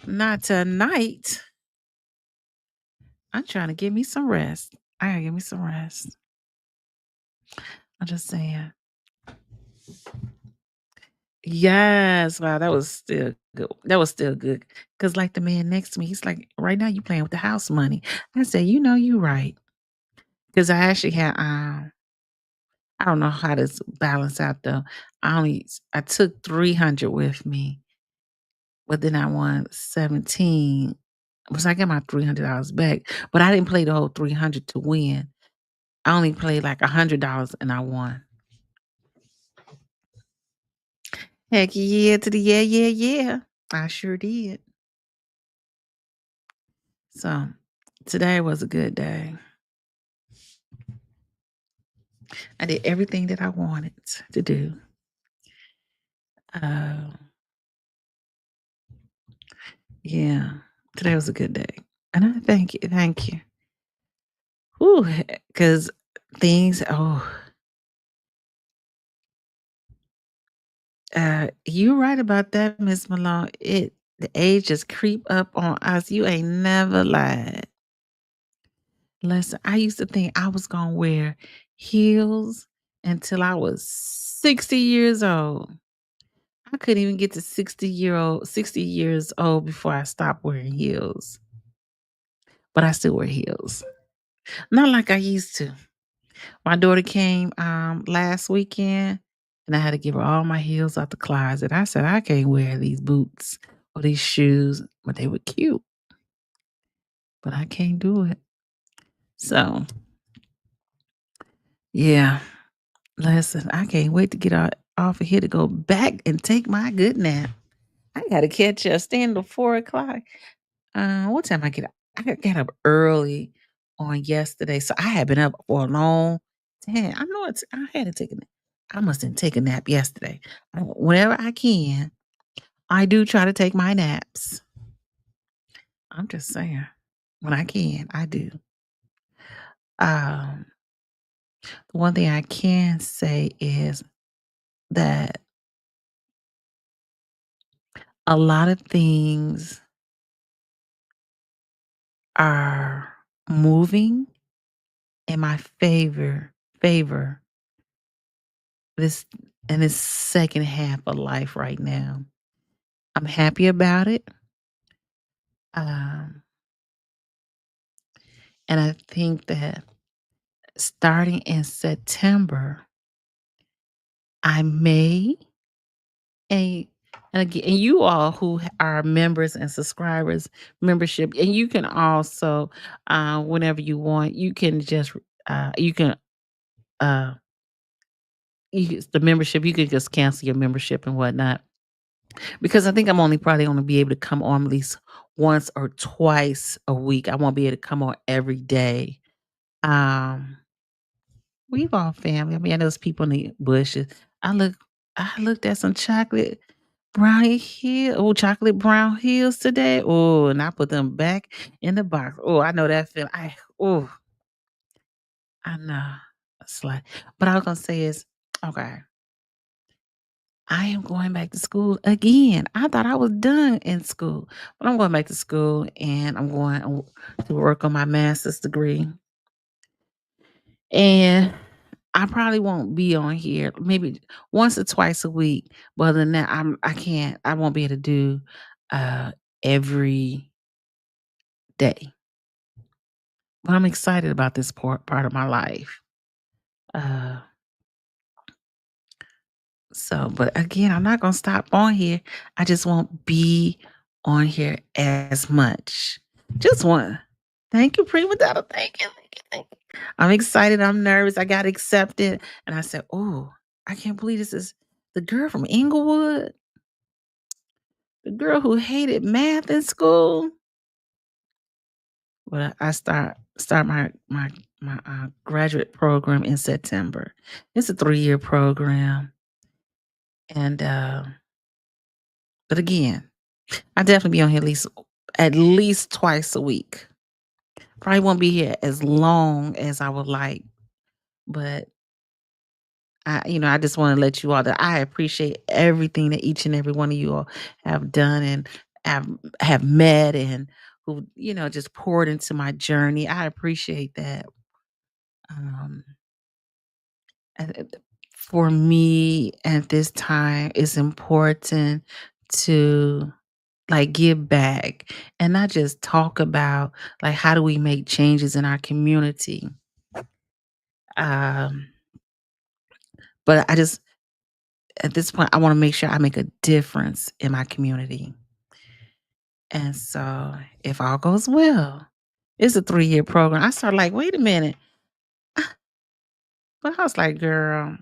Speaker 2: Not tonight. I'm trying to get me some rest. I gotta get me some rest. I'm just saying. Yes. Wow, that was still good. That was still good. Cause like the man next to me, he's like, right now you playing with the house money. I said, you know, you right. Cause I actually had I don't know how this balance out though. I took 300 with me, but then I won 17. So I got my $300 back, but I didn't play the whole 300 to win. I only played like $100 and I won. Heck yeah to the yeah. I sure did. So today was a good day. I did everything that I wanted to do. Uh, yeah, today was a good day, and I thank you, thank you. Whew, because things. Oh, you're right about that, Miss Malone. The age just creep up on us. You ain't never lied. Listen, I used to think I was gonna wear heels until I was 60 years old. I couldn't even get to 60 years old before I stopped wearing heels. But I still wear heels. Not like I used to. My daughter came last weekend and I had to give her all my heels out the closet. I said, I can't wear these boots or these shoes, but they were cute. But I can't do it. So yeah. Listen, I can't wait to get off of here to go back and take my good nap. I gotta catch a stand at 4 o'clock. What time I get up? I got up early on yesterday, so I had been up for a long time. I know I had to take a nap. I must have taken a nap yesterday. Whenever I can, I do try to take my naps. I'm just saying, when I can, I do. Um, the one thing I can say is that a lot of things are moving in my favor this in this second half of life right now. I'm happy about it. Um, and I think that starting in September, I may and and again, and you all who are members and subscribers, membership, and you can also, whenever you want, you can just you can uh the membership, you can just cancel your membership and whatnot. Because I think I'm only probably gonna be able to come on at least once or twice a week. I won't be able to come on every day. Um, we've all family. I mean, I know there's people in the bushes. I look I looked at some chocolate brown hills today. Oh, and I put them back in the box. Oh, I know that feeling. I know. It's like, but I was gonna say is okay. I am going back to school again. I thought I was done in school, but I'm going back to school and I'm going to work on my master's degree. And I probably won't be on here maybe once or twice a week. But other than that, I won't be able to do every day. But I'm excited about this part of my life. Uh but again, I'm not gonna stop on here. I just won't be on here as much. Just one. Thank you, Prima Donna. Thank you, thank you, thank you. I'm excited. I'm nervous. I got accepted, and I said, "Oh, I can't believe this is the girl from Inglewood, the girl who hated math in school." But I start my graduate program in September. It's a 3-year program, and but again, I definitely be on here at least twice a week. Probably won't be here as long as I would like, but I just want to let you all that I appreciate everything that each and every one of you all have done and have met and who just poured into my journey. I appreciate that. Um, for me at this time, it's important to like give back and not just talk about like how do we make changes in our community. Um, but I just at this point I want to make sure I make a difference in my community. And so if all goes well, it's a 3-year program. I started like, wait a minute. But I was like, girl,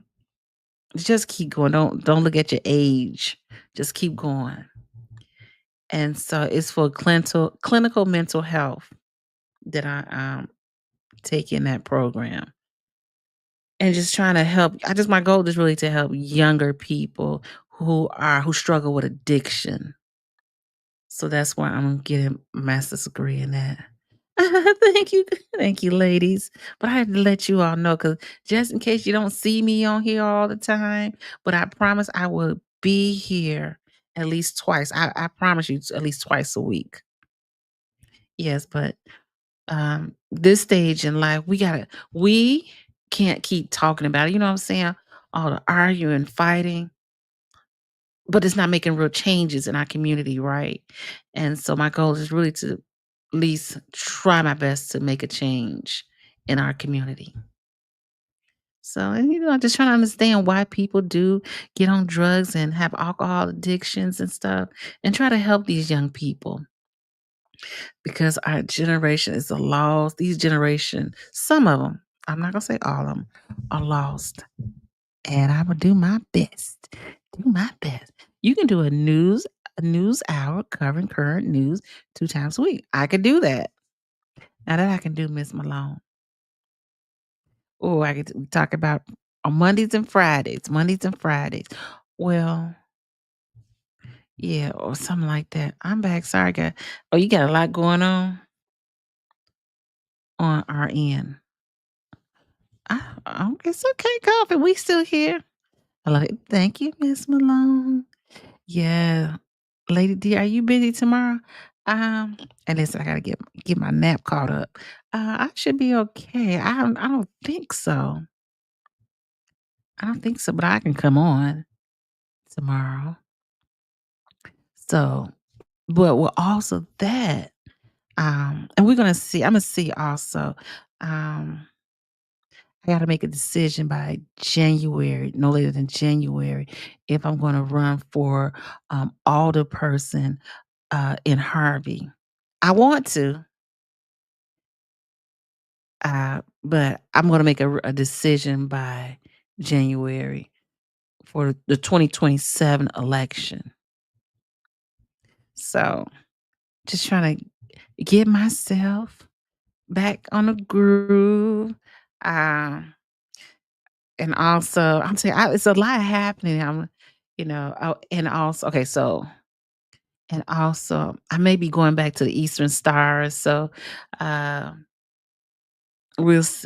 Speaker 2: just keep going. Don't look at your age. Just keep going. And so it's for clinical mental health that I take in that program. And just trying to help. My goal is really to help younger people who struggle with addiction. So that's why I'm getting a master's degree in that. Thank you, ladies. But I had to let you all know because just in case you don't see me on here all the time, but I promise I will be here at least twice. I promise you at least twice a week. Yes, but this stage in life, we can't keep talking about it. You know what I'm saying? All the arguing, fighting, but it's not making real changes in our community, right? And so my goal is really to at least try my best to make a change in our community. So, and I'm just trying to understand why people do get on drugs and have alcohol addictions and stuff, and try to help these young people because our generation is a lost. These generation, some of them, I'm not gonna say all of them, are lost, and I will do my best. Do my best. You can do a news hour covering current news 2 times a week. I could do that. Now that I can do, Miss Malone. Oh, I could talk about on Mondays and Fridays. Mondays and Fridays. Well, yeah, or something like that. I'm back. Sorry, you got a lot going on our end. It's okay, Coffee. We still here. I love it. Thank you, Miss Malone. Yeah. Lady D, are you busy tomorrow? And listen, I gotta get my nap caught up. I should be okay. I don't think so. I don't think so, but I can come on tomorrow. So, but we're also that. And we're gonna see. I'm gonna see also. I gotta make a decision by January, no later than January, if I'm gonna run for alderperson in Harvey. I want to, but I'm gonna make a decision by January for the 2027 election. So just trying to get myself back on the groove. And also, I'm saying it's a lot happening. And also, okay, so, and also, I may be going back to the Eastern Stars. So, uh, that's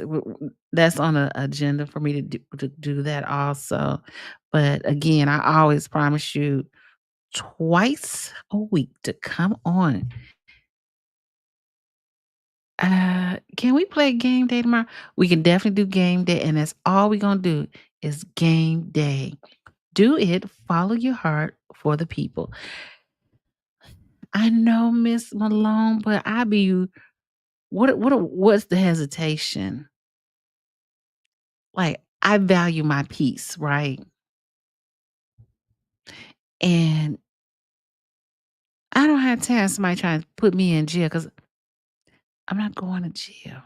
Speaker 2: on the agenda for me to do that also. But again, I always promise you twice a week to come on. Can we play game day tomorrow? We can definitely do game day, and that's all we're gonna do is game day. Do it, follow your heart for the people. I know, Miss Malone, but what's the hesitation? Like, I value my peace, right? And I don't have time somebody trying to put me in jail because I'm not going to jail.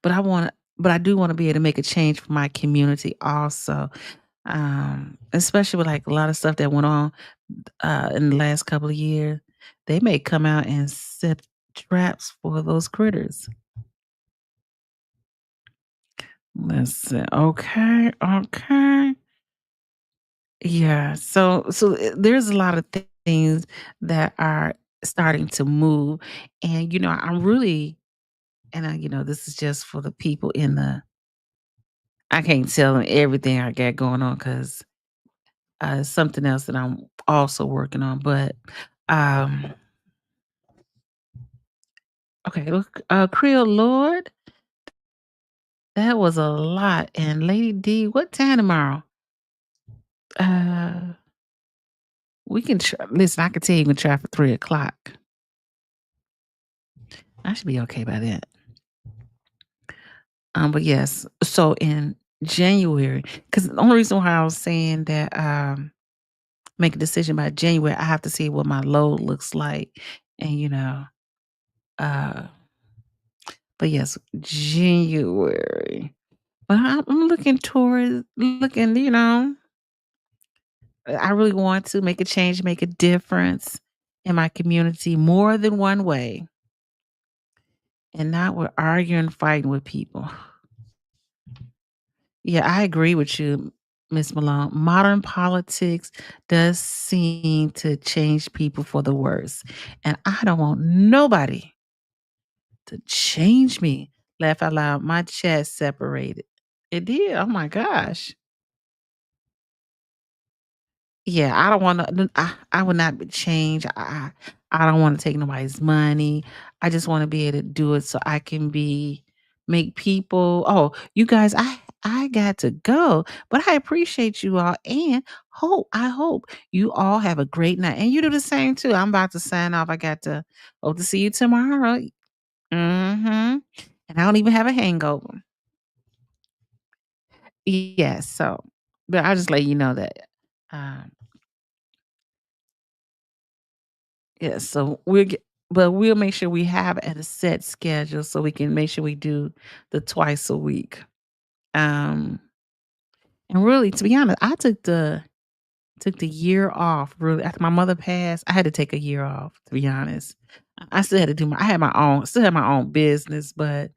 Speaker 2: But I do want to be able to make a change for my community also. Especially with like a lot of stuff that went on in the last couple of years. They may come out and set traps for those critters. Listen, okay. Yeah, so there's a lot of things that are starting to move, and I'm really, and this is just for the people I can't tell them everything I got going on because it's something else that I'm also working on. But okay, look, Creole Lord, that was a lot, and Lady D, what time tomorrow? Uh, we can listen. I can tell you can try for 3:00. I should be okay by that. But yes, so in January, because the only reason why I was saying that make a decision by January, I have to see what my load looks like, and uh, but yes, January. But I'm looking. I really want to make a change, make a difference in my community more than one way, and not with arguing, fighting with people. Yeah, I agree with you, Miss Malone, modern politics does seem to change people for the worse. And I don't want nobody to change me. Laugh out loud. My chat separated. It did. Oh my gosh. Yeah, I don't want to. I would not be changed. I don't want to take nobody's money. I just want to be able to do it so I can make people. Oh, you guys, I got to go, but I appreciate you all, and I hope you all have a great night, and you do the same too. I'm about to sign off. I got to hope to see you tomorrow. And I don't even have a hangover. Yes, so, but I'll just let you know that. Um, yeah, so we'll make sure we have it at a set schedule so we can make sure we do the twice a week. Um, and really, to be honest, I took the year off. Really, after my mother passed, I had to take a year off. To be honest, I still had to do I had my own, still had my own business, but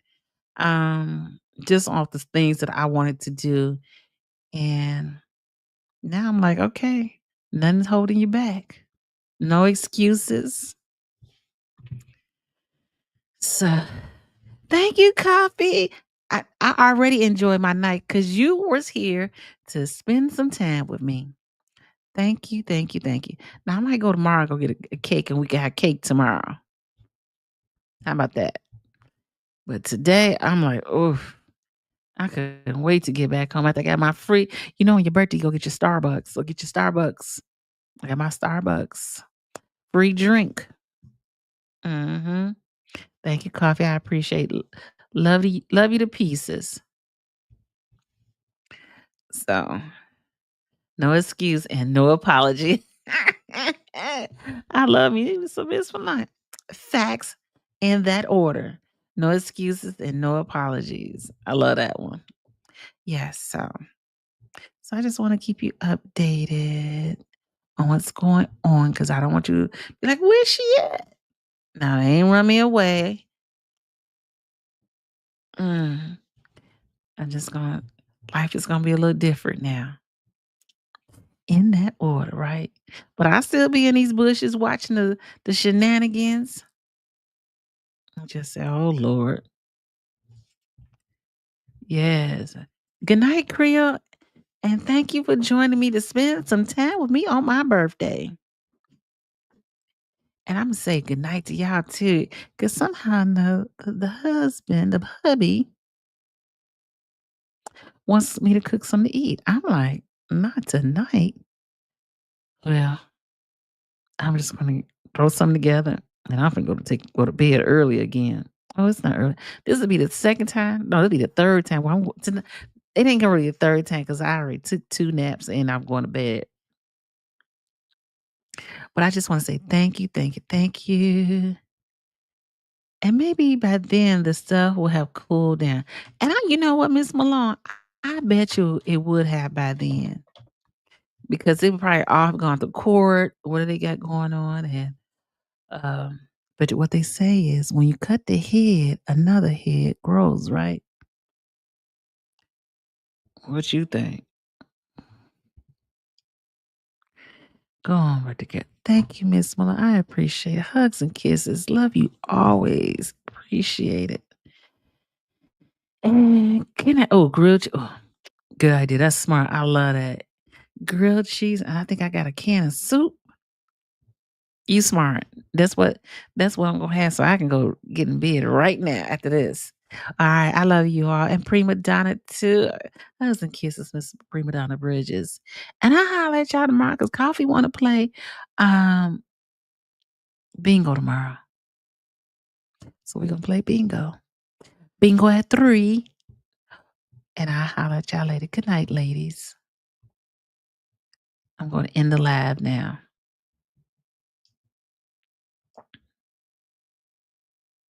Speaker 2: just off the things that I wanted to do, and now I'm like, okay, nothing's holding you back. No excuses. So thank you, Coffee. I already enjoyed my night because you was here to spend some time with me. Thank you, thank you, thank you. Now I might go tomorrow and go get a cake and we can have cake tomorrow. How about that? But today I'm like, oh, I couldn't wait to get back home. I think I got my free, on your birthday, go get your Starbucks. Go get your Starbucks. I got my Starbucks. Free drink. Mm-hmm. Thank you, Coffee. I appreciate it. Love you to pieces. So no excuse and no apology. I love you. So Miss Malone. Facts in that order. No excuses and no apologies. I love that one. Yes. So I just want to keep you updated on what's going on because I don't want you to be like, where's she at? Now they ain't run me away. I'm just life is gonna be a little different now. In that order, right? But I still be in these bushes watching the shenanigans. I just say, oh Lord. Yes. Good night, Creole. And thank you for joining me to spend some time with me on my birthday. And I'm gonna say good night to y'all too. Cause somehow the husband, the hubby, wants me to cook something to eat. I'm like, not tonight. Well, I'm just gonna throw something together and I'm gonna go to bed early again. Oh, it's not early. This will be the second time. No, it'll be the third time. It ain't gonna be the third time because I already took 2 naps and I'm going to bed. But I just want to say thank you, thank you, thank you. And maybe by then the stuff will have cooled down. And you know what, Miss Malone? I bet you it would have by then. Because it would probably all have gone to court. What do they got going on? And but what they say is when you cut the head, another head grows, right? What you think? Go on right together. Thank you, Miss Malone. I appreciate it. Hugs and kisses. Love you always. Appreciate it. And grilled cheese. Oh, good idea. That's smart. I love that. Grilled cheese. And I think I got a can of soup. You smart. That's what I'm gonna have so I can go get in bed right now after this. All right. I love you all. And Prima Donna too. Hugs and kisses, Miss Prima Donna Bridges. And I holler at y'all tomorrow because Coffee wanna play bingo tomorrow. So we're gonna play bingo. Bingo at 3. And I'll holler at y'all later. Good night, ladies. I'm going to end the live now.